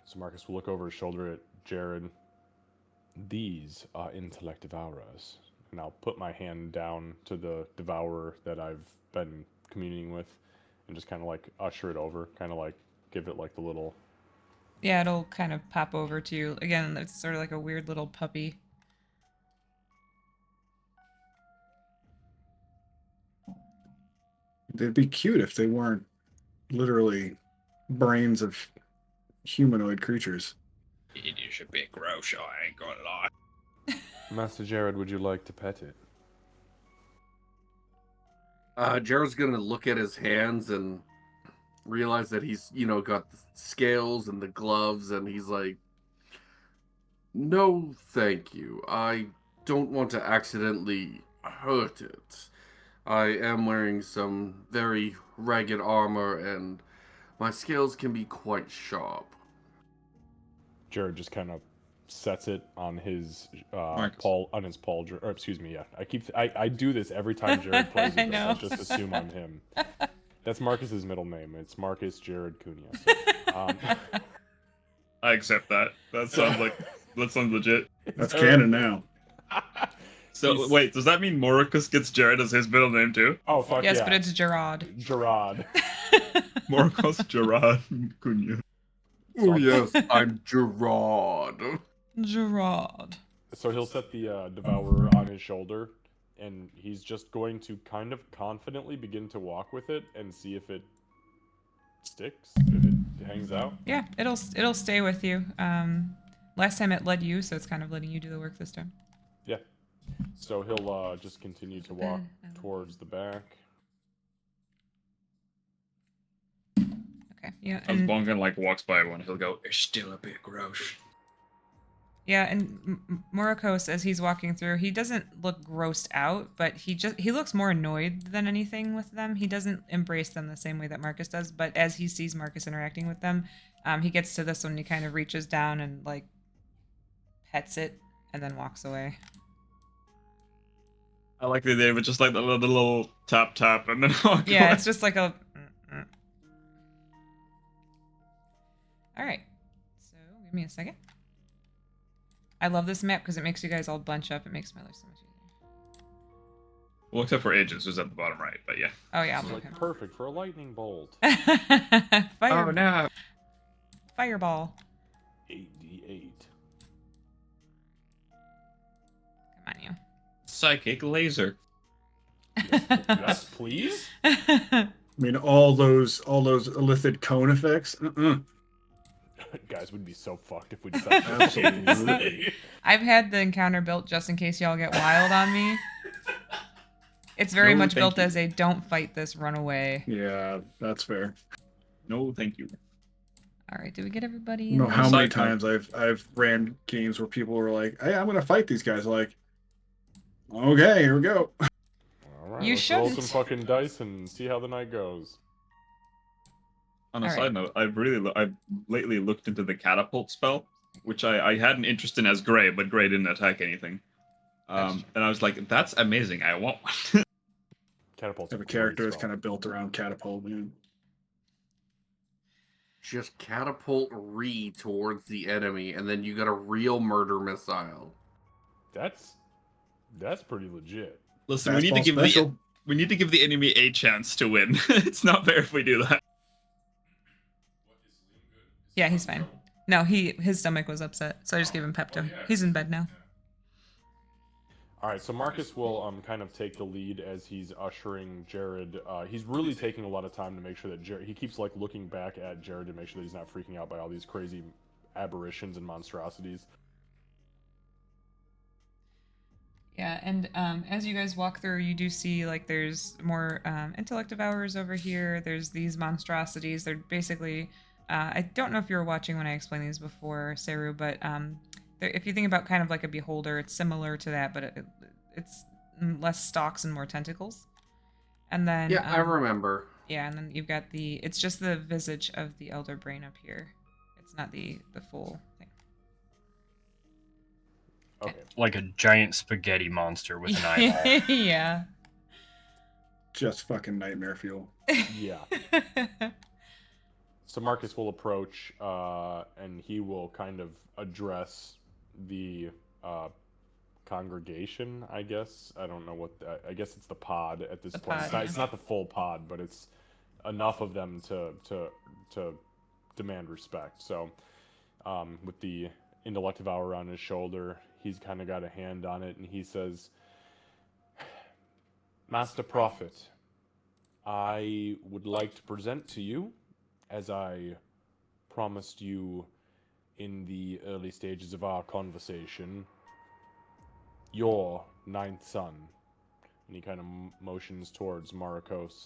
Speaker 4: So Marcus will look over his shoulder at Jared. "These are intellect devourers," and I'll put my hand down to the devourer that I've been communing with, and just kind of like usher it over, kind of like give it like the little.
Speaker 2: Yeah, it'll kind of pop over to you. Again, it's sort of like a weird little puppy.
Speaker 3: They'd be cute if they weren't literally brains of humanoid creatures.
Speaker 5: It is a bit gross, I ain't gonna lie.
Speaker 4: Master Jared, would you like to pet it?
Speaker 6: Jared's gonna look at his hands and realize that he's, got the scales and the gloves, and he's like, "No, thank you. I don't want to accidentally hurt it. I am wearing some very ragged armor, and my scales can be quite sharp."
Speaker 4: Jared just kind of sets it on his
Speaker 5: Marcus.
Speaker 4: pauldron, or excuse me, yeah. I do this every time Jared plays with
Speaker 2: I
Speaker 4: us.
Speaker 2: know.
Speaker 4: I just assume I'm him. That's Marcus's middle name. It's Marcus Jared Cunha. So,
Speaker 5: I accept that. That sounds legit.
Speaker 3: That's canon now.
Speaker 5: So wait, does that mean Moricus gets Jared as his middle name too?
Speaker 4: Oh fuck
Speaker 2: Yes,
Speaker 4: yeah.
Speaker 2: but it's Gerard.
Speaker 4: Gerard.
Speaker 5: Moricus Gerard Cunha.
Speaker 6: Oh yes, I'm Gerard.
Speaker 2: Gerard.
Speaker 4: So he'll set the devourer on his shoulder, and he's just going to kind of confidently begin to walk with it and see if it sticks, if it hangs out.
Speaker 2: Yeah, it'll stay with you. Last time it led you, so it's kind of letting you do the work this time.
Speaker 4: Yeah. So he'll just continue to walk towards the back.
Speaker 2: Okay. Yeah.
Speaker 5: As
Speaker 2: And,
Speaker 5: Bongan like walks by one, he'll go, "It's still a bit gross."
Speaker 2: yeah, and Morikos, as he's walking through, he doesn't look grossed out, but he looks more annoyed than anything with them. He doesn't embrace them the same way that Marcus does, but as he sees Marcus interacting with them, he gets to this one, he kind of reaches down and like pets it and then walks away.
Speaker 5: I like the idea of it, just like the little tap and then walk
Speaker 2: Yeah,
Speaker 5: away.
Speaker 2: it's just like a. All right, so give me a second. I love this map because it makes you guys all bunch up. It makes my life so much easier.
Speaker 5: Well, except for Aegis, who's at the bottom right, but yeah.
Speaker 2: Oh yeah,
Speaker 4: This is like perfect for a lightning bolt.
Speaker 2: Fire,
Speaker 5: Oh no!
Speaker 2: fireball.
Speaker 4: 8d8.
Speaker 2: Come on, you.
Speaker 5: Psychic laser.
Speaker 4: Yes, please.
Speaker 3: I mean, all those Illithid cone effects.
Speaker 4: Guys, we'd be so fucked if we decided.
Speaker 3: Absolutely.
Speaker 2: I've had the encounter built just in case y'all get wild on me. It's very
Speaker 5: No,
Speaker 2: much
Speaker 5: thank
Speaker 2: built
Speaker 5: you.
Speaker 2: as a don't fight this, run away.
Speaker 3: Yeah, that's fair.
Speaker 5: No, thank you.
Speaker 2: All right, did we get everybody?
Speaker 3: I don't know
Speaker 2: in?
Speaker 3: how many
Speaker 5: Side note.
Speaker 3: times I've ran games where people were like, "Hey, I'm gonna fight these guys." Like, okay, here we go.
Speaker 4: All right,
Speaker 2: You
Speaker 4: let's roll some
Speaker 2: shouldn't.
Speaker 4: fucking dice and see how the night goes.
Speaker 5: On a
Speaker 2: All
Speaker 5: side
Speaker 2: right.
Speaker 5: note, I've lately looked into the catapult spell, which I had an interest in as Gray, but Gray didn't attack anything. And I was like, that's amazing. I want one.
Speaker 4: Catapult's
Speaker 3: I have a character that's kind of built around catapult, man.
Speaker 6: Just catapult towards the enemy, and then you got a real murder missile.
Speaker 4: That's pretty legit.
Speaker 5: Listen,
Speaker 3: Fastball
Speaker 5: we need to give the enemy a chance to win. It's not fair if we do that.
Speaker 2: Yeah, he's fine. No, his stomach was upset, so I just gave him Pepto. He's in bed now.
Speaker 4: All right, so Marcus will kind of take the lead as he's ushering Jared. He's really taking a lot of time to make sure that Jared. He keeps like looking back at Jared to make sure that he's not freaking out by all these crazy aberrations and monstrosities.
Speaker 2: Yeah, and as you guys walk through, you do see like there's more intellect devourers over here. There's these monstrosities. They're basically. I don't know if you were watching when I explained these before, Seru, but if you think about kind of like a beholder, it's similar to that, but it's less stalks and more tentacles. And then
Speaker 6: Yeah, I remember.
Speaker 2: Yeah, and then you've got it's just the visage of the elder brain up here. It's not the full thing.
Speaker 4: Okay.
Speaker 7: Like a giant spaghetti monster with an eyeball.
Speaker 2: Yeah.
Speaker 3: Just fucking nightmare fuel.
Speaker 4: Yeah. So Marcus will approach, and he will kind of address the congregation, I guess. I don't know what... I guess it's the pod at this point.
Speaker 2: Pod,
Speaker 4: It's not the full pod, but it's enough of them to demand respect. So with the intellect devour on his shoulder, he's kind of got a hand on it, and he says, Master Prophet, I would like to present to you, as I promised you in the early stages of our conversation, your ninth son. And he kind of motions towards Marikos.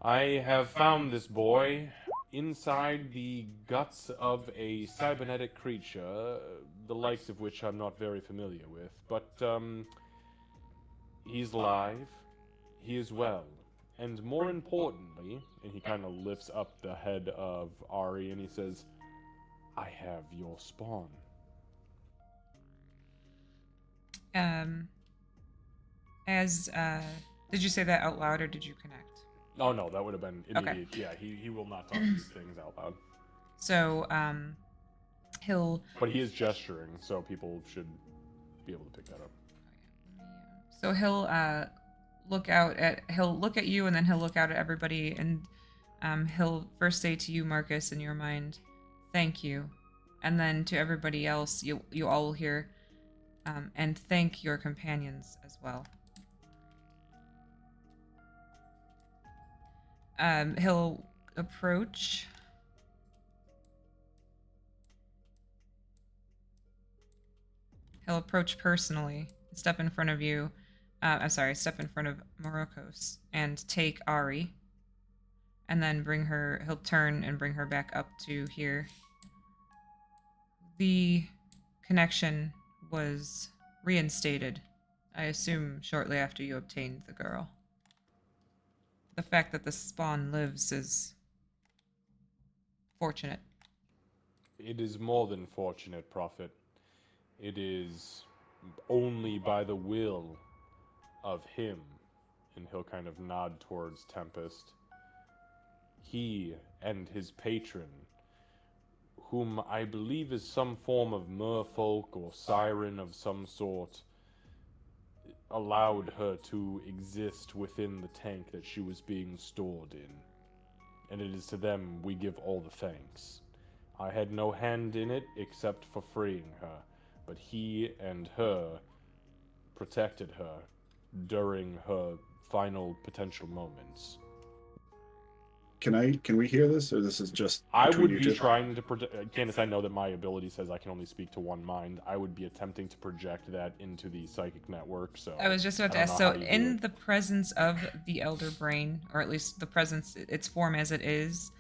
Speaker 4: I have found this boy inside the guts of a cybernetic creature, the likes of which I'm not very familiar with, but he's alive, he is well. And more importantly, and he kind of lifts up the head of Ari and he says, I have your spawn.
Speaker 2: Did you say that out loud or did you connect?
Speaker 4: Oh no, that would have been immediate.
Speaker 2: Okay.
Speaker 4: Yeah, he will not talk these things out loud.
Speaker 2: So, he'll
Speaker 4: But he is gesturing, so people should be able to pick that up.
Speaker 2: So he'll look at you, and then he'll look out at everybody, and he'll first say to you, Marcus, in your mind, "Thank you," and then to everybody else, you all will hear, "And thank your companions as well." He'll approach. He'll approach personally, step in front of you. Step in front of Morokos and take Ari. And then he'll turn and bring her back up to here. The connection was reinstated, I assume, shortly after you obtained the girl. The fact that the spawn lives is fortunate.
Speaker 4: It is more than fortunate, Prophet. It is only by the will of him, and he'll kind of nod towards Tempest. He and his patron, whom I believe is some form of merfolk or siren of some sort, allowed her to exist within the tank that she was being stored in. And it is to them we give all the thanks. I had no hand in it except for freeing her, but he and her protected her during her final potential moments.
Speaker 3: Can we hear this, or this is just
Speaker 4: I
Speaker 3: between
Speaker 4: would
Speaker 3: you
Speaker 4: be
Speaker 3: two?
Speaker 4: trying to project. Candace, I know that my ability says I can only speak to one mind. I would be attempting to project that into the psychic network. So
Speaker 2: I was just about to ask. So, in the presence of the Elder Brain, or at least the presence, its form as it is,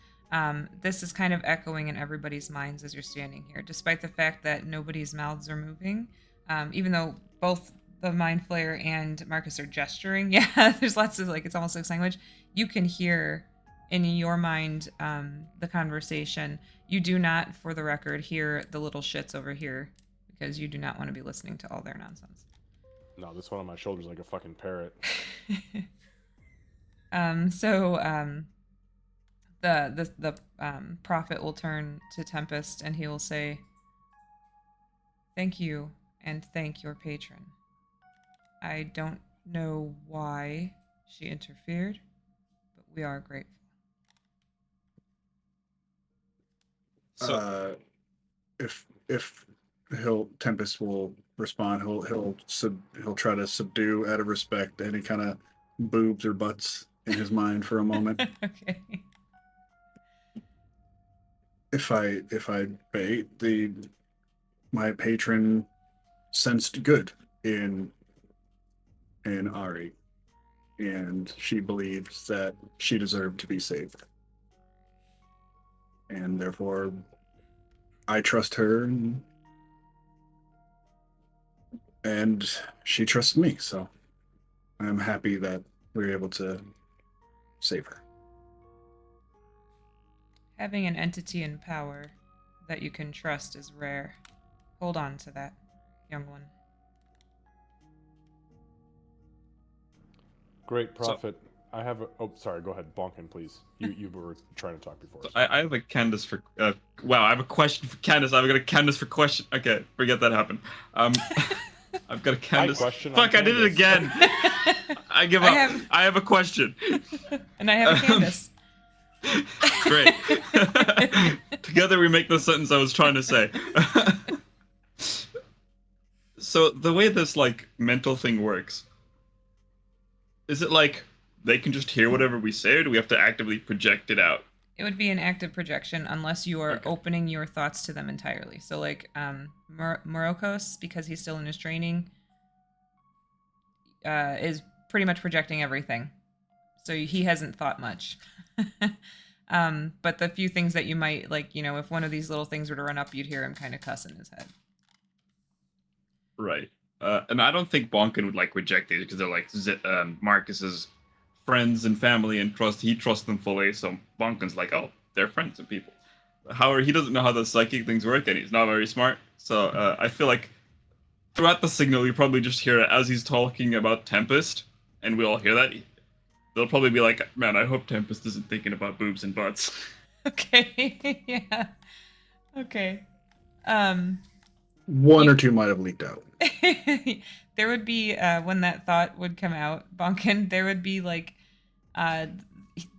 Speaker 2: this is kind of echoing in everybody's minds as you're standing here, despite the fact that nobody's mouths are moving. Even though both the Mind Flayer and Marcus are gesturing, yeah, there's lots of it's almost like sign language. You can hear in your mind the conversation. You do not, for the record, hear the little shits over here because you do not want to be listening to all their nonsense.
Speaker 4: No, this one on my shoulder's like a fucking parrot.
Speaker 2: The prophet will turn to Tempest and he will say, "Thank you, and thank your patron. I don't know why she interfered, but we are grateful."
Speaker 3: So, if Tempest will respond, he'll try to subdue out of respect any kind of boobs or butts in his mind for a moment.
Speaker 2: Okay.
Speaker 3: If I bait my patron sensed good in Ari, and she believes that she deserved to be saved. And therefore, I trust her, and she trusts me. So I'm happy that we were able to save her.
Speaker 2: Having an entity in power that you can trust is rare. Hold on to that, young one.
Speaker 4: Great, Prophet. I have a... Oh, sorry, go ahead. Bonkin, please. You were trying to talk before.
Speaker 5: So I have a Candace for... wow, I have a question for Candace. I've got a Candace for question. Okay, forget that happened. I've got a Candace... Fuck, I did it again! I give up. I have a question.
Speaker 2: And I have a Candace.
Speaker 5: Great. Together we make the sentence I was trying to say. So the way this mental thing works, is it they can just hear whatever we say, or do we have to actively project it out?
Speaker 2: It would be an active projection unless you are opening your thoughts to them entirely. So Morokos, because he's still in his training, is pretty much projecting everything. So he hasn't thought much. But the few things that you might, if one of these little things were to run up, you'd hear him kind of cuss in his head.
Speaker 5: Right. And I don't think Bonkin would reject these because they're Marcus's friends and family and he trusts them fully. So Bonkin's oh, they're friends and people. However, he doesn't know how the psychic things work and he's not very smart. So I feel throughout the signal, you probably just hear it as he's talking about Tempest, and we all hear that. They'll probably be man, I hope Tempest isn't thinking about boobs and butts.
Speaker 2: Okay. Yeah. Okay. Um,
Speaker 3: One or two might have leaked out.
Speaker 2: there would be when that thought would come out, Bonkin, there would be like uh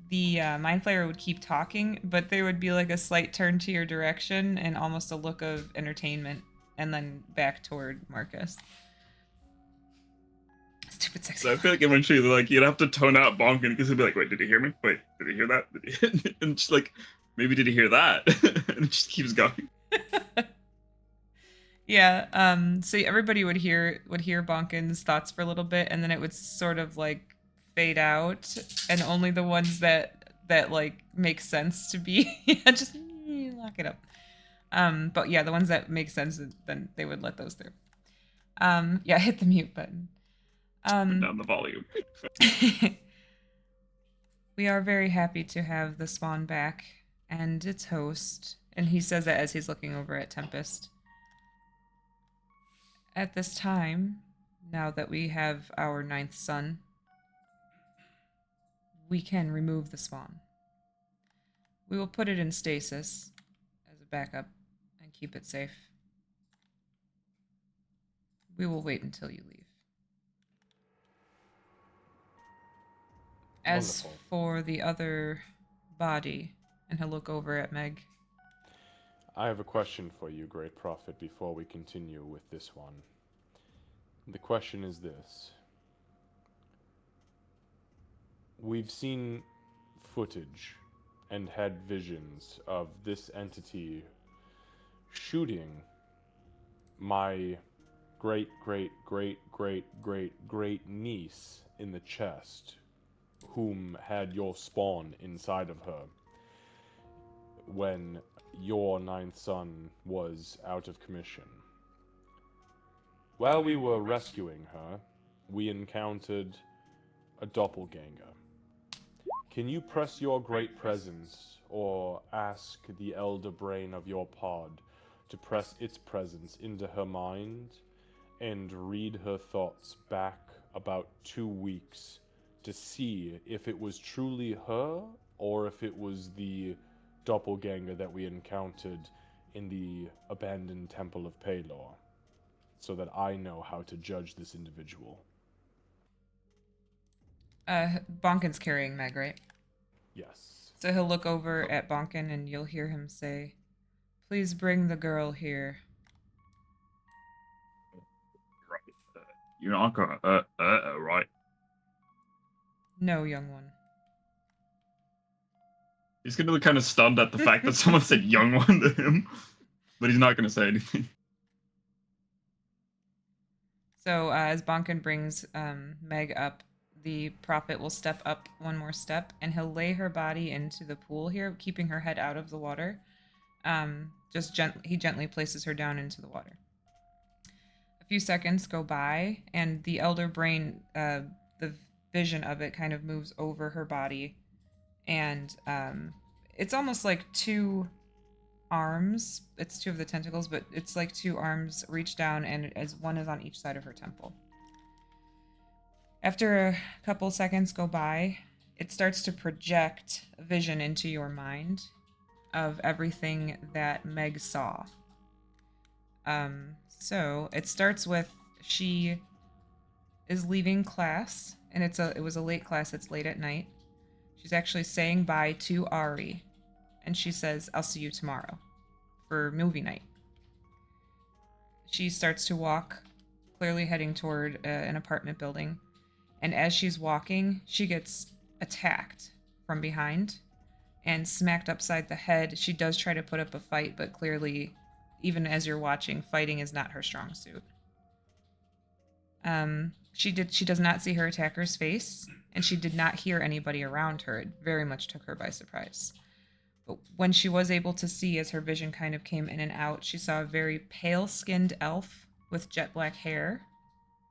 Speaker 2: the mind flayer would keep talking, but there would be like a slight turn to your direction and almost a look of entertainment, and then back toward Marcus. Stupid sexy.
Speaker 5: So I feel like eventually, like, you'd have to tone out Bonkin because he'd be like, "Wait, did he hear me? Wait, did he hear that? Did he?" And just like, maybe did he hear that? And it just keeps going.
Speaker 2: Yeah. So everybody would hear Bonkin's thoughts for a little bit, and then it would sort of like fade out, and only the ones that like make sense to be just lock it up. But yeah, the ones that make sense, then they would let those through. Yeah, hit the mute button.
Speaker 5: Turn down the volume.
Speaker 2: We are very happy to have the spawn back and its host, and he says that as he's looking over at Tempest. At this time, now that we have our 9th son, we can remove the spawn. We will put it in stasis as a backup and keep it safe. We will wait until you leave. As
Speaker 4: Wonderful.
Speaker 2: for the other body, and he'll look over at Meg.
Speaker 4: I have a question for you, Great Prophet, before we continue with this one. The question is this. We've seen footage and had visions of this entity shooting my great niece in the chest, whom had your spawn inside of her when your 9th son was out of commission. While we were rescuing her, we encountered a doppelganger. Can you press your great presence, or ask the elder brain of your pod to press its presence into her mind and read her thoughts back about 2 weeks to see if it was truly her or if it was the doppelganger that we encountered in the abandoned temple of Pelor, so that I know how to judge this individual?
Speaker 2: Bonkin's carrying Meg, right?
Speaker 4: Yes.
Speaker 2: So he'll look over at Bonkin and you'll hear him say, "Please bring the girl here."
Speaker 5: Right. You're not gonna, right?
Speaker 2: No, young one.
Speaker 5: He's gonna look kind of stunned at the fact that someone said young one to him, but he's not gonna say anything.
Speaker 2: So as Bonkin brings Meg up, the prophet will step up one more step, and he'll lay her body into the pool here, keeping her head out of the water. He gently places her down into the water. A few seconds go by, and the elder brain, the vision of it kind of moves over her body, and it's almost like 2 arms. It's 2 of the tentacles, but it's like 2 arms reach down, and as one is on each side of her temple. After a couple seconds go by, it starts to project a vision into your mind of everything that Meg saw. So it starts with she is leaving class, and it was a late class. It's late at night. She's actually saying bye to Ari, and she says, "I'll see you tomorrow for movie night." She starts to walk, clearly heading toward an apartment building, and as she's walking, she gets attacked from behind and smacked upside the head. She does try to put up a fight, but clearly, even as you're watching, fighting is not her strong suit. She does not see her attacker's face, and she did not hear anybody around her. It very much took her by surprise. But when she was able to see, as her vision kind of came in and out, she saw a very pale-skinned elf with jet black hair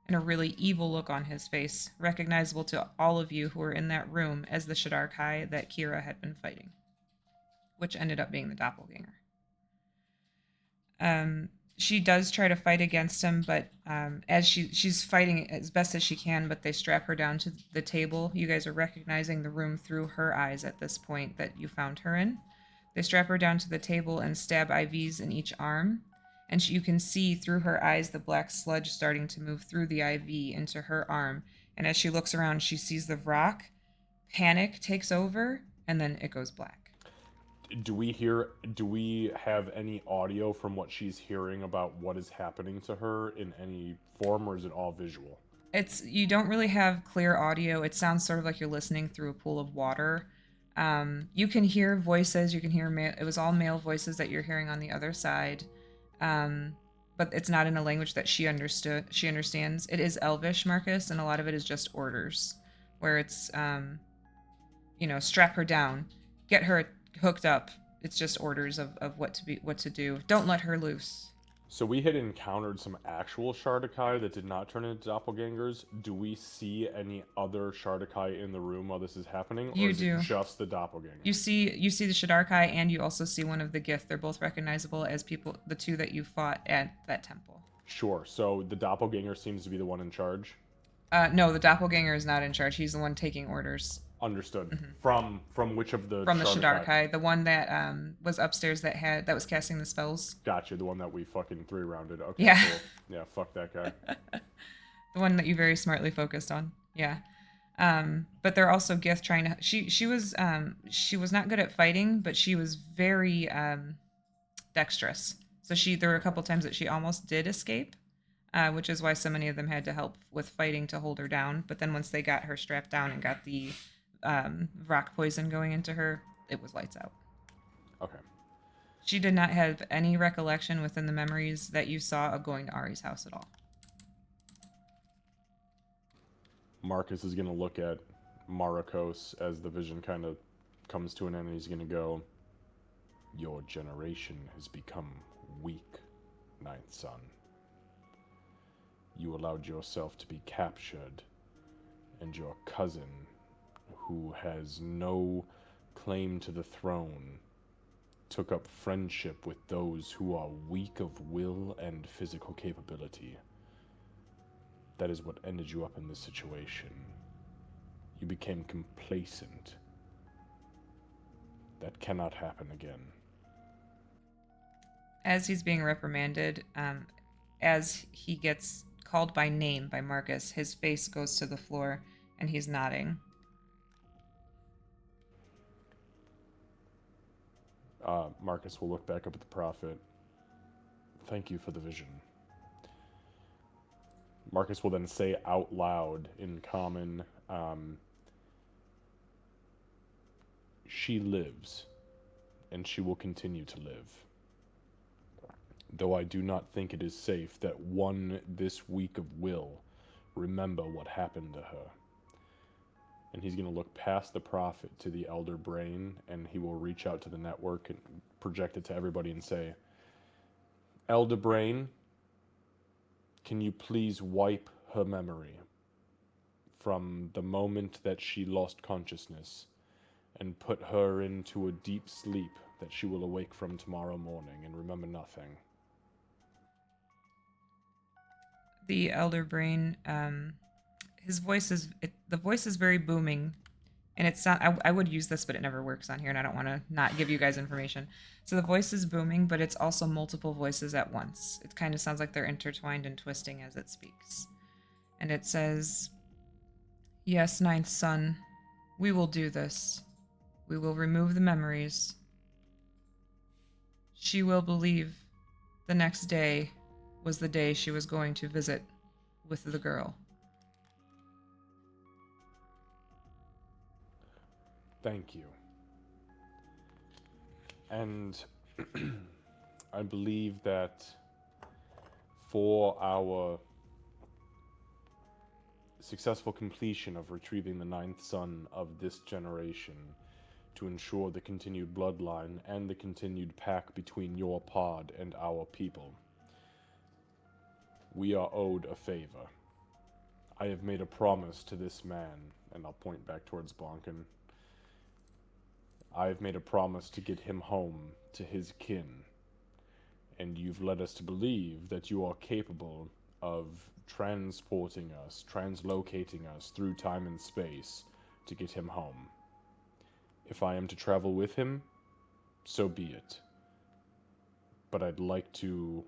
Speaker 2: and a really evil look on his face, recognizable to all of you who were in that room as the Shadar-kai that Kira had been fighting, which ended up being the doppelganger. She does try to fight against him, but as she's fighting as best as she can, but they strap her down to the table. You guys are recognizing the room through her eyes at this point that you found her in. They strap her down to the table and stab IVs in each arm. and you can see through her eyes the black sludge starting to move through the IV into her arm. And as she looks around, she sees the rock. Panic takes over, and then it goes black.
Speaker 4: Do we have any audio from what she's hearing about what is happening to her in any form, or is it all visual?
Speaker 2: You don't really have clear audio. It sounds sort of like you're listening through a pool of water. You can hear voices. You can hear it was all male voices that you're hearing on the other side, but it's not in a language that she understands. It is Elvish, Marcus, and a lot of it is just orders, where it's strap her down, get her hooked up. It's just orders of what to do. Don't let her loose.
Speaker 4: So we had encountered some actual Shardakai that did not turn into doppelgangers. Do we see any other Shardakai in the room while this is happening? Or is it just the doppelganger?
Speaker 2: You see the Shadarkai, and you also see one of the Gith. They're both recognizable as the two that you fought at that temple.
Speaker 4: Sure. So the doppelganger seems to be the one in charge?
Speaker 2: No, the doppelganger is not in charge. He's the one taking orders.
Speaker 4: Understood.
Speaker 2: Mm-hmm.
Speaker 4: From which of the
Speaker 2: From the Shadarkai, the one that was upstairs that was casting the spells.
Speaker 4: Gotcha, the one that we fucking 3-rounded. Okay,
Speaker 2: yeah.
Speaker 4: Cool. Yeah, fuck that guy.
Speaker 2: The one that you very smartly focused on. Yeah. But they're also Gith trying to. She was not good at fighting, but she was very dexterous. So there were a couple times that she almost did escape, which is why so many of them had to help with fighting to hold her down. But then once they got her strapped down and got the rock poison going into her, it was lights out.
Speaker 4: Okay.
Speaker 2: She did not have any recollection within the memories that you saw of going to Ari's house at all.
Speaker 4: Marcus is going to look at Marikos as the vision kind of comes to an end, and he's going to go, "Your generation has become weak, Ninth Son. You allowed yourself to be captured, and your cousin, who has no claim to the throne, took up friendship with those who are weak of will and physical capability. That is what ended you up in this situation. You became complacent. That cannot happen again."
Speaker 2: As he's being reprimanded, as he gets called by name by Marcus, his face goes to the floor and he's nodding.
Speaker 4: Marcus will look back up at the prophet. "Thank you for the vision." Marcus will then say out loud in common, "She lives, and she will continue to live. Though I do not think it is safe that one this weak of will remember what happened to her." And he's going to look past the prophet to the elder brain, and he will reach out to the network and project it to everybody and say, "Elder brain, can you please wipe her memory from the moment that she lost consciousness and put her into a deep sleep that she will awake from tomorrow morning and remember nothing?"
Speaker 2: The elder brain, his voice the voice is very booming, and it's not. I would use this, but it never works on here, and I don't want to not give you guys information. So the voice is booming, but it's also multiple voices at once. It kind of sounds like they're intertwined and twisting as it speaks, and it says, "Yes, Ninth Son, we will do this. We will remove the memories. She will believe the next day was the day she was going to visit with the girl."
Speaker 4: Thank you. And I believe that for our successful completion of retrieving the ninth son of this generation, to ensure the continued bloodline and the continued pact between your pod and our people, we are owed a favor. I have made a promise to this man, and I'll point back towards Bonkin. I have made a promise to get him home to his kin, and you've led us to believe that you are capable of transporting us, translocating us through time and space to get him home. If I am to travel with him, so be it. But I'd like to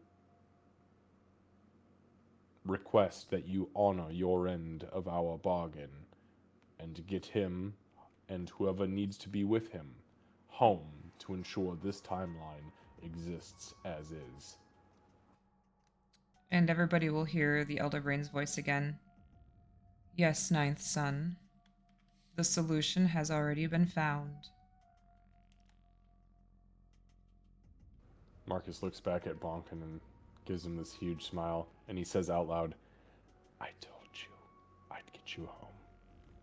Speaker 4: request that you honor your end of our bargain and get him and whoever needs to be with him home to ensure this timeline exists as is.
Speaker 2: And everybody will hear the Elder Brain's voice again. Yes, ninth son. The solution has already been found.
Speaker 4: Marcus looks back at Bonkin and gives him this huge smile, and he says out loud, I told you I'd get you home.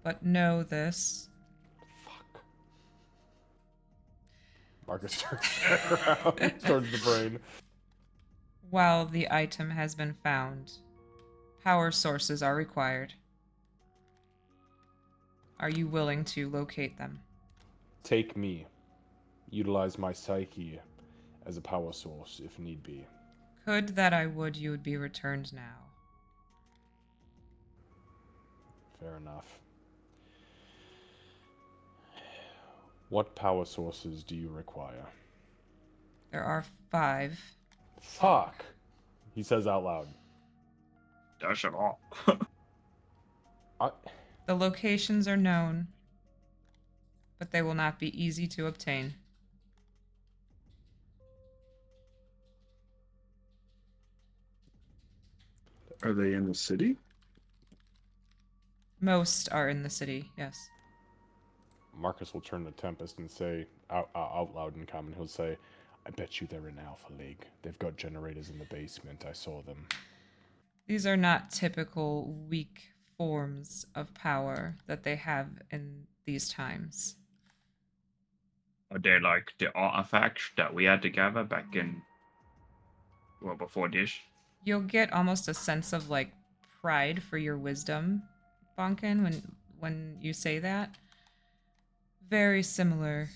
Speaker 2: But know this.
Speaker 4: Fuck. Marcus turns around towards the brain.
Speaker 2: While the item has been found, power sources are required. Are you willing to locate them?
Speaker 4: Take me. Utilize my psyche as a power source if need be.
Speaker 2: Could that I would you would be returned now.
Speaker 4: Fair enough. What power sources do you require?
Speaker 2: There are 5.
Speaker 4: Fuck! He says out loud.
Speaker 5: Dash it all.
Speaker 2: The locations are known, but they will not be easy to obtain.
Speaker 3: Are they in the city?
Speaker 2: Most are in the city, yes.
Speaker 4: Marcus will turn to Tempest and say, out loud in common, he'll say, I bet you they're in Alpha League. They've got generators in the basement. I saw them.
Speaker 2: These are not typical weak forms of power that they have in these times.
Speaker 5: Are they like the artifacts that we had to gather back in, well, before this?
Speaker 2: You'll get almost a sense of like pride for your wisdom, Bonkin, when you say that. Very similar,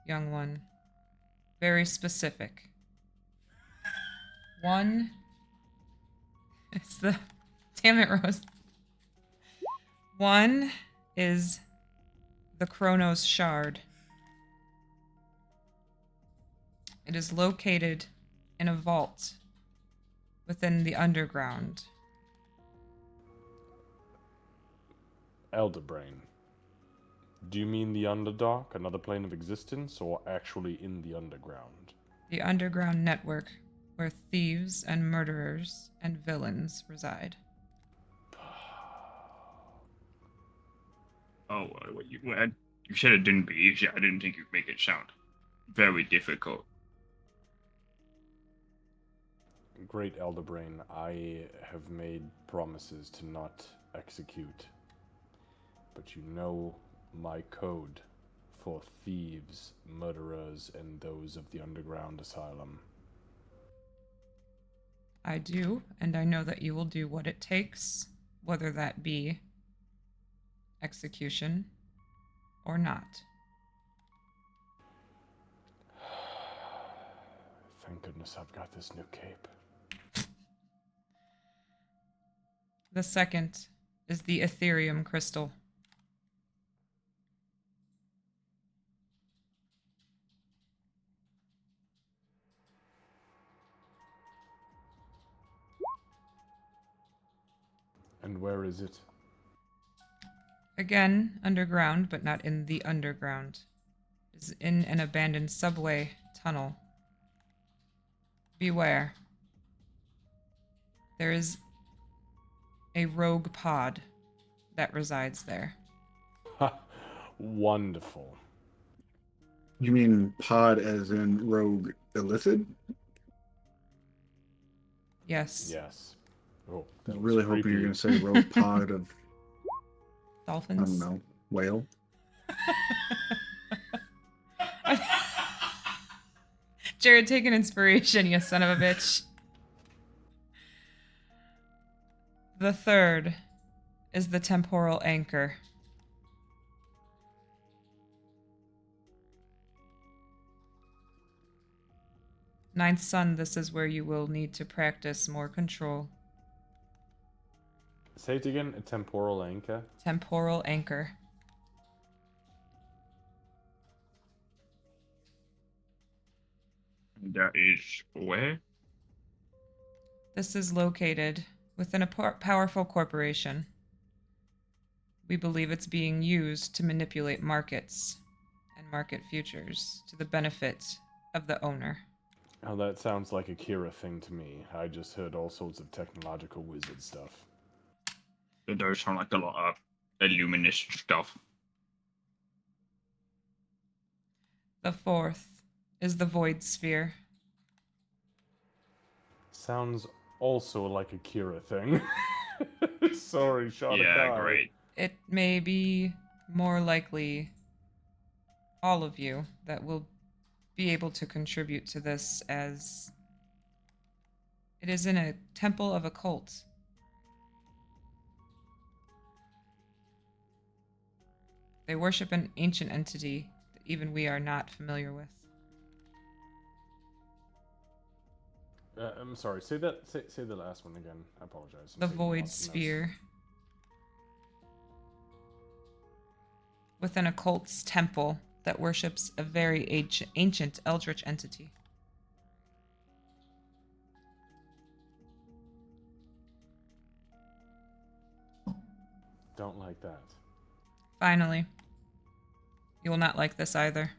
Speaker 2: young one. Very specific. One is the... Damn it, Rose. One is the Chronos Shard. It is located in a vault within the underground.
Speaker 4: Elderbrain. Do you mean the Underdark, another plane of existence, or actually in the underground?
Speaker 2: The underground network where thieves and murderers and villains reside.
Speaker 5: Oh, you said it didn't be easy. I didn't think you'd make it sound very difficult.
Speaker 4: Great Elderbrain, I have made promises to not execute. But you know my code for thieves, murderers, and those of the underground asylum.
Speaker 2: I do, and I know that you will do what it takes, whether that be execution or not.
Speaker 4: Thank goodness I've got this new cape.
Speaker 2: The second is the Ethereum crystal.
Speaker 4: And where is it?
Speaker 2: Again, underground, but not in the underground. It is in an abandoned subway tunnel. Beware. There is a rogue pod that resides there.
Speaker 4: Wonderful.
Speaker 3: You mean pod as in rogue illithid?
Speaker 2: Yes.
Speaker 4: Yes. Oh,
Speaker 3: I
Speaker 4: that
Speaker 3: was
Speaker 4: was
Speaker 3: really hoping you're
Speaker 4: creepy.
Speaker 3: going to say rogue pod of, I
Speaker 2: Dolphins.
Speaker 3: don't know, whale.
Speaker 2: Jared, take an inspiration, you son of a bitch. The third is the temporal anchor. Ninth son, this is where you will need to practice more control.
Speaker 4: Say it again, a temporal anchor.
Speaker 2: Temporal anchor.
Speaker 5: That is where?
Speaker 2: This is located Within a powerful corporation, we believe it's being used to manipulate markets and market futures to the benefit of the owner.
Speaker 4: Oh, that sounds like a Kira thing to me. I just heard all sorts of technological wizard stuff.
Speaker 5: It does sound like a lot of illuminist stuff.
Speaker 2: The fourth is the void sphere.
Speaker 4: Sounds also like a Kira thing. Sorry, Shanakai.
Speaker 5: Yeah, great.
Speaker 2: It may be more likely all of you that will be able to contribute to this, as it is in a temple of a cult. They worship an ancient entity that even we are not familiar with.
Speaker 4: I'm sorry. Say that. Say the last one again. I apologize.
Speaker 2: The void sphere. Within a cult's temple that worships a very ancient eldritch entity.
Speaker 4: Don't like that.
Speaker 2: Finally, you will not like this either.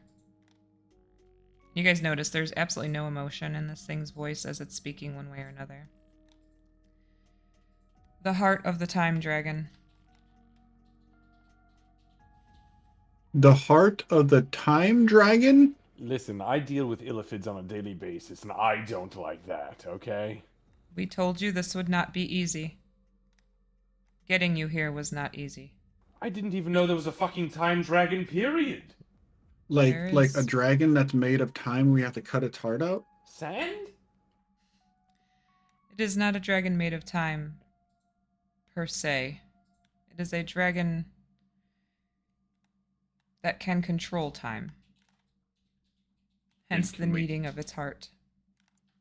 Speaker 2: You guys notice there's absolutely no emotion in this thing's voice as it's speaking one way or another. The heart of the time dragon.
Speaker 3: The heart of the time dragon?
Speaker 4: Listen, I deal with Illithids on a daily basis, and I don't like that, okay?
Speaker 2: We told you this would not be easy. Getting you here was not easy.
Speaker 4: I didn't even know there was a fucking time dragon, period.
Speaker 3: Like
Speaker 2: There
Speaker 3: like
Speaker 2: is-
Speaker 3: a dragon that's made of time, we have to cut its heart out?
Speaker 4: Sand?
Speaker 2: It is not a dragon made of time, per se. It is a dragon that can control time. Hence the
Speaker 5: can we-
Speaker 2: needing of its heart.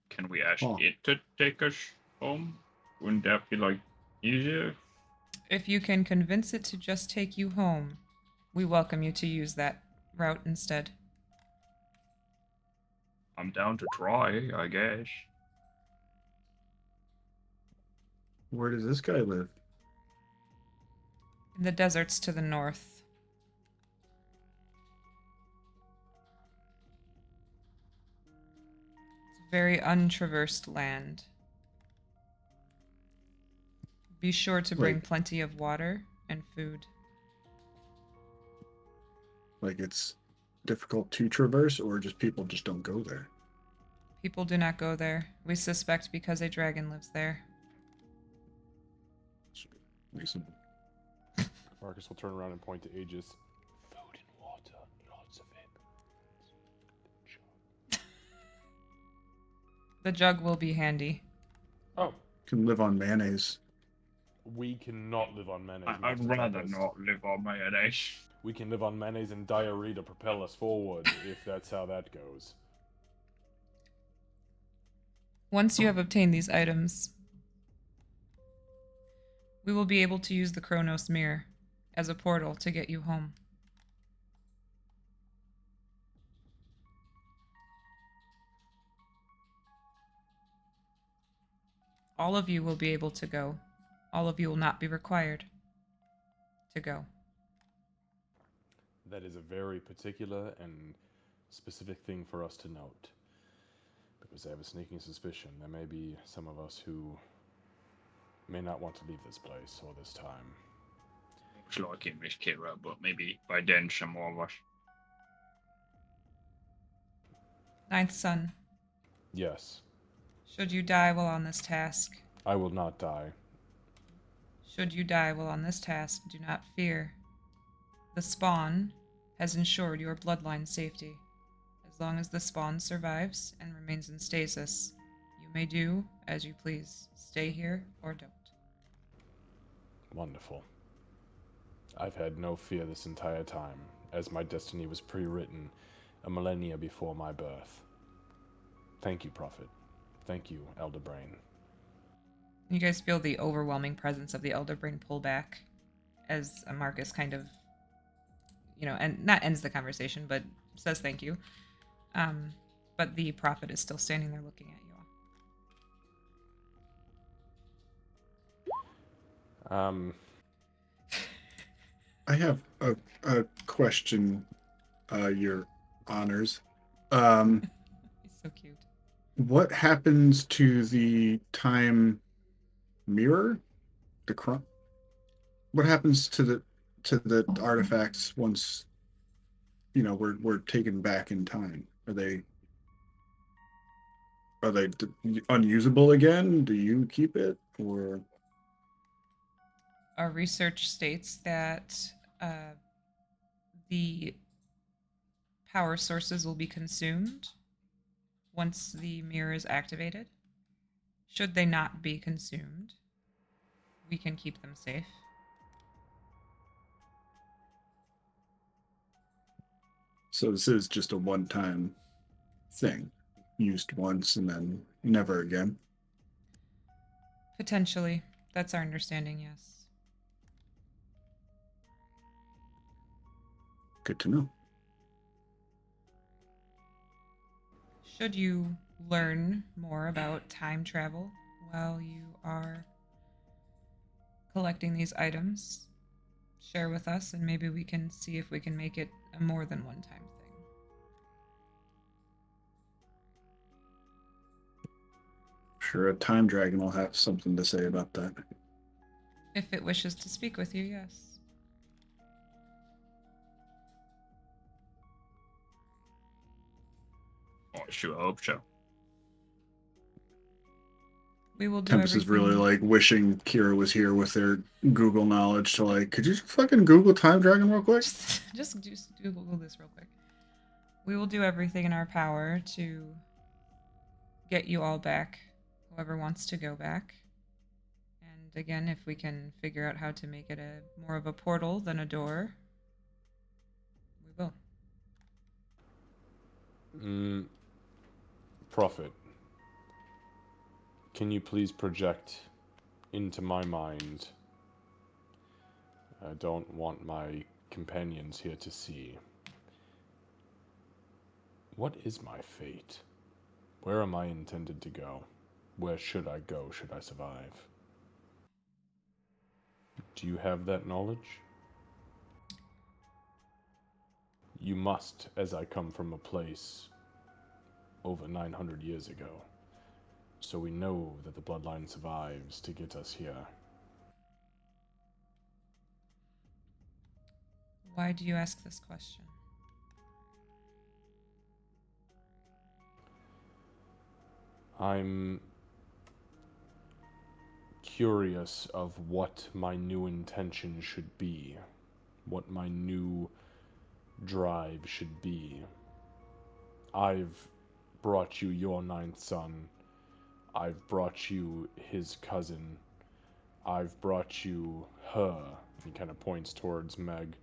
Speaker 5: Can we ask
Speaker 3: Oh.
Speaker 5: it to take us home? Wouldn't that be, like, easier?
Speaker 2: If you can convince it to just take you home, we welcome you to use that route instead.
Speaker 5: I'm down to try, I guess.
Speaker 3: Where does this guy live?
Speaker 2: In the deserts to the north. It's a very untraversed land. Be sure to bring
Speaker 3: Wait.
Speaker 2: plenty of water and food.
Speaker 3: Like it's difficult to traverse, or just people just don't go there?
Speaker 2: People do not go there. We suspect because a dragon lives there.
Speaker 3: Reasonable.
Speaker 4: Marcus will turn around and point to Aegis. Food and water, lots of it.
Speaker 2: The jug will be handy.
Speaker 4: Oh,
Speaker 3: Can live on mayonnaise.
Speaker 4: we cannot live on mayonnaise.
Speaker 5: I'd
Speaker 4: Master
Speaker 5: rather
Speaker 4: Trappist.
Speaker 5: not live on mayonnaise.
Speaker 4: We can live on mayonnaise and diarrhea to propel us forward, if that's how that goes.
Speaker 2: Once you have obtained these items, we will be able to use the Chronos Mirror as a portal to get you home. All of you will be able to go. All of you will not be required to go.
Speaker 4: That is a very particular and specific thing for us to note. Because I have a sneaking suspicion there may be some of us who may not want to leave this place or this time.
Speaker 5: Looks like it, Miss Kira, but maybe by then some more of us.
Speaker 2: Ninth Son,
Speaker 4: Yes,
Speaker 2: should you die while on this task,
Speaker 4: I will not die.
Speaker 2: should you die while on this task, do not fear. The spawn has ensured your bloodline safety. As long as the spawn survives and remains in stasis, you may do as you please. Stay here or don't.
Speaker 4: Wonderful. I've had no fear this entire time, as my destiny was pre-written a millennia before my birth. Thank you, Prophet. Thank you, Elder Brain.
Speaker 2: You guys feel the overwhelming presence of the Elder Brain pull back as Marcus kind of, and not ends the conversation, but says thank you. But the Prophet is still standing there looking at you all.
Speaker 3: I have a question, Your Honors. Um,
Speaker 2: He's so cute.
Speaker 3: what happens to the time mirror? The what happens to the artifacts once we're taken back in time? Are they unusable again? Do you keep it or?
Speaker 2: Our research states that the power sources will be consumed once the mirror is activated. Should they not be consumed, we can keep them safe.
Speaker 3: So this is just a one-time thing, used once and then never again.
Speaker 2: Potentially. That's our understanding, yes.
Speaker 3: Good to know.
Speaker 2: Should you learn more about time travel while you are collecting these items, share with us and maybe we can see if we can make it a more than one time thing.
Speaker 3: Sure, a time dragon will have something to say about that.
Speaker 2: If it wishes to speak with you, yes.
Speaker 5: Oh, shoot, I hope so.
Speaker 2: We will do
Speaker 3: Tempest
Speaker 2: everything.
Speaker 3: is really like wishing Kira was here with their Google knowledge to like, could you fucking Google time dragon real quick?
Speaker 2: Just do Google this real quick. We will do everything in our power to get you all back, whoever wants to go back. And again, if we can figure out how to make it more of a portal than a door, we will.
Speaker 4: Prophet, can you please project into my mind? I don't want my companions here to see. What is my fate? Where am I intended to go? Where should I go should I survive? Do you have that knowledge? You must, as I come from a place over 900 years ago. So we know that the bloodline survives to get us here.
Speaker 2: Why do you ask this question?
Speaker 4: I'm curious of what my new intention should be, what my new drive should be. I've brought you your ninth son. I've brought you his cousin. I've brought you her. He kind of points towards Meg,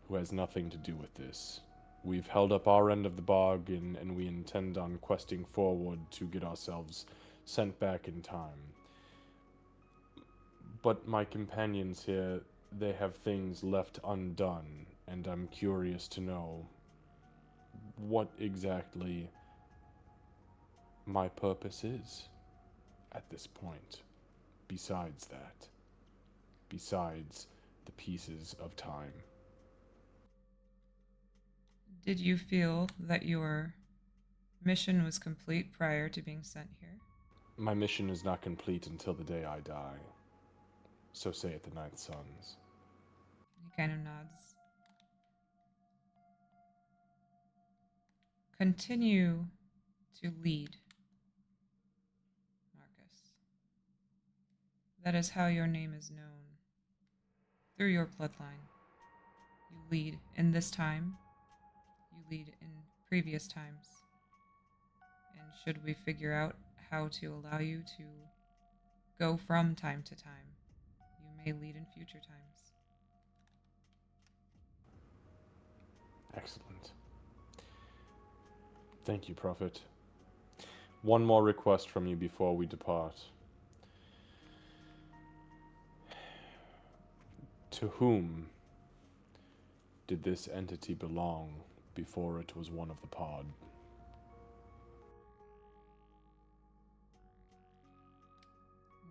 Speaker 4: who has nothing to do with this. We've held up our end of the bargain, and we intend on questing forward to get ourselves sent back in time. But my companions here, they have things left undone, and I'm curious to know what exactly my purpose is at this point, besides that, besides the pieces of time.
Speaker 2: Did you feel that your mission was complete prior to being sent here?
Speaker 4: My mission is not complete until the day I die. So say it the Ninth Sons.
Speaker 2: He kind of nods. Continue to lead, Marcus. That is how your name is known. Through your bloodline. You lead in this time. You lead in previous times. And should we figure out how to allow you to go from time to time, you may lead in future times.
Speaker 4: Excellent. Thank you, Prophet. One more request from you before we depart. To whom did this entity belong before it was one of the pod?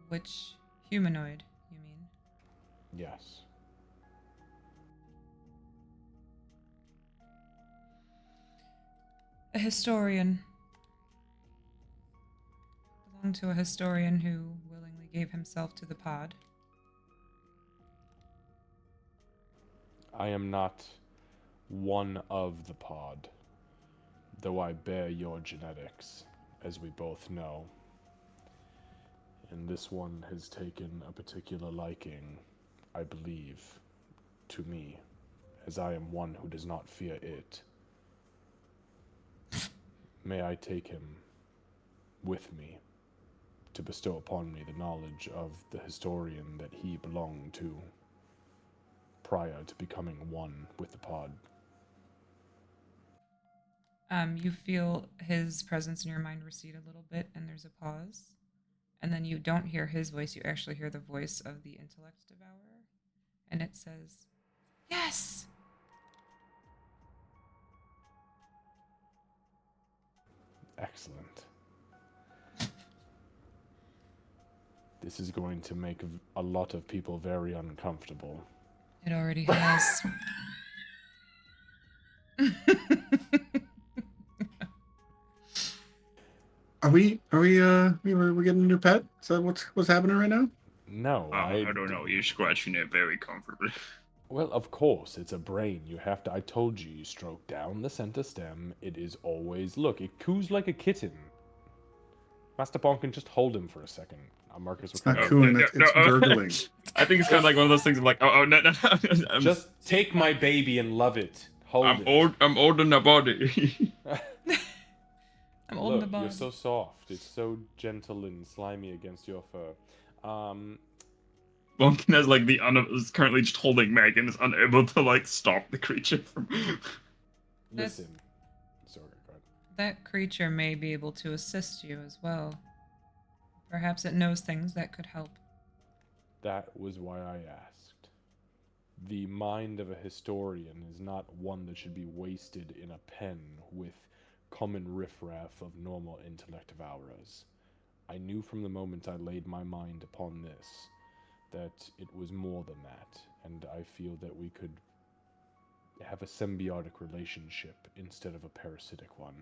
Speaker 2: Which humanoid, you mean?
Speaker 4: Yes.
Speaker 2: A historian. Belonged to a historian who willingly gave himself to the pod.
Speaker 4: I am not one of the pod, though I bear your genetics, as we both know. And this one has taken a particular liking, I believe, to me, as I am one who does not fear it. May I take him with me to bestow upon me the knowledge of the historian that he belonged to prior to becoming one with the pod.
Speaker 2: You feel his presence in your mind recede a little bit, and there's a pause. And then you don't hear his voice, you actually hear the voice of the intellect devourer. And it says, "Yes!"
Speaker 4: Excellent. This is going to make a lot of people very uncomfortable.
Speaker 2: It already has.
Speaker 3: we getting a new pet? Is that what's happening right now?
Speaker 4: No,
Speaker 5: I don't know. You're scratching it very comfortably.
Speaker 4: Well, of course, it's a brain. You have to. I told you, you stroke down the center stem. It is always. Look, it coos like a kitten. Master Bonkin, just hold him for a second. Marcus,
Speaker 3: It's not cooing, it's gurgling.
Speaker 5: I think it's kind of like one of those things of like, no.
Speaker 4: Just take my baby and love it. Hold it.
Speaker 5: I'm old in the body.
Speaker 2: I'm old in the
Speaker 4: Look,
Speaker 2: body.
Speaker 4: you're so soft. It's so gentle and slimy against your fur.
Speaker 5: Bunkin has like is currently just holding Meg and is unable to like stop the creature from.
Speaker 4: Listen. Sorry, go ahead.
Speaker 2: That creature may be able to assist you as well. Perhaps it knows things that could help.
Speaker 4: That was why I asked. The mind of a historian is not one that should be wasted in a pen with common riffraff of normal intellect devourers. I knew from the moment I laid my mind upon this that it was more than that, and I feel that we could have a symbiotic relationship instead of a parasitic one.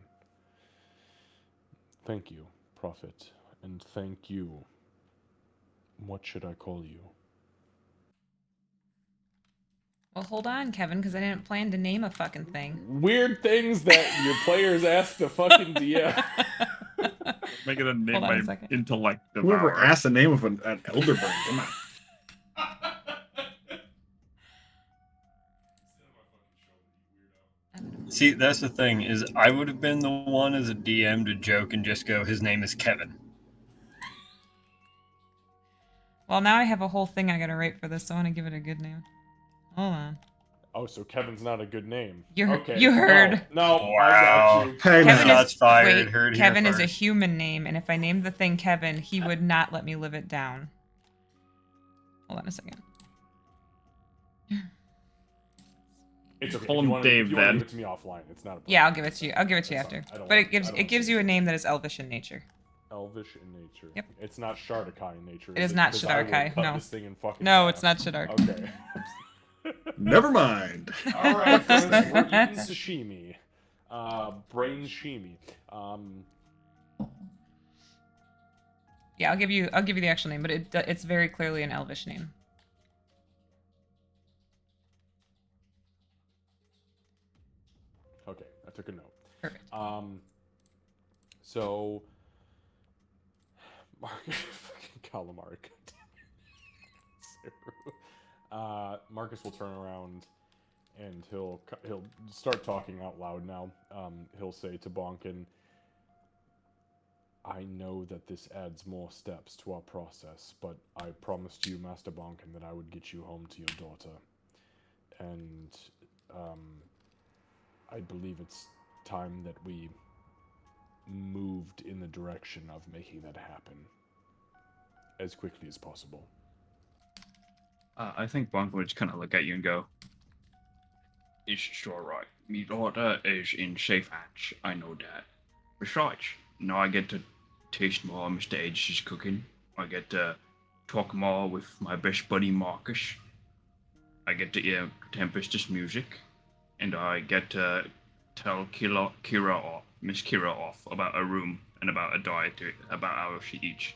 Speaker 4: Thank you, Prophet, and thank you. What should I call you?
Speaker 2: Well, hold on, Kevin, because I didn't plan to name a fucking thing.
Speaker 4: Weird things that your players ask the fucking DM.
Speaker 5: Make it a name
Speaker 2: Hold on a
Speaker 5: by
Speaker 2: second.
Speaker 5: intellect
Speaker 3: Whoever
Speaker 5: devourer.
Speaker 3: asked the name of an elder brain, come on.
Speaker 7: See, that's the thing, is I would have been the one as a DM to joke and just go, his name is Kevin.
Speaker 2: Well, now I have a whole thing I gotta write for this, so I want to give it a good name. Hold on.
Speaker 4: Oh, so Kevin's not a good name.
Speaker 2: You
Speaker 4: Okay.
Speaker 2: heard.
Speaker 4: No,
Speaker 7: Wow.
Speaker 4: I got you.
Speaker 3: Hey,
Speaker 2: Kevin
Speaker 3: now.
Speaker 7: Shots fired.
Speaker 2: wait,
Speaker 7: Heard here
Speaker 2: Kevin is a
Speaker 7: first.
Speaker 2: human name, and if I named the thing Kevin, he would not let me live it down. Hold on a second.
Speaker 4: It's okay.
Speaker 5: Call
Speaker 4: If
Speaker 5: him
Speaker 4: you wanna-
Speaker 5: Dave,
Speaker 4: if you wanna
Speaker 5: then.
Speaker 4: give it to me offline. It's not a problem.
Speaker 2: Yeah, I'll give it to you. I'll give it to you
Speaker 4: That's
Speaker 2: after.
Speaker 4: fine. I don't
Speaker 2: But
Speaker 4: want-
Speaker 2: it gives
Speaker 4: I don't
Speaker 2: it
Speaker 4: want
Speaker 2: gives
Speaker 4: to
Speaker 2: you
Speaker 4: see
Speaker 2: a name that is elvish in nature.
Speaker 4: Elvish in nature.
Speaker 2: Yep.
Speaker 4: It's not Shardakai in nature.
Speaker 2: It is not
Speaker 4: 'Cause I will
Speaker 2: Shardakai,
Speaker 4: cut
Speaker 2: no.
Speaker 4: This thing in fucking
Speaker 2: No,
Speaker 4: half.
Speaker 2: it's not Shadar.
Speaker 4: Okay.
Speaker 3: Never mind.
Speaker 4: All right, friends, we're eating sashimi. Brain shimi.
Speaker 2: Yeah, I'll give you the actual name, but it's very clearly an elvish name.
Speaker 4: Okay, I took a note.
Speaker 2: Perfect.
Speaker 4: So Marcus, fucking calamari. Marcus will turn around and he'll start talking out loud now. He'll say to Bonkin, I know that this adds more steps to our process, but I promised you, Master Bonkin, that I would get you home to your daughter. And I believe it's time that we moved in the direction of making that happen as quickly as possible.
Speaker 5: I think Bonk would just kind of look at you and go, "It's sure right. Me daughter is in safe hands. I know that. Besides, now I get to taste more of Mr. Age's cooking. I get to talk more with my best buddy Marcus. I get to hear Tempest's music, and I get to tell Miss Kira off about a room and about a diet, about how she eats.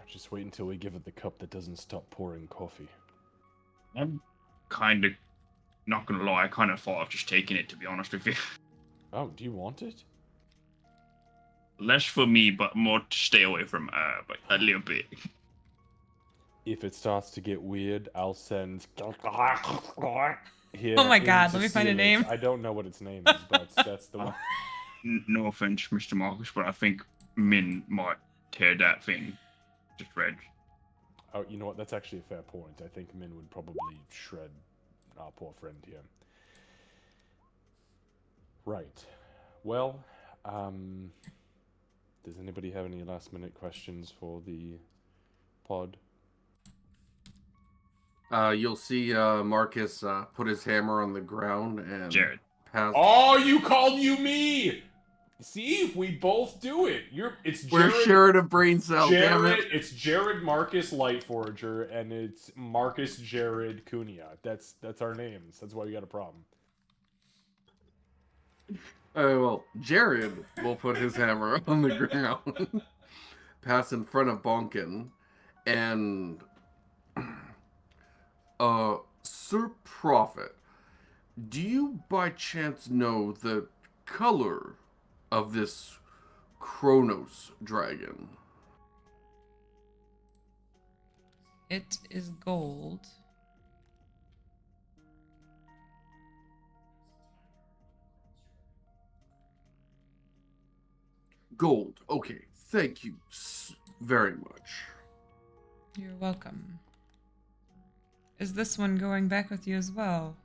Speaker 4: Just wait until we give it the cup that doesn't stop pouring coffee.
Speaker 5: I'm kind of, not gonna lie, I kind of thought of just taking it, to be honest with you.
Speaker 4: Oh, do you want it?
Speaker 5: Less for me, but more to stay away from her, but a little bit.
Speaker 4: If it starts to get weird, I'll send here.
Speaker 2: Oh my God,
Speaker 4: into
Speaker 2: let me find a
Speaker 4: seal it.
Speaker 2: name.
Speaker 4: I don't know what its name is, but that's the one.
Speaker 5: No offense, Mr. Marcus, but I think Min might tear that thing to shreds.
Speaker 4: Oh, you know what? That's actually a fair point. I think Min would probably shred our poor friend here. Right. Well, does anybody have any last-minute questions for the pod?
Speaker 6: You'll see Marcus put his hammer on the ground and
Speaker 5: Jared.
Speaker 6: pass.
Speaker 4: Oh, you called me! See, if we both do it, it's Jared.
Speaker 6: We're sharing a brain cell, damn it.
Speaker 4: It's Jared Marcus Lightforger, and it's Marcus Jared Cunha. That's our names. That's why we got a problem.
Speaker 6: Well, Jared will put his hammer on the ground, pass in front of Bonkin, and Sir Prophet, do you by chance know the color of this Kronos dragon?
Speaker 2: It is gold.
Speaker 6: Gold. Okay, thank you very much.
Speaker 2: You're welcome. Is this one going back with you as well?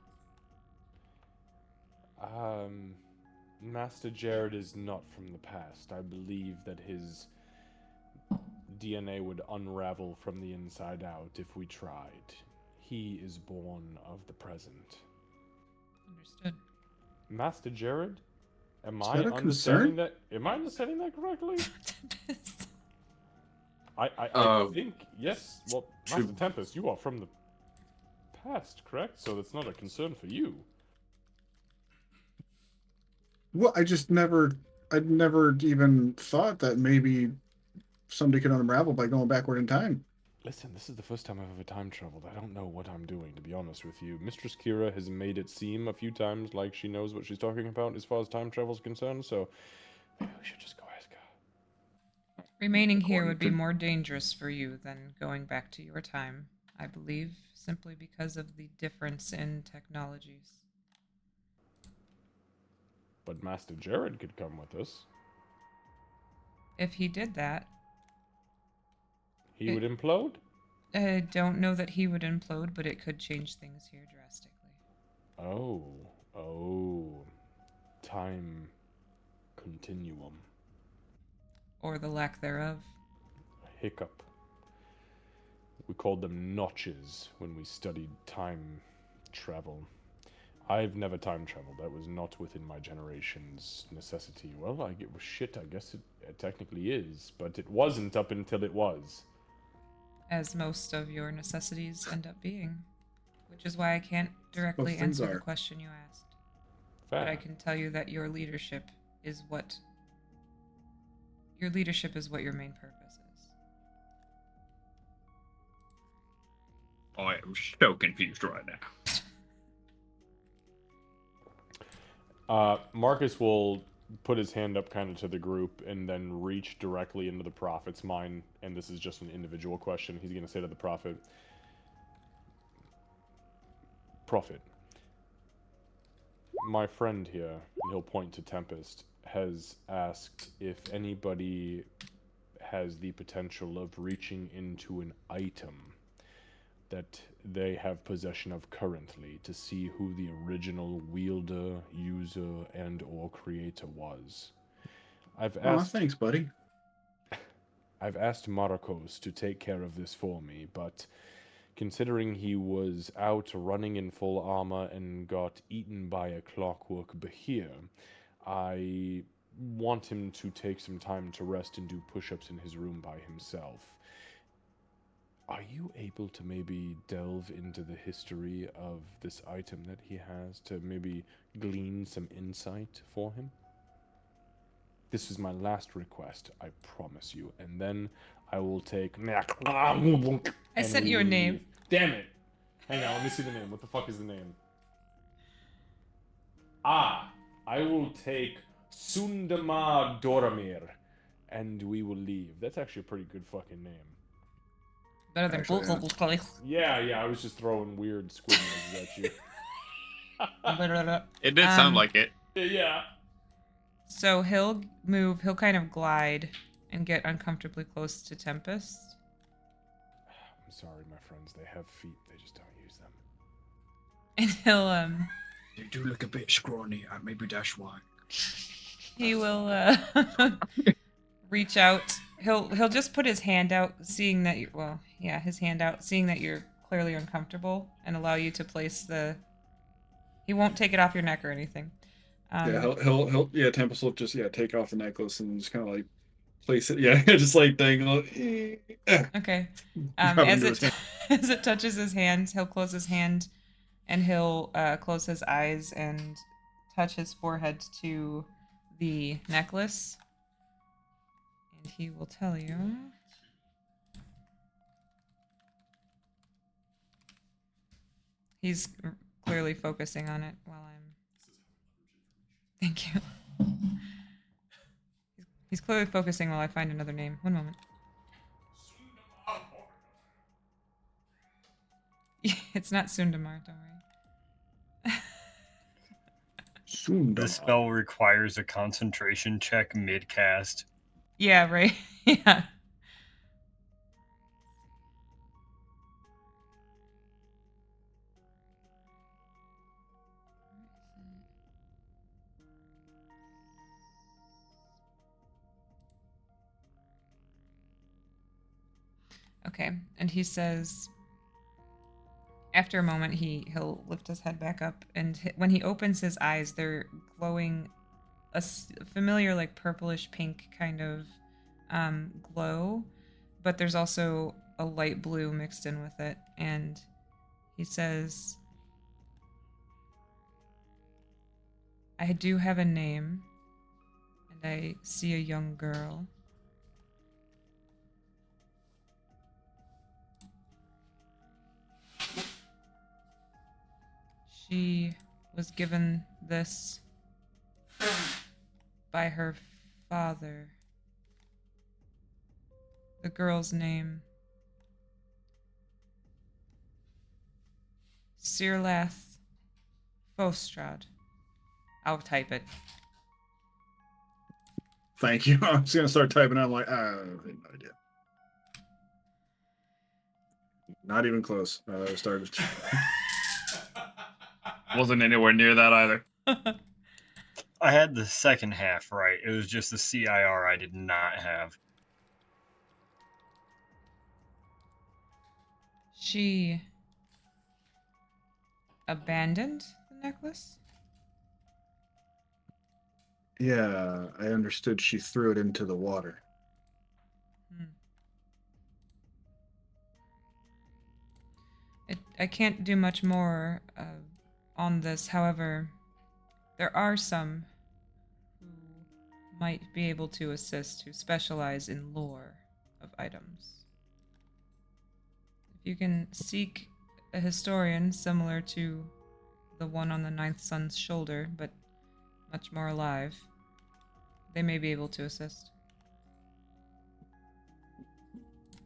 Speaker 4: Master Jared is not from the past. I believe that his DNA would unravel from the inside out if we tried. He is born of the present.
Speaker 2: Understood.
Speaker 4: Master Jared? Am
Speaker 3: Is
Speaker 4: I
Speaker 3: that a
Speaker 4: understanding
Speaker 3: concern?
Speaker 4: that? Am I understanding that correctly?
Speaker 2: Tempest.
Speaker 4: I think yes. Well,
Speaker 6: to-
Speaker 4: Master Tempest, you are from the past, correct? So that's not a concern for you.
Speaker 3: Well, I'd never even thought that maybe somebody could unravel by going backward in time.
Speaker 4: Listen, this is the first time I've ever time traveled. I don't know what I'm doing, to be honest with you. Mistress Kira has made it seem a few times like she knows what she's talking about as far as time travel is concerned, so maybe we should just go ask her.
Speaker 2: Remaining here
Speaker 6: According
Speaker 2: would be
Speaker 6: to-
Speaker 2: more dangerous for you than going back to your time, I believe, simply because of the difference in technologies.
Speaker 4: But Master Jared could come with us.
Speaker 2: If he did that,
Speaker 4: He would implode?
Speaker 2: I don't know that he would implode, but it could change things here drastically.
Speaker 4: Oh. Time continuum.
Speaker 2: Or the lack thereof.
Speaker 4: Hiccup. We called them notches when we studied time travel. I've never time traveled. That was not within my generation's necessity. Well, I guess it technically is, but it wasn't up until it was.
Speaker 2: As most of your necessities end up being. Which is why I can't directly
Speaker 3: Most things
Speaker 2: answer the
Speaker 3: are.
Speaker 2: question you asked.
Speaker 4: Fair.
Speaker 2: But I can tell you that your leadership is what your main purpose is.
Speaker 5: I am so confused right now.
Speaker 4: Marcus will put his hand up kind of to the group and then reach directly into the prophet's mind, and this is just an individual question. He's going to say to the prophet, Prophet, my friend here, and he'll point to Tempest, has asked if anybody has the potential of reaching into an item that they have possession of currently to see who the original wielder, user, and or creator was. I've asked
Speaker 3: Thanks, buddy.
Speaker 4: I've asked Marcos to take care of this for me, but considering he was out running in full armor and got eaten by a clockwork behir, I want him to take some time to rest and do push-ups in his room by himself. Are you able to maybe delve into the history of this item that he has to maybe glean some insight for him? This is my last request, I promise you. And then I will take...
Speaker 2: I sent you a name.
Speaker 4: Damn it! Hang on, let me see the name. What the fuck is the name? I will take Sundamar Doramir, and we will leave. That's actually a pretty good fucking name.
Speaker 2: Better than
Speaker 3: Actually,
Speaker 4: Yeah, I was just throwing weird squid noises at you.
Speaker 5: It did sound like it.
Speaker 4: Yeah.
Speaker 2: So he'll kind of glide and get uncomfortably close to Tempest.
Speaker 4: I'm sorry, my friends. They have feet. They just don't use them.
Speaker 2: And he'll
Speaker 5: They do look a bit scrawny. Maybe that's why.
Speaker 2: he will reach out. He'll just put his hand out, seeing that his hand out, seeing that you're clearly uncomfortable, and allow you to place the. He won't take it off your neck or anything.
Speaker 3: He'll Tempest will just take off the necklace and just kind of like place it. Yeah, just like dangle.
Speaker 2: Okay.
Speaker 3: Drop
Speaker 2: As
Speaker 3: into his
Speaker 2: it
Speaker 3: hand.
Speaker 2: as it touches his hand, he'll close his hand, and he'll close his eyes and touch his forehead to the necklace. And he will tell you. He's clearly focusing on it while I'm. Thank you. He's clearly focusing while I find another name. One moment. It's not Sundamar, don't worry.
Speaker 7: The spell requires a concentration check mid-cast.
Speaker 2: Yeah, right. Yeah. Okay, and he says, after a moment, he'll lift his head back up, and when he opens his eyes, they're glowing a familiar, like, purplish pink kind of glow, but there's also a light blue mixed in with it, and he says, I do have a name, and I see a young girl. She was given this by her father. The girl's name, Sirlath Fostrad. I'll type it.
Speaker 3: Thank you. I was gonna start typing out. I'm like, I have no idea. Not even close. I started.
Speaker 5: Wasn't anywhere near that either.
Speaker 7: I had the second half right. It was just the CIR I did not have.
Speaker 2: She abandoned the necklace?
Speaker 3: Yeah, I understood she threw it into the water.
Speaker 2: I can't do much more on this. However, there are some who might be able to assist who specialize in lore of items. If you can seek a historian similar to the one on the Ninth Sun's shoulder, but much more alive, they may be able to assist.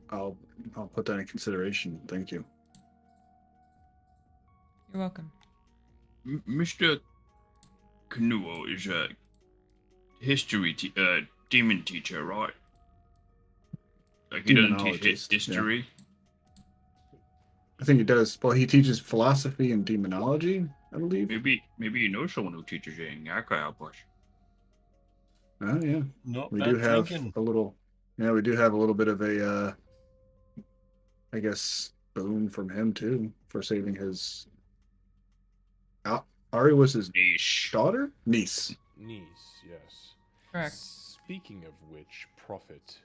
Speaker 3: I'll put that in consideration. Thank you.
Speaker 2: You're welcome.
Speaker 5: Mr. Kanuo is a history demon teacher, right? Like he doesn't teach
Speaker 3: Demonologist,
Speaker 5: history.
Speaker 3: yeah. I think he does. Well, he teaches philosophy and demonology, I believe.
Speaker 5: Maybe you know someone who teaches you in Yakaya Bush.
Speaker 3: Oh yeah.
Speaker 7: Not
Speaker 3: We
Speaker 7: bad
Speaker 3: do have
Speaker 7: thinking.
Speaker 3: a little. Yeah, we do have a little bit of a, I guess, boon from him too for saving his. Ari was his daughter? Niece.
Speaker 4: Niece, yes.
Speaker 2: Correct.
Speaker 4: Speaking of which, Prophet,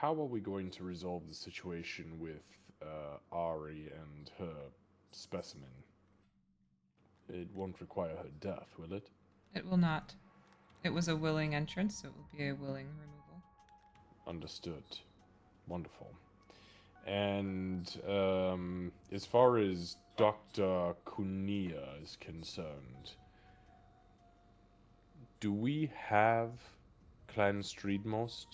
Speaker 4: how are we going to resolve the situation with Ari and her specimen? It won't require her death, will it?
Speaker 2: It will not. It was a willing entrance, so it will be a willing removal.
Speaker 4: Understood. Wonderful. And as far as Dr. Kunia is concerned, do we have Clan Streetmost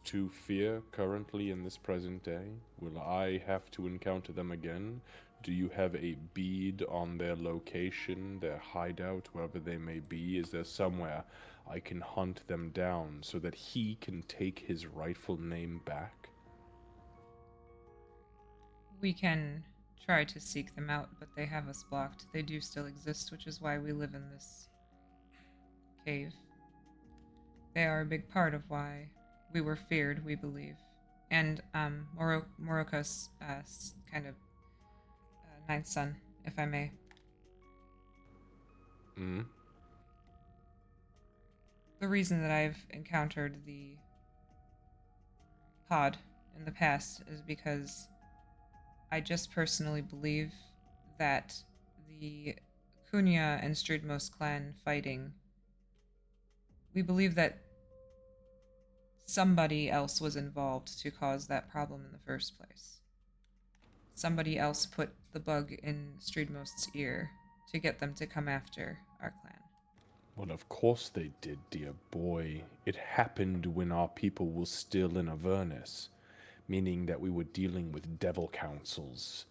Speaker 4: to fear currently in this present day? Will I have to encounter them again? Do you have a bead on their location, their hideout, wherever they may be? Is there somewhere I can hunt them down so that he can take his rightful name back?
Speaker 2: We can try to seek them out, but they have us blocked. They do still exist, which is why we live in this cave. They are a big part of why we were feared, we believe. And Moroka's kind of ninth son, if I may.
Speaker 4: Mm.
Speaker 2: The reason that I've encountered the pod in the past is because I just personally believe that the Kunya and Streetmost clan fighting, we believe that somebody else was involved to cause that problem in the first place. Somebody else put the bug in Streetmost's ear to get them to come after our clan.
Speaker 4: Well, of course they did, dear boy. It happened when our people were still in Avernus, meaning that we were dealing with devil councils,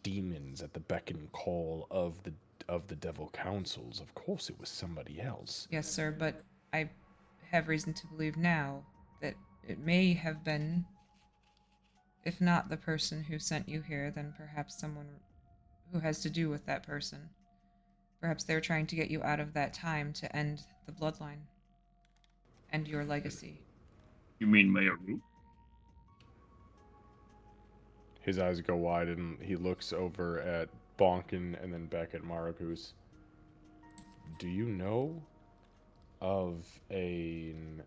Speaker 4: demons at the beck and call of the devil councils. Of course it was somebody else.
Speaker 2: Yes, sir, but I have reason to believe now that it may have been, if not the person who sent you here, then perhaps someone who has to do with that person. Perhaps they're trying to get you out of that time to end the bloodline and your legacy.
Speaker 5: You mean Mayor Root?
Speaker 4: His eyes go wide and he looks over at Bonkin and then back at Marakus. Do you know of an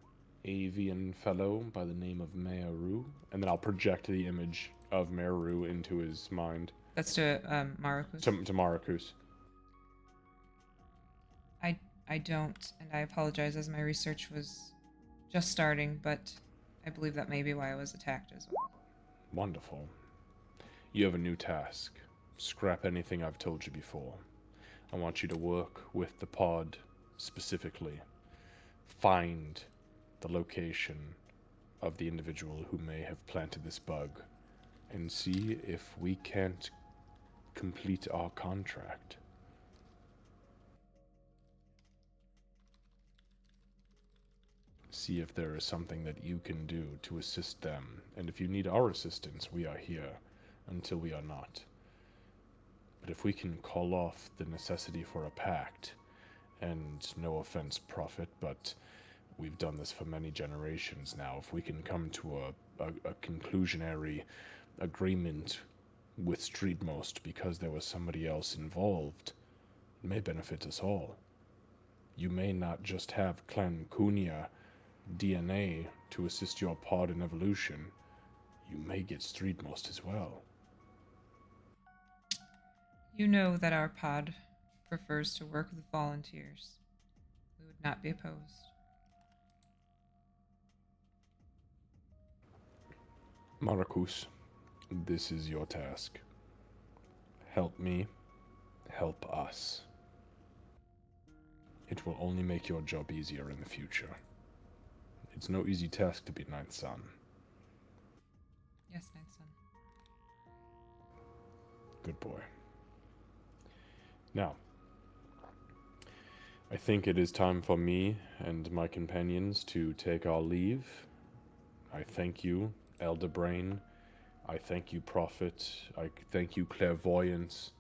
Speaker 4: avian fellow by the name of Meru? And then I'll project the image of Meru into his mind.
Speaker 2: That's to Marakus.
Speaker 4: To Marakus.
Speaker 2: I don't, and I apologize as my research was just starting, but I believe that may be why I was attacked as well.
Speaker 4: Wonderful. You have a new task. Scrap anything I've told you before. I want you to work with the pod specifically. Find the location of the individual who may have planted this bug and see if we can't complete our contract. See if there is something that you can do to assist them, and if you need our assistance, we are here until we are not. But if we can call off the necessity for a pact, and no offense, Prophet, but we've done this for many generations now, if we can come to a conclusionary agreement with Streetmost because there was somebody else involved, it may benefit us all. You may not just have Clan Kunia DNA to assist your pod in evolution. You may get Streetmost as well.
Speaker 2: You know that our pod prefers to work with volunteers. We would not be opposed.
Speaker 4: Marakus, this is your task. Help me, help us. It will only make your job easier in the future. It's no easy task to be Ninth Son.
Speaker 2: Yes, Ninth Son.
Speaker 4: Good boy. Now, I think it is time for me and my companions to take our leave. I thank you, Elder Brain. I thank you, Prophet. I thank you, Clairvoyance,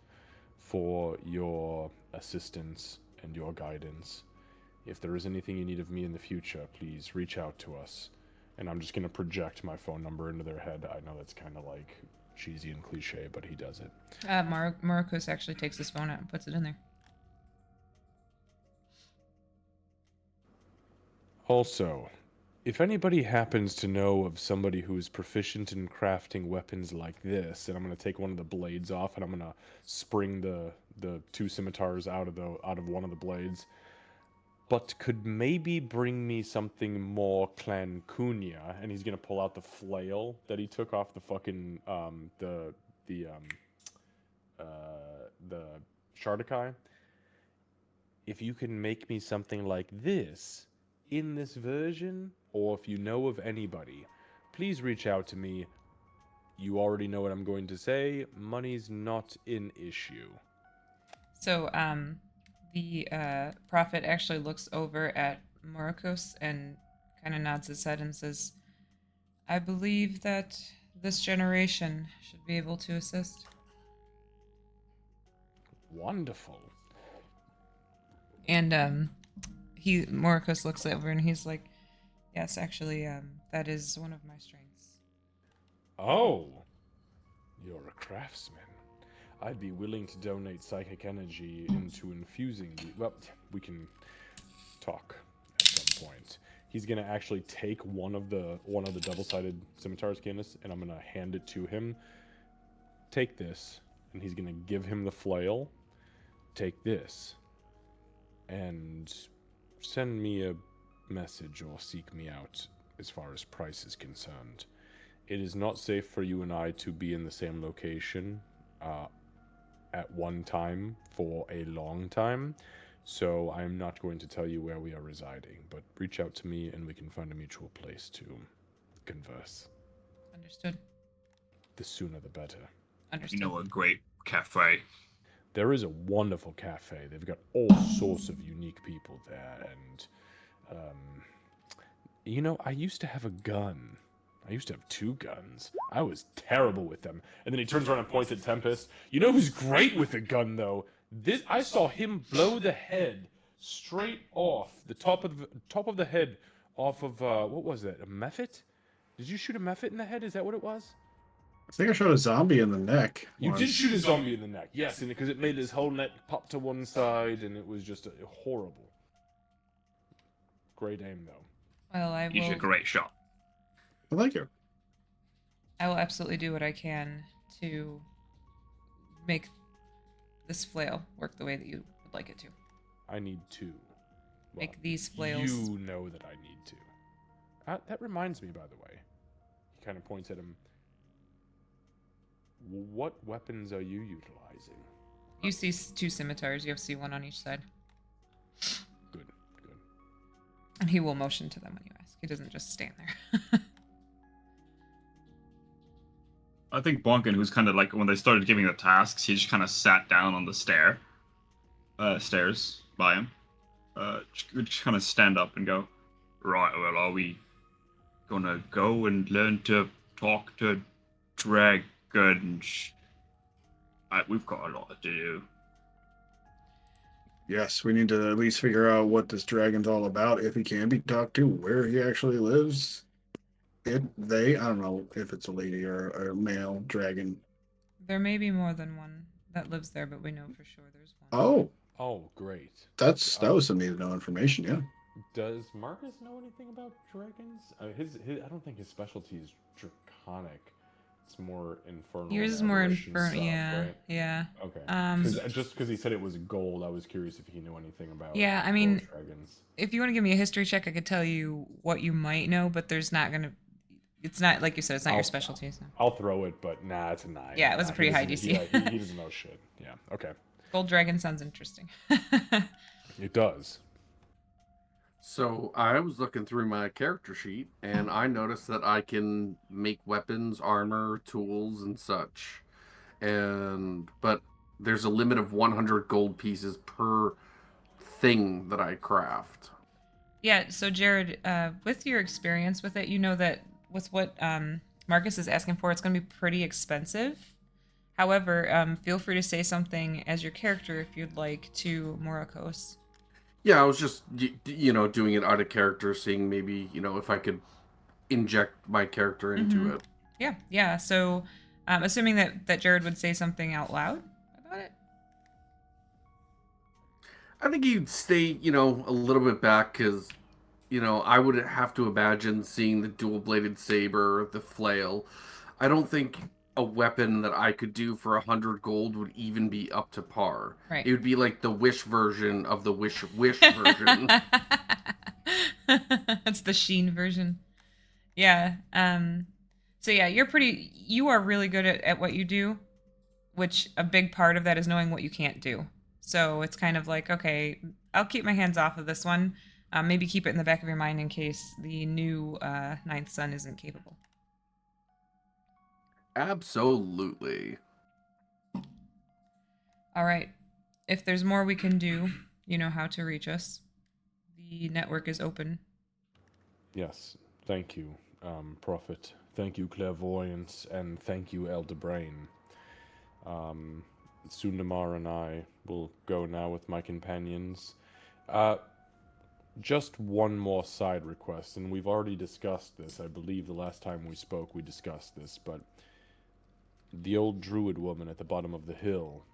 Speaker 4: for your assistance and your guidance. If there is anything you need of me in the future, please reach out to us. And I'm just going to project my phone number into their head. I know that's kind of like cheesy and cliche, but he does it.
Speaker 2: Marakus actually takes his phone out and puts it in there.
Speaker 4: Also, If anybody happens to know of somebody who's proficient in crafting weapons like this, and I'm gonna take one of the blades off, and I'm gonna spring the two scimitars out of one of the blades, but could maybe bring me something more Clan Cunha, and he's gonna pull out the flail that he took off the fucking the Shardakai. If you can make me something like this in this version, or if you know of anybody, please reach out to me. You already know what I'm going to say. Money's not an issue.
Speaker 2: So, the prophet actually looks over at Morikos and kind of nods his head and says, I believe that this generation should be able to assist.
Speaker 4: Wonderful.
Speaker 2: And Morikos looks over and he's like, yes, actually, that is one of my strengths.
Speaker 4: Oh, you're a craftsman. I'd be willing to donate psychic energy into infusing the... Well, we can talk at some point. He's gonna actually take one of the double-sided scimitars, Candace, and I'm gonna hand it to him. Take this, and he's gonna give him the flail. Take this, and send me a message or seek me out as far as price is concerned. It is not safe for you and I to be in the same location at one time for a long time, so I'm not going to tell you where we are residing, but reach out to me and we can find a mutual place to converse.
Speaker 2: Understood.
Speaker 4: The sooner the better.
Speaker 2: Understood.
Speaker 5: You know, a great cafe.
Speaker 4: There is a wonderful cafe. They've got all sorts of unique people there, and you know, I used to have a gun. I used to have 2 guns. I was terrible with them. And then he turns around and points at Tempest. You know who's great with a gun, though? I saw him blow the head straight off the top of the head off of what was it? A mephit? Did you shoot a mephit in the head? Is that what it was?
Speaker 3: I think I shot a zombie in the neck.
Speaker 4: You
Speaker 3: once.
Speaker 4: did shoot a zombie in the neck, yes, and because it made his whole neck pop to one side, and it was just horrible. Great aim, though.
Speaker 2: Well,
Speaker 5: He's a great shot.
Speaker 3: Well, thank you.
Speaker 2: I will absolutely do what I can to make this flail work the way that you would like it to.
Speaker 4: I need 2. Well,
Speaker 2: Make these flails.
Speaker 4: You know that I need 2. That reminds me, by the way. He kind of points at him. What weapons are you utilizing?
Speaker 2: You see 2 scimitars. You have to see 1 on each side.
Speaker 4: Good.
Speaker 2: And he will motion to them when you ask. He doesn't just stand there.
Speaker 5: I think Bonkin, who's kind of like, when they started giving the tasks, he just kind of sat down on the stairs by him. Just kind of stand up and go, right, well, are we gonna go and learn to talk to dragons? We've got a lot to do.
Speaker 3: Yes, we need to at least figure out what this dragon's all about, if he can be talked to, where he actually lives. I don't know if it's a lady or a male dragon.
Speaker 2: There may be more than one that lives there, but we know for sure there's one.
Speaker 4: Oh, great.
Speaker 3: That was some need to know information, yeah.
Speaker 4: Does Marcus know anything about dragons? His I don't think his specialty is draconic. It's more infernal.
Speaker 2: Yours is more
Speaker 4: infernal.
Speaker 2: infernal. Yeah,
Speaker 4: right?
Speaker 2: yeah.
Speaker 4: Okay. Just because he said it was gold, I was curious if he knew anything about.
Speaker 2: Yeah, I mean,
Speaker 4: dragons.
Speaker 2: if you want to give me a history check, I could tell you what you might know, but there's not gonna. It's not like you said. It's not your specialty. So.
Speaker 4: I'll throw it, but nah, it's a 9.
Speaker 2: Yeah, it was a pretty high DC.
Speaker 4: He doesn't know shit. Yeah. Okay.
Speaker 2: Gold dragon sounds interesting.
Speaker 4: It does.
Speaker 6: So I was looking through my character sheet, and I noticed that I can make weapons, armor, tools, and such. But there's a limit of 100 gold pieces per thing that I craft.
Speaker 2: Yeah. So Jared, with your experience with it, you know that with what Marcus is asking for, it's going to be pretty expensive. However, feel free to say something as your character if you'd like to Morikos.
Speaker 6: Yeah, I was just, doing it out of character, seeing maybe, if I could inject my character into it.
Speaker 2: Yeah. So, assuming that Jared would say something out loud about it.
Speaker 6: I think he'd stay, a little bit back, because I would have to imagine seeing the dual-bladed saber, the flail. I don't think a weapon that I could do for 100 gold would even be up to par.
Speaker 2: Right.
Speaker 6: It would be like the Wish version of the Wish version.
Speaker 2: That's the Sheen version. Yeah. So yeah, you are really good at what you do, which a big part of that is knowing what you can't do. So it's kind of like, okay, I'll keep my hands off of this one. Maybe keep it in the back of your mind in case the new ninth son isn't capable.
Speaker 6: Absolutely.
Speaker 2: All right. If there's more we can do, you know how to reach us. The network is open.
Speaker 4: Yes, thank you, Prophet. Thank you, Clairvoyance, and thank you, Elder Brain. Sundamar and I will go now with my companions. Just one more side request, and we've already discussed this. I believe the last time we spoke we discussed this, but the old druid woman at the bottom of the hill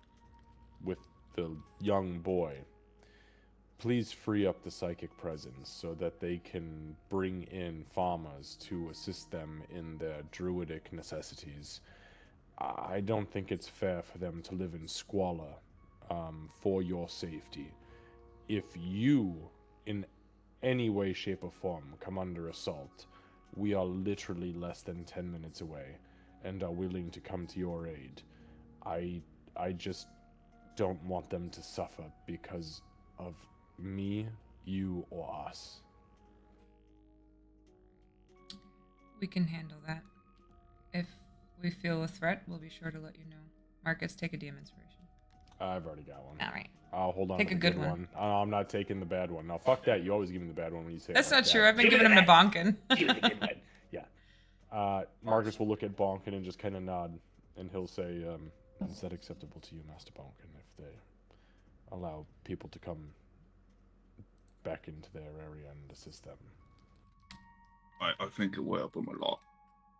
Speaker 4: with the young boy, please free up the psychic presence so that they can bring in farmers to assist them in their druidic necessities. I don't think it's fair for them to live in squalor for your safety. If you, in any way, shape, or form, come under assault, we are literally less than 10 minutes away and are willing to come to your aid. I just don't want them to suffer because of me, you, or us.
Speaker 2: We can handle that. If we feel a threat, we'll be sure to let you know. Marcus, take a DM inspiration.
Speaker 4: I've already got one.
Speaker 2: All right.
Speaker 4: I'll hold on
Speaker 2: Take
Speaker 4: to
Speaker 2: a
Speaker 4: the
Speaker 2: good
Speaker 4: good
Speaker 2: one.
Speaker 4: one. I'm not taking the bad one. Now, fuck that. You always give me the bad one when you say it
Speaker 2: That's
Speaker 4: like
Speaker 2: not
Speaker 4: that.
Speaker 2: true. I've been giving him to Bonkin.
Speaker 4: Yeah. Marcus will look at Bonkin and just kind of nod, and he'll say, is that acceptable to you, Master Bonkin, if they allow people to come back into their area and assist them?
Speaker 5: I think it will help him a lot.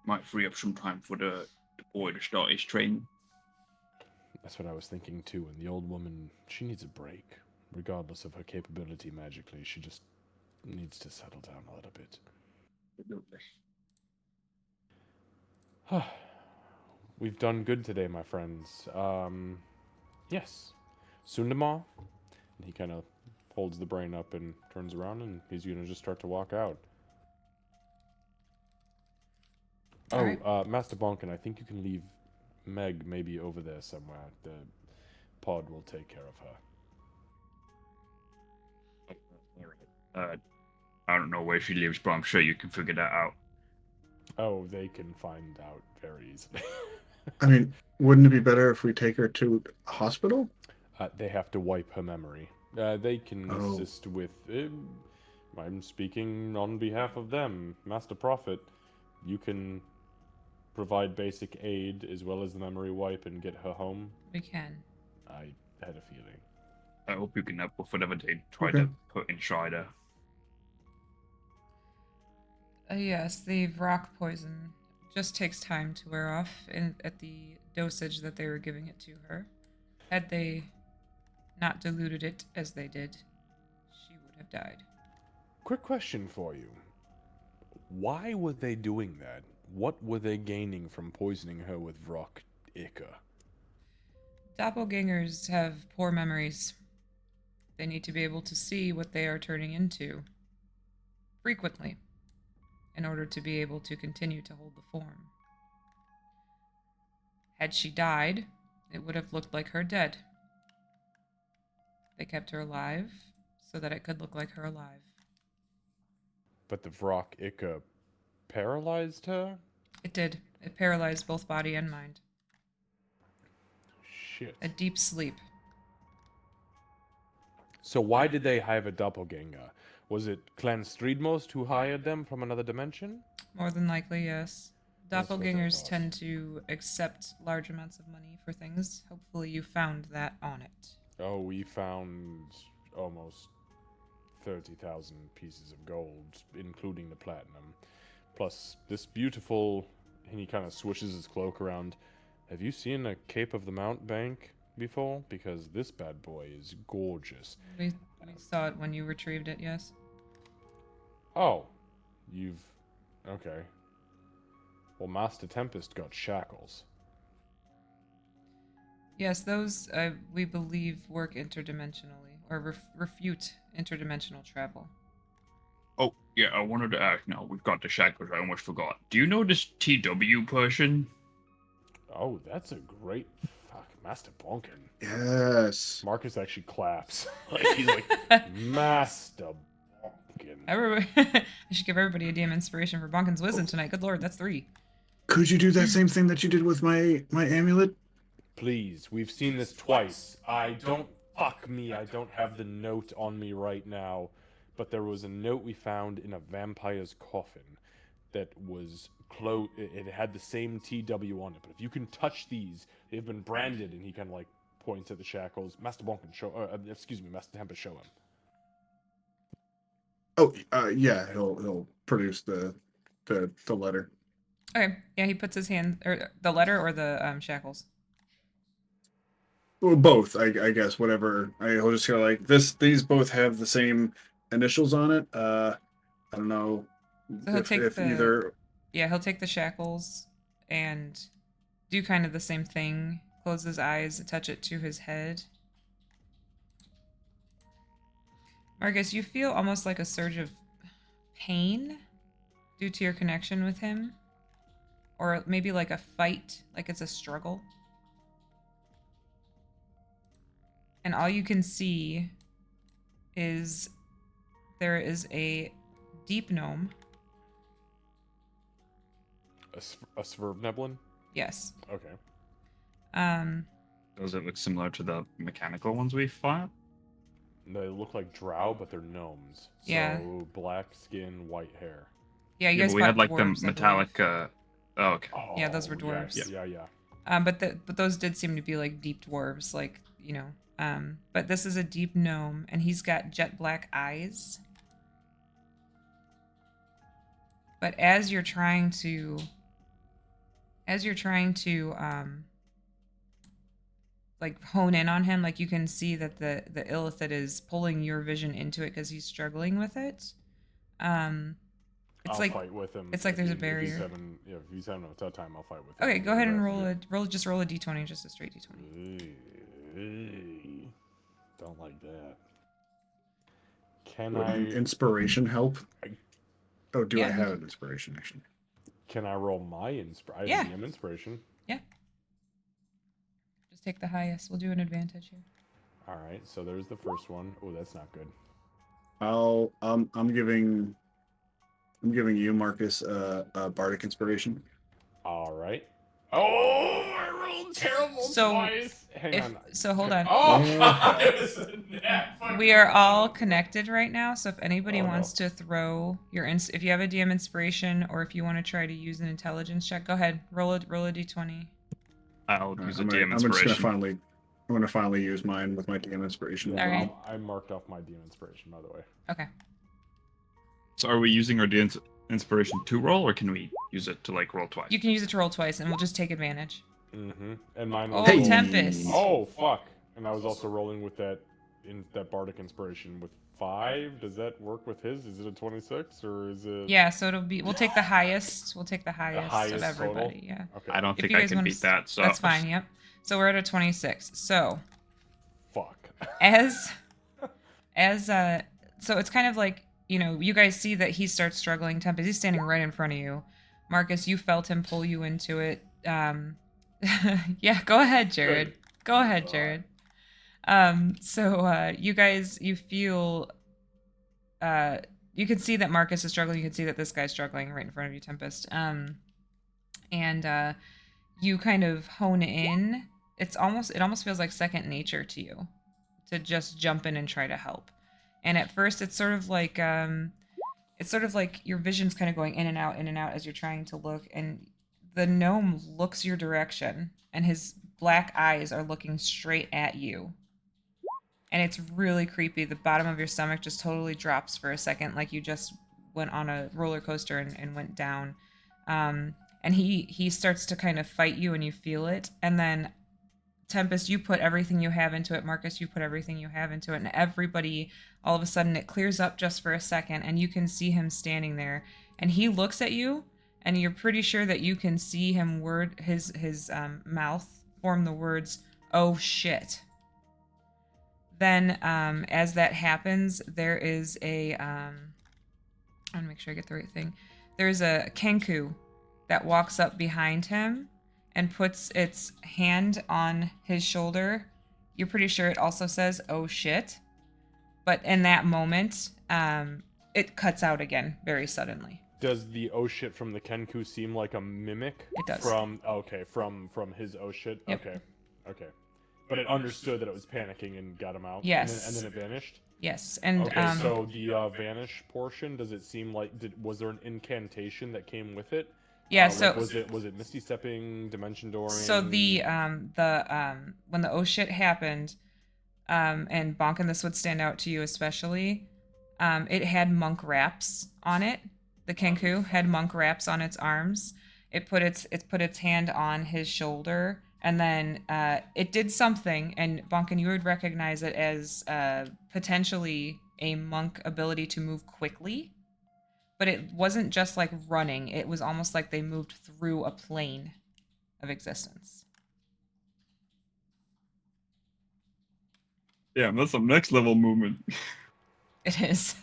Speaker 5: Might free up some time for the boy to start his training.
Speaker 4: That's what I was thinking too, and the old woman, she needs a break. Regardless of her capability magically, she just needs to settle down a little bit. We've done good today, my friends. Yes. Sundamar? And he kind of holds the brain up and turns around, and he's going to just start to walk out.
Speaker 2: All right.
Speaker 4: Master Bonkin, I think you can leave Meg maybe over there somewhere. The pod will take care of her.
Speaker 5: I don't know where she lives, but I'm sure you can figure that out.
Speaker 4: Oh, they can find out very easily.
Speaker 3: I mean, wouldn't it be better if we take her to a hospital?
Speaker 4: They have to wipe her memory. They can assist with... I'm speaking on behalf of them. Master Prophet, you can provide basic aid as well as the memory wipe and get her home.
Speaker 2: We can.
Speaker 4: I had a feeling.
Speaker 5: I hope you can help with whatever they try to put inside her.
Speaker 2: Yes, the rock poison just takes time to wear off at the dosage that they were giving it to her. Had they not diluted it as they did, she would have died.
Speaker 4: Quick question for you. Why were they doing that? What were they gaining from poisoning her with Vrock Ica?
Speaker 2: Doppelgangers have poor memories. They need to be able to see what they are turning into frequently in order to be able to continue to hold the form. Had she died, it would have looked like her dead. They kept her alive so that it could look like her alive.
Speaker 4: But the Vrock Ica paralyzed her?
Speaker 2: It did. It paralyzed both body and mind.
Speaker 4: Shit.
Speaker 2: A deep sleep.
Speaker 4: So why did they have a doppelganger? Was it Clan Streedmost who hired them from another dimension?
Speaker 2: More than likely, yes.
Speaker 4: That's what I
Speaker 2: Doppelgangers
Speaker 4: thought.
Speaker 2: tend to accept large amounts of money for things. Hopefully you found that on it.
Speaker 4: Oh, we found almost 30,000 pieces of gold, including the platinum. Plus this beautiful, and he kind of swishes his cloak around. Have you seen a Cape of the Mount bank before? Because this bad boy is gorgeous.
Speaker 2: We saw it when you retrieved it, yes.
Speaker 4: Oh, you've... Okay. Well, Master Tempest got shackles.
Speaker 2: Yes, those we believe work interdimensionally, or refute interdimensional travel.
Speaker 5: Oh, yeah, I wanted to ask now. We've got the shackles, I almost forgot. Do you know this TW person?
Speaker 4: Oh, that's a great... Fuck, Master Bonkin.
Speaker 3: Yes.
Speaker 4: Marcus actually claps. Like, he's like, Master Bonkin.
Speaker 2: Everybody, I should give everybody a DM inspiration for Bonkin's wisdom tonight. Good lord, that's 3.
Speaker 3: Could you do that same thing that you did with my amulet?
Speaker 4: Please, we've seen this twice. I don't... Fuck me, I don't have the note on me right now. But there was a note we found in a vampire's coffin that was it had the same TW on it. But if you can touch these, they've been branded. And he kind of like points at the shackles. Master Bonkin, Master Tempest, show him.
Speaker 3: Oh, yeah, he'll produce the letter.
Speaker 2: Okay, yeah, he puts his hand, or the letter or the shackles.
Speaker 3: Well, both, I guess, whatever. He'll just go like this. These both have the same initials on it. I don't know
Speaker 2: So he'll take
Speaker 3: if
Speaker 2: the
Speaker 3: either.
Speaker 2: Yeah, he'll take the shackles and do kind of the same thing. Close his eyes, touch it to his head. Marcus, you feel almost like a surge of pain due to your connection with him. Or maybe like a fight, like it's a struggle. And all you can see is there is a deep gnome.
Speaker 4: A Swervneblin?
Speaker 2: Yes.
Speaker 4: Okay.
Speaker 5: Does it look similar to the mechanical ones we fought?
Speaker 4: They look like drow, but they're gnomes.
Speaker 2: Yeah.
Speaker 4: So black skin, white hair.
Speaker 2: Yeah, you
Speaker 5: Yeah,
Speaker 2: guys
Speaker 5: but we had
Speaker 2: fought
Speaker 5: like
Speaker 2: dwarves,
Speaker 5: the
Speaker 2: I
Speaker 5: metallic.
Speaker 2: believe.
Speaker 5: Oh, okay.
Speaker 4: Oh,
Speaker 2: Yeah, those were
Speaker 4: yes.
Speaker 2: dwarves.
Speaker 4: Yeah.
Speaker 2: But those did seem to be like deep dwarves, like, you know. But this is a deep gnome, and he's got jet black eyes. But as you're trying to like hone in on him, like you can see that the Illithid is pulling your vision into it because he's struggling with it. It's
Speaker 4: I'll
Speaker 2: like
Speaker 4: fight with him.
Speaker 2: it's like there's a
Speaker 4: If
Speaker 2: barrier.
Speaker 4: he's having a tough time, I'll fight with him.
Speaker 2: Okay, go ahead and roll a d20, just a straight d20.
Speaker 4: Don't like that. Can
Speaker 3: Would
Speaker 4: I
Speaker 3: inspiration help? Oh, do I
Speaker 2: Yeah.
Speaker 3: have an inspiration actually?
Speaker 4: Can I roll my inspiration?
Speaker 2: Yeah.
Speaker 4: DM inspiration.
Speaker 2: Yeah. Just take the highest. We'll do an advantage here.
Speaker 4: All right. So there's the first one. Oh, that's not good.
Speaker 3: I'm giving you, Marcus, a bardic inspiration.
Speaker 4: All right. Oh, I rolled terrible twice. Hang on.
Speaker 2: So hold on.
Speaker 4: Oh, it was a nat fucking
Speaker 2: We are all connected right now, so if anybody
Speaker 4: Oh,
Speaker 2: wants to throw your if you have a DM inspiration or if you want to try to use an intelligence check, go ahead. Roll a d20.
Speaker 5: I'll use a
Speaker 3: I'm
Speaker 5: DM
Speaker 3: just
Speaker 5: inspiration.
Speaker 3: gonna finally use mine with my DM inspiration.
Speaker 4: Yeah,
Speaker 2: All right.
Speaker 4: I marked off my DM inspiration, by the way.
Speaker 2: Okay.
Speaker 5: So are we using our DM inspiration to roll, or can we use it to like roll twice?
Speaker 2: You can use it to roll twice and we'll just take advantage.
Speaker 4: Mm-hmm. And mine
Speaker 2: Oh,
Speaker 4: was rolling-
Speaker 2: Tempest.
Speaker 4: Oh, fuck. And I was also rolling with that bardic inspiration with 5. Does that work with his? Is it a 26 or is it?
Speaker 2: Yeah, so we'll take the highest. We'll take the highest,
Speaker 4: highest
Speaker 2: of everybody.
Speaker 4: total?
Speaker 2: Yeah.
Speaker 4: Okay.
Speaker 5: I don't
Speaker 2: If
Speaker 5: think
Speaker 2: you
Speaker 5: I
Speaker 2: guys
Speaker 5: can
Speaker 2: wanna
Speaker 5: beat that. So
Speaker 2: That's fine, yep. So we're at a 26. So
Speaker 4: Fuck.
Speaker 2: So it's kind of like, you know, you guys see that he starts struggling. Tempest, he's standing right in front of you. Marcus, you felt him pull you into it. Yeah, go ahead, Jared. Go ahead, Jared. You guys, you feel, you can see that Marcus is struggling. You can see that this guy's struggling right in front of you, Tempest. You kind of hone in. It almost feels like second nature to you to just jump in and try to help. And at first it's sort of like your vision's kind of going in and out as you're trying to look, and the gnome looks your direction and his black eyes are looking straight at you. And it's really creepy. The bottom of your stomach just totally drops for a second, like you just went on a roller coaster and went down. And he starts to kind of fight you and you feel it. And then Tempest, you put everything you have into it. Marcus, you put everything you have into it. And everybody, all of a sudden, it clears up just for a second, and you can see him standing there. And he looks at you, and you're pretty sure that you can see him his mouth form the words, "Oh shit." Then, as that happens, there is a I want to make sure I get the right thing. There's a Kenku that walks up behind him and puts its hand on his shoulder. You're pretty sure it also says, "Oh shit." But in that moment, it cuts out again very suddenly.
Speaker 4: Does the oh shit from the Kenku seem like a mimic?
Speaker 2: It does.
Speaker 4: From his oh shit?
Speaker 2: Yep.
Speaker 4: Okay. But it understood that it was panicking and got him out?
Speaker 2: Yes.
Speaker 4: And then it vanished?
Speaker 2: Yes, and
Speaker 4: Okay, so the vanish portion, does it seem like, was there an incantation that came with it?
Speaker 2: yeah.
Speaker 4: Like, was it Misty Stepping, Dimension Dooring?
Speaker 2: So when the oh shit happened, and Bonk, and this would stand out to you especially, it had monk wraps on it. The Kenku had monk wraps on its arms. It put its hand on his shoulder, and then it did something, and Bonkin, you would recognize it as potentially a monk ability to move quickly. But it wasn't just like running. It was almost like they moved through a plane of existence.
Speaker 5: Yeah, that's some next level movement.
Speaker 2: It is.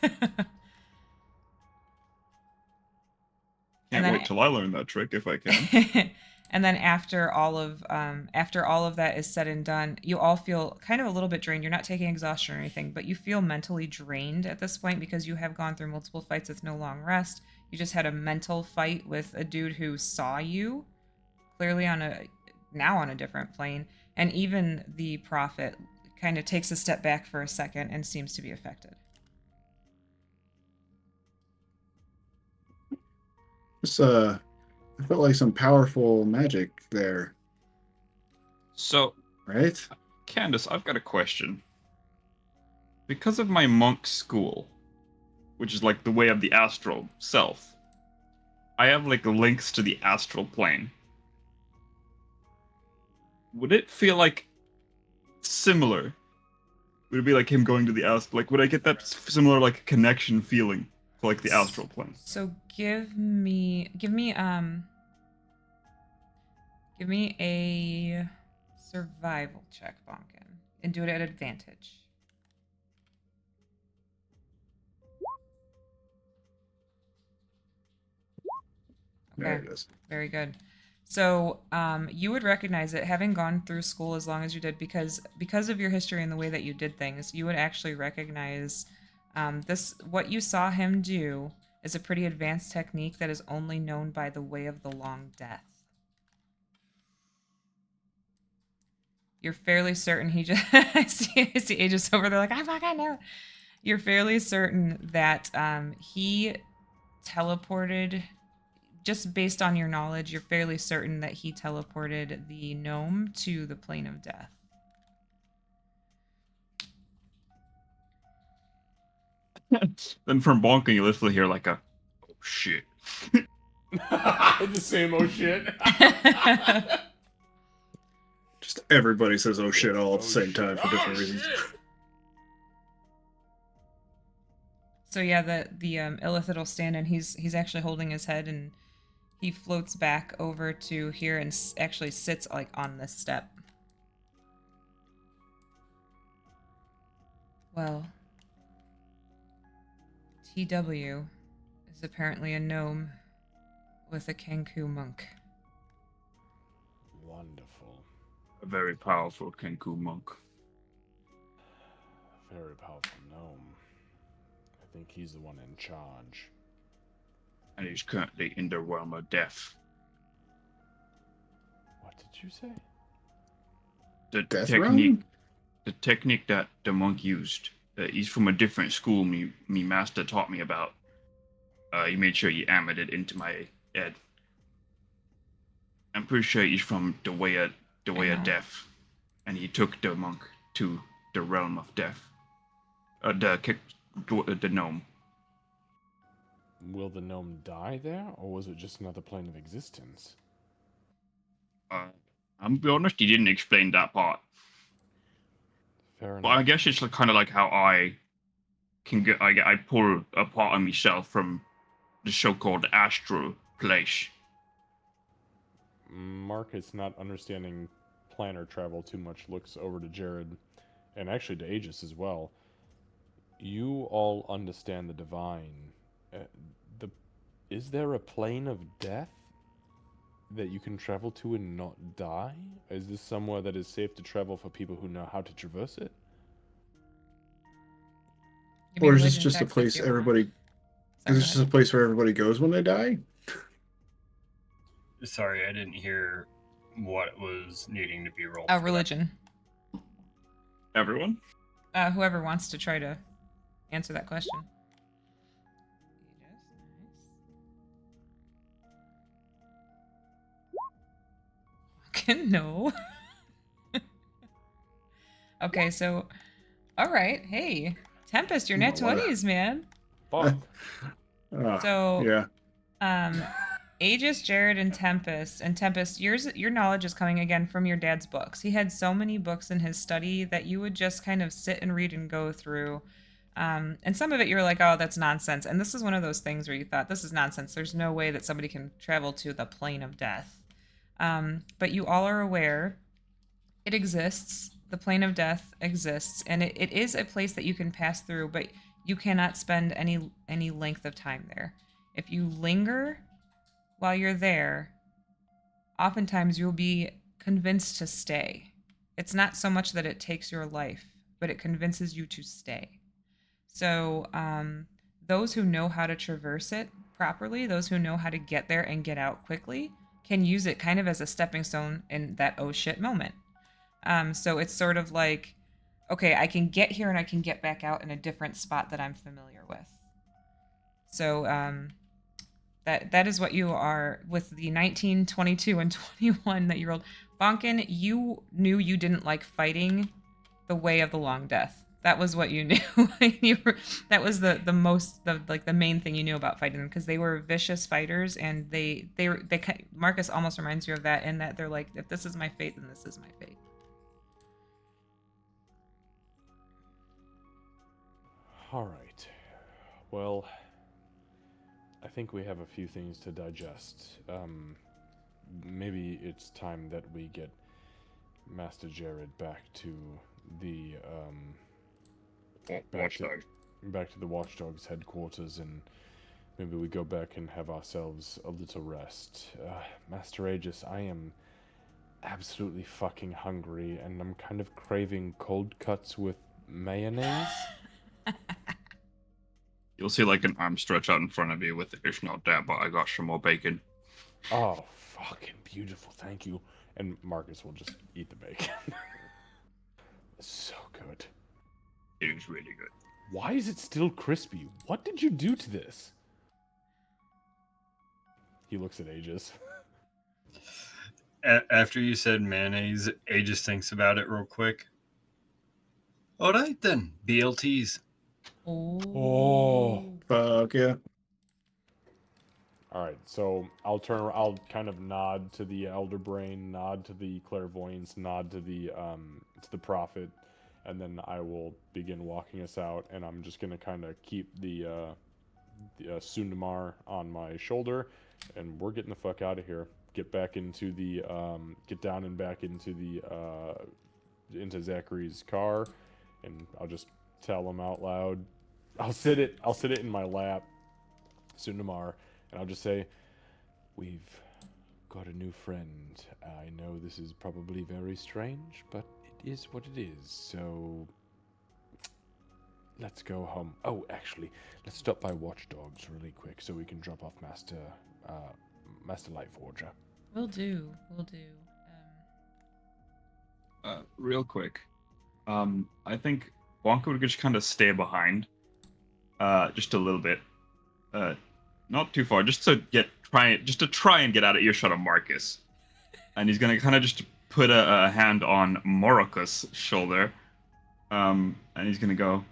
Speaker 5: Can't wait till I learn that trick if I can.
Speaker 2: And then after all of that is said and done, you all feel kind of a little bit drained. You're not taking exhaustion or anything, but you feel mentally drained at this point because you have gone through multiple fights with no long rest. You just had a mental fight with a dude who saw you clearly on a different plane, and even the prophet kind of takes a step back for a second and seems to be affected.
Speaker 3: I felt like some powerful magic there,
Speaker 5: So,
Speaker 3: right?
Speaker 5: Candace, I've got a question. Because of my monk school, which is like the way of the astral self, I have like links to the astral plane. Would it feel like similar? Would it be like him going to the astral? Like, would I get that similar like connection feeling to like the astral plane?
Speaker 2: So give me a survival check, Bonkin, and do it at advantage.
Speaker 3: There
Speaker 2: Okay,
Speaker 3: it is.
Speaker 2: very good. So you would recognize it, having gone through school as long as you did, because of your history and the way that you did things. You would actually recognize this. What you saw him do is a pretty advanced technique that is only known by the way of the long death. You're fairly certain he just I see Aegis over there like, I fucking know. You're fairly certain that he teleported, just based on your knowledge, you're fairly certain that he teleported the gnome to the plane of death.
Speaker 5: Then from bonking, you literally hear like a, oh shit.
Speaker 4: The same oh shit.
Speaker 3: Just everybody says "oh shit" all at the same time for different reasons.
Speaker 2: So yeah, the Illithid will stand, and he's actually holding his head, and he floats back over to here and actually sits like on this step. Well, TW is apparently a gnome with a Kenku monk.
Speaker 4: Wonderful.
Speaker 5: A very powerful Kenku monk.
Speaker 4: Very powerful gnome. I think he's the one in charge.
Speaker 5: And he's currently in the realm of death.
Speaker 4: What did you say?
Speaker 5: The
Speaker 3: Death
Speaker 5: technique,
Speaker 3: realm?
Speaker 5: the technique that the monk used. He's from a different school. Me master taught me about. He made sure he hammered it into my head. I'm pretty sure he's from the way of death, and he took the monk to the realm of death. The gnome.
Speaker 4: Will the gnome die there, or was it just another plane of existence?
Speaker 5: I'm be honest, he didn't explain that part.
Speaker 4: Fair enough.
Speaker 5: But I guess it's kind of like how I can get. I pull a part of myself from the so-called astral place.
Speaker 4: Marcus, not understanding planar travel too much, looks over to Jared, and actually to Aegis as well. You all understand the divine. Is there a plane of death that you can travel to and not die? Is this somewhere that is safe to travel for people who know how to traverse it?
Speaker 2: You mean
Speaker 3: Or is this
Speaker 2: religion
Speaker 3: just a
Speaker 2: checks if
Speaker 3: place
Speaker 2: you
Speaker 3: everybody?
Speaker 2: want. Sorry,
Speaker 3: Is
Speaker 2: go
Speaker 3: this just
Speaker 2: ahead.
Speaker 3: a place where everybody goes when they die?
Speaker 7: Sorry, I didn't hear what was needing to be rolled.
Speaker 2: Oh,
Speaker 7: for
Speaker 2: religion.
Speaker 5: Everyone?
Speaker 2: Whoever wants to try to answer that question. Okay, no. Okay, so, all right. Hey, Tempest, you're net
Speaker 3: Oh, what a-
Speaker 2: 20s, man.
Speaker 4: Fuck.
Speaker 2: So,
Speaker 3: yeah.
Speaker 2: Aegis, Jared, and Tempest, your knowledge is coming again from your dad's books. He had so many books in his study that you would just kind of sit and read and go through. And some of it you're like, oh, that's nonsense. And this is one of those things where you thought, this is nonsense. There's no way that somebody can travel to the plane of death. But you all are aware it exists. The plane of death exists. And it is a place that you can pass through, but you cannot spend any length of time there. If you linger while you're there, oftentimes you'll be convinced to stay. It's not so much that it takes your life, but it convinces you to stay. So those who know how to traverse it properly, those who know how to get there and get out quickly, can use it kind of as a stepping stone in that oh shit moment. So it's sort of like, okay, I can get here and I can get back out in a different spot that I'm familiar with. So that is what you are with the 19, 22, and 21 that you rolled. Bonkin, you knew you didn't like fighting the way of the long death. That was what you knew. That was the main thing you knew about fighting them, because they were vicious fighters, and they Marcus almost reminds you of that, in that they're like, if this is my fate, then this is my fate.
Speaker 4: All right. Well, I think we have a few things to digest. Maybe it's time that we get Master Jared back to the back to the Watchdogs headquarters, and maybe we go back and have ourselves a little rest. Master Aegis, I am absolutely fucking hungry, and I'm kind of craving cold cuts with mayonnaise.
Speaker 5: You'll see like an arm stretch out in front of you with it's not that, but I got some more bacon.
Speaker 4: Oh, fucking beautiful, thank you. And Marcus will just eat the bacon. So good.
Speaker 5: It is really good.
Speaker 4: Why is it still crispy? What did you do to this? He looks at Aegis.
Speaker 7: After you said mayonnaise, Aegis thinks about it real quick. All right then, BLTs.
Speaker 4: Oh.
Speaker 3: Fuck yeah.
Speaker 4: All right, so I'll kind of nod to the Elder Brain, nod to the Clairvoyance, nod to the Prophet, and then I will begin walking us out. And I'm just gonna kind of keep the Sundamar on my shoulder, and we're getting the fuck out of here. Get back into the get down and back into the into Zachary's car, and I'll just tell him out loud. I'll sit it in my lap, Sundamar. And I'll just say, we've got a new friend. I know this is probably very strange, but it is what it is. So let's go home. Oh, actually, let's stop by Watchdogs really quick so we can drop off Master Lightforger.
Speaker 2: Will do.
Speaker 5: Real quick, I think Wonka would just kind of stay behind, just a little bit. Not too far, just to try and get out of earshot of Marcus. And he's gonna kind of just put a hand on Moroka's shoulder, and he's gonna kind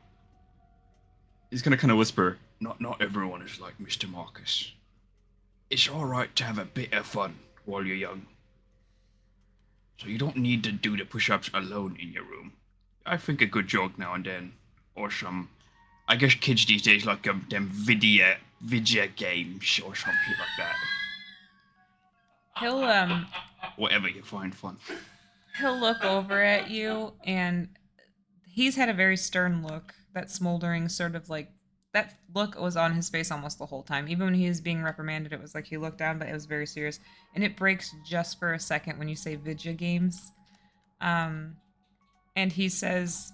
Speaker 5: of whisper, "Not everyone is like Mr. Marcus. It's all right to have a bit of fun while you're young." So you don't need to do the push-ups alone in your room. I think a good joke now and then, or some. I guess kids these days like them video games or some shit like that.
Speaker 2: He'll
Speaker 5: Whatever you find fun.
Speaker 2: he'll look over at you, and he's had a very stern look. That smoldering sort of like that look was on his face almost the whole time. Even when he was being reprimanded, it was like he looked down, but it was very serious. And it breaks just for a second when you say video games. And he says,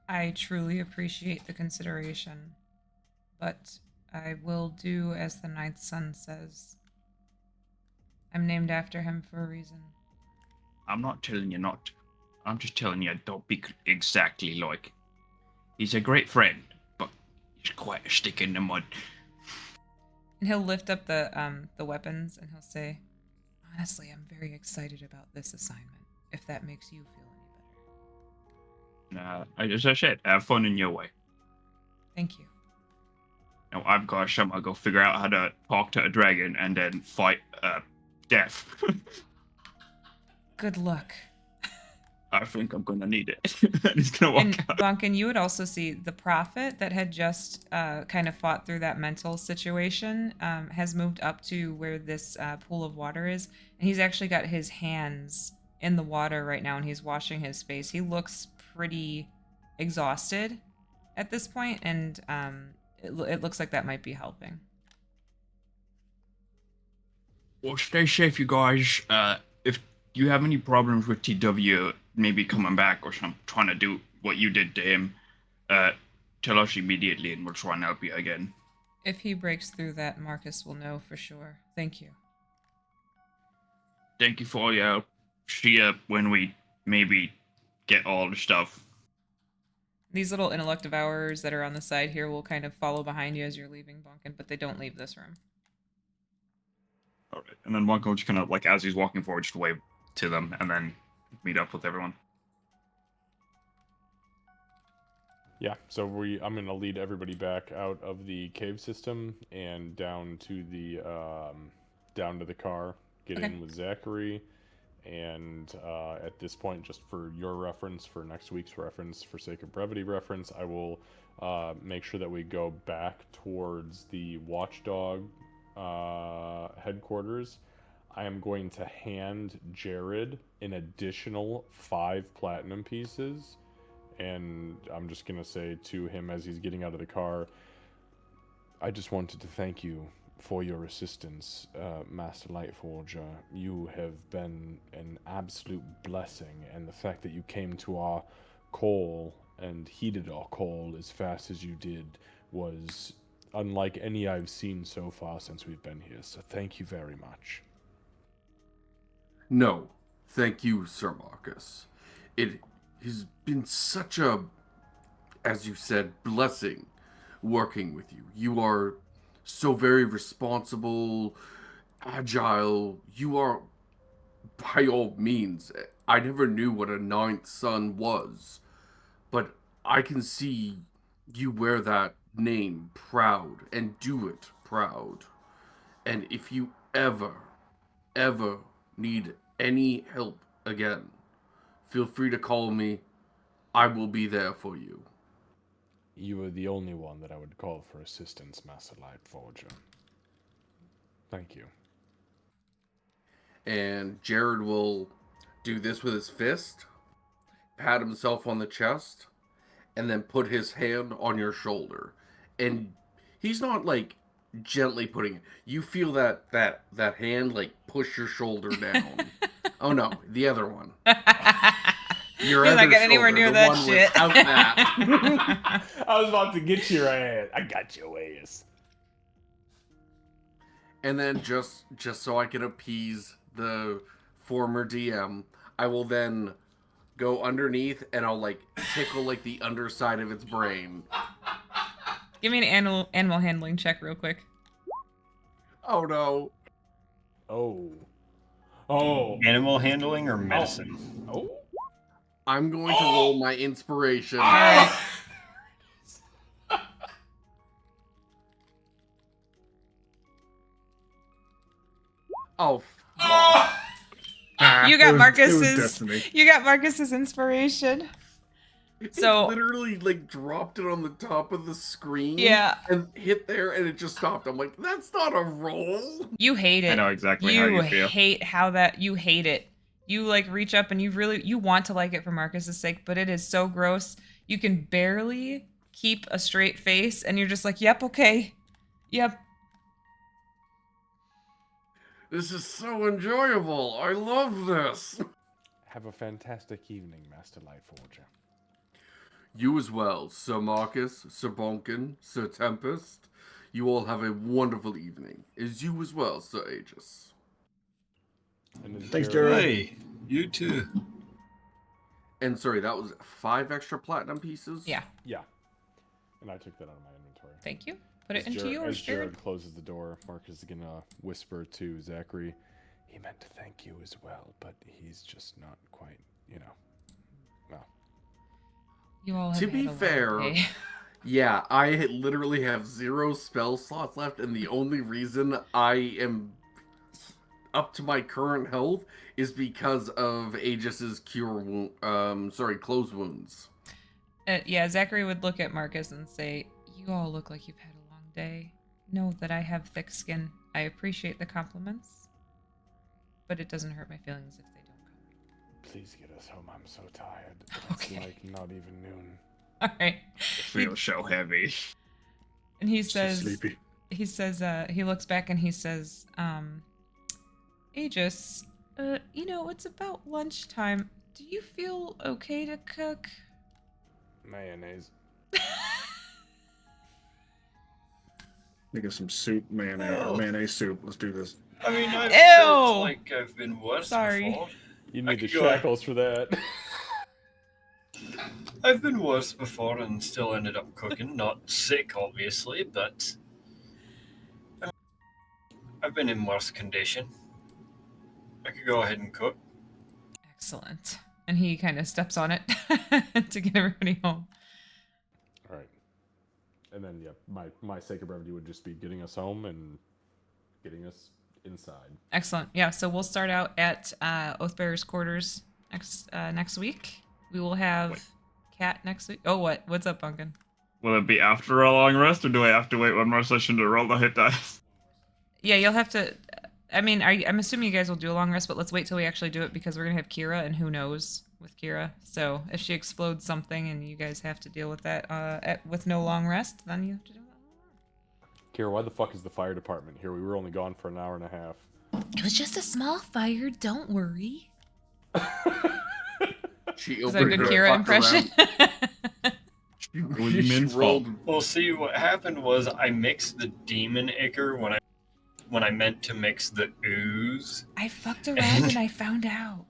Speaker 2: I truly appreciate the consideration, but I will do as the ninth son says. I'm named after him for a reason.
Speaker 5: I'm not telling you not to. I'm just telling you don't be exactly like. He's a great friend, but he's quite a stick in the mud.
Speaker 2: And he'll lift up the weapons and he'll say, honestly, I'm very excited about this assignment, if that makes you feel any better.
Speaker 5: As I said, have fun in your way.
Speaker 2: Thank you.
Speaker 5: Now I've got to go figure out how to talk to a dragon and then fight death.
Speaker 2: Good luck.
Speaker 5: I think I'm gonna need it. And he's gonna walk
Speaker 2: And
Speaker 5: out.
Speaker 2: Bunkin, you would also see the prophet that had just kind of fought through that mental situation has moved up to where this pool of water is, and he's actually got his hands in the water right now, and he's washing his face. He looks pretty exhausted at this point, and it looks like that might be helping.
Speaker 5: Well, stay safe, you guys. If you have any problems with TW maybe coming back or some trying to do what you did to him, tell us immediately and we'll try and help you again.
Speaker 2: If he breaks through that, Marcus will know for sure. Thank you.
Speaker 5: Thank you for all your help. See ya when we maybe get all the stuff.
Speaker 2: These little intellect devourers that are on the side here will kind of follow behind you as you're leaving, Bunkin, but they don't leave this room.
Speaker 5: All right, and then Wonko just kind of like as he's walking forward, just wave to them, and then meet up with everyone.
Speaker 4: Yeah, so I'm gonna lead everybody back out of the cave system and down to the car, get in with Zachary, and at this point, just for your reference, for next week's reference, for sake of brevity reference, I will make sure that we go back towards the Watchdog headquarters. I am going to hand Jared an additional 5 platinum pieces, and I'm just going to say to him as he's getting out of the car, I just wanted to thank you for your assistance, Master Lightforger. You have been an absolute blessing, and the fact that you came to our call and heeded our call as fast as you did was unlike any I've seen so far since we've been here, so thank you very much.
Speaker 6: No, thank you, Sir Marcus. It has been such a, as you said, blessing working with you. You are so very responsible, agile. You are, by all means, I never knew what a ninth son was, but I can see you wear that name proud and do it proud. And if you ever need any help again, feel free to call me. I will be there for you.
Speaker 4: You are the only one that I would call for assistance, Master Lightforger. Thank you.
Speaker 6: And Jared will do this with his fist, pat himself on the chest, and then put his hand on your shoulder. And he's not like gently putting it. You feel that hand like push your shoulder down. Oh no, the other one. Your
Speaker 2: You're
Speaker 6: other
Speaker 2: not getting anywhere
Speaker 6: shoulder,
Speaker 2: near
Speaker 6: the
Speaker 2: that
Speaker 6: one
Speaker 2: shit.
Speaker 6: without that.
Speaker 4: I was about to get your ass. I got your ass.
Speaker 6: And then just so I can appease the former DM, I will then go underneath and I'll like tickle like the underside of its brain.
Speaker 2: Give me an animal handling check real quick.
Speaker 6: Oh no.
Speaker 4: Oh.
Speaker 7: Animal handling or medicine?
Speaker 4: Oh.
Speaker 6: I'm going to roll my inspiration.
Speaker 2: Alright.
Speaker 6: Oh.
Speaker 7: All
Speaker 2: You got
Speaker 3: It was
Speaker 2: Marcus's.
Speaker 3: destiny.
Speaker 2: You got Marcus's inspiration. So-
Speaker 6: it literally like dropped it on the top of the screen.
Speaker 2: Yeah.
Speaker 6: And hit there, and it just stopped. I'm like, that's not a roll.
Speaker 2: You hate it.
Speaker 5: I know exactly how you feel.
Speaker 2: hate how that. You hate it. You like reach up and you want to like it for Marcus's sake, but it is so gross. You can barely keep a straight face, and you're just like, yep, okay, yep.
Speaker 6: This is so enjoyable. I love this.
Speaker 4: Have a fantastic evening, Master Lightforger.
Speaker 6: You as well, Sir Marcus, Sir Bonkin, Sir Tempest. You all have a wonderful evening. As you as well, Sir Aegis.
Speaker 4: And is
Speaker 3: Thanks,
Speaker 4: Jared-
Speaker 3: Jared.
Speaker 7: Hey, you too.
Speaker 6: And sorry, that was 5 extra platinum pieces?
Speaker 2: Yeah,
Speaker 4: Yeah. And I took that out of my inventory.
Speaker 2: thank you. Put it
Speaker 4: As
Speaker 2: into
Speaker 4: Jared-
Speaker 2: yours,
Speaker 4: As Jared
Speaker 2: Jared.
Speaker 4: closes the door, Marcus is gonna whisper to Zachary, he meant to thank you as well, but he's just not quite, you know. No.
Speaker 2: You all have
Speaker 6: To
Speaker 2: had
Speaker 6: be
Speaker 2: a long
Speaker 6: fair,
Speaker 2: day.
Speaker 6: Yeah, I literally have 0 spell slots left, and the only reason I am up to my current health is because of Aegis's close wounds.
Speaker 2: Yeah, Zachary would look at Marcus and say, "You all look like you've had a long day. Know that I have thick skin. I appreciate the compliments, but it doesn't hurt my feelings if they don't come."
Speaker 4: Please get us home. I'm so tired. It's
Speaker 2: Okay.
Speaker 4: like not even noon.
Speaker 2: All right.
Speaker 5: It feels so heavy.
Speaker 2: And he
Speaker 3: So
Speaker 2: says,
Speaker 3: sleepy.
Speaker 2: he looks back and he says, Aegis, it's about lunchtime. Do you feel okay to cook?
Speaker 4: Mayonnaise.
Speaker 3: Think of some soup, mayonnaise soup. Let's do this.
Speaker 7: I mean, I've
Speaker 2: Ew!
Speaker 7: felt like I've been worse
Speaker 2: Sorry.
Speaker 7: before.
Speaker 4: You
Speaker 7: I
Speaker 4: need the
Speaker 7: could go-
Speaker 4: shackles for that.
Speaker 7: I've been worse before and still ended up cooking. Not sick, obviously, but I've been in worse condition. I could go ahead and cook.
Speaker 2: Excellent. And he kind of steps on it to get everybody home.
Speaker 4: All right. And then, yeah, my sake of brevity would just be getting us home and getting us inside.
Speaker 2: Excellent. Yeah, so we'll start out at Oathbearer's quarters next week. We will have Cat next week. Oh, what? What's up, Pumpkin?
Speaker 5: Will it be after a long rest, or do I have to wait one more session to roll the hit dice?
Speaker 2: Yeah, you'll have to. I mean, I'm assuming you guys will do a long rest, but let's wait till we actually do it because we're gonna have Kira, and who knows with Kira. So if she explodes something and you guys have to deal with that with no long rest, then you have to do that.
Speaker 4: Kira, why the fuck is the fire department here? We were only gone for an hour and a half.
Speaker 2: It was just a small fire. Don't worry.
Speaker 6: She
Speaker 2: Is that a good
Speaker 6: opened her
Speaker 2: Kira
Speaker 6: fuck
Speaker 2: impression?
Speaker 5: It was Min's fault.
Speaker 7: Well, see, what happened was I mixed the demon ichor when I meant to mix the ooze.
Speaker 2: I fucked around and I found out.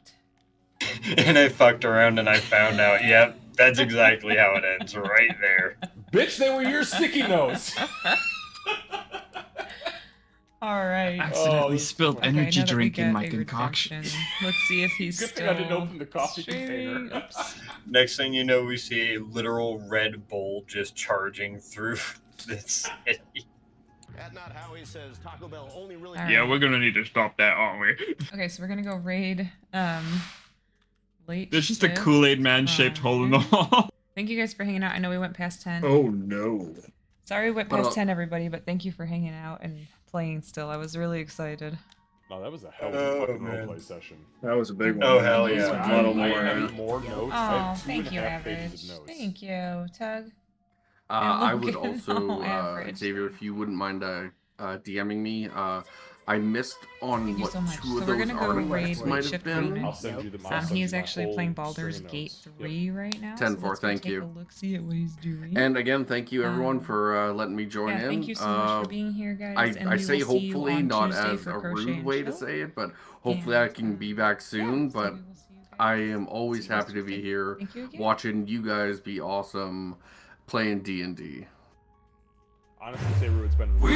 Speaker 7: And I fucked around and I found out. Yep, that's exactly how it ends, right there.
Speaker 4: Bitch, they were your sticky notes!
Speaker 2: All right.
Speaker 5: Accidentally
Speaker 4: this-
Speaker 5: spilled
Speaker 4: okay,
Speaker 5: energy
Speaker 2: now that we
Speaker 5: drink in
Speaker 2: get
Speaker 5: my
Speaker 2: a
Speaker 5: concoction.
Speaker 2: redemption, let's see if he's
Speaker 4: Good
Speaker 2: still
Speaker 4: thing I didn't open the coffee
Speaker 2: streaming.
Speaker 4: container.
Speaker 2: Oops.
Speaker 7: Next thing you know, we see a literal Red Bull just charging through the city.
Speaker 9: At Not Howie says Taco Bell only really.
Speaker 2: All
Speaker 5: Yeah,
Speaker 2: right.
Speaker 5: we're gonna need to stop that, aren't we?
Speaker 2: Okay, so we're gonna go raid late.
Speaker 5: There's just a
Speaker 2: shift.
Speaker 5: Kool-Aid man shaped hole in the wall.
Speaker 2: Thank you guys for hanging out. I know we went past 10.
Speaker 3: Oh no.
Speaker 2: Sorry we went
Speaker 6: But,
Speaker 2: past 10, everybody, but thank you for hanging out and playing still. I was really excited.
Speaker 4: No, that was a hell of
Speaker 7: Oh,
Speaker 4: a fucking
Speaker 7: man.
Speaker 4: roleplay session.
Speaker 3: That was a big one.
Speaker 7: Oh, hell yeah.
Speaker 3: A lot of
Speaker 4: I
Speaker 3: more.
Speaker 4: have more notes. I
Speaker 2: Oh,
Speaker 4: have two
Speaker 2: thank
Speaker 4: and a
Speaker 2: you,
Speaker 4: half pages
Speaker 2: Average.
Speaker 4: of notes.
Speaker 2: Thank you, Tug.
Speaker 6: I would
Speaker 2: Logan.
Speaker 6: also,
Speaker 2: Oh, average.
Speaker 6: Xavier, if you wouldn't mind DMing me, I missed on
Speaker 2: Thank you
Speaker 6: what
Speaker 2: so much.
Speaker 6: 2
Speaker 2: So
Speaker 6: of
Speaker 2: we're
Speaker 6: those
Speaker 2: gonna go raid
Speaker 6: artifacts
Speaker 2: late
Speaker 6: might have
Speaker 2: shift
Speaker 6: been.
Speaker 2: Raymond.
Speaker 4: I'll send you the. I'll send
Speaker 2: He
Speaker 4: you
Speaker 2: is
Speaker 4: my
Speaker 2: actually
Speaker 4: whole
Speaker 2: playing Baldur's
Speaker 4: string of
Speaker 2: Gate
Speaker 4: notes.
Speaker 2: 3 right now.
Speaker 6: 10
Speaker 2: so
Speaker 6: for,
Speaker 2: let's go
Speaker 6: thank
Speaker 2: take
Speaker 6: you.
Speaker 2: a look, see at what he's doing.
Speaker 6: And again, thank you everyone for letting me join
Speaker 2: yeah,
Speaker 6: in.
Speaker 2: thank you so much for being here, guys. and
Speaker 6: I
Speaker 2: we
Speaker 6: say
Speaker 2: will see you
Speaker 6: hopefully
Speaker 2: on
Speaker 6: not
Speaker 2: Tuesday
Speaker 6: as
Speaker 2: for
Speaker 6: a
Speaker 2: Crochet
Speaker 6: rude
Speaker 2: and
Speaker 6: way to
Speaker 2: Chill.
Speaker 6: say it, but hopefully I can be back soon.
Speaker 2: Yeah, so
Speaker 6: but
Speaker 2: we will see you guys.
Speaker 6: I am always
Speaker 2: See you
Speaker 6: happy to be
Speaker 2: Tuesday.
Speaker 6: here
Speaker 2: Thank you again.
Speaker 6: watching you guys be awesome playing D&D.
Speaker 4: Honestly, Saru, it's been.
Speaker 1: We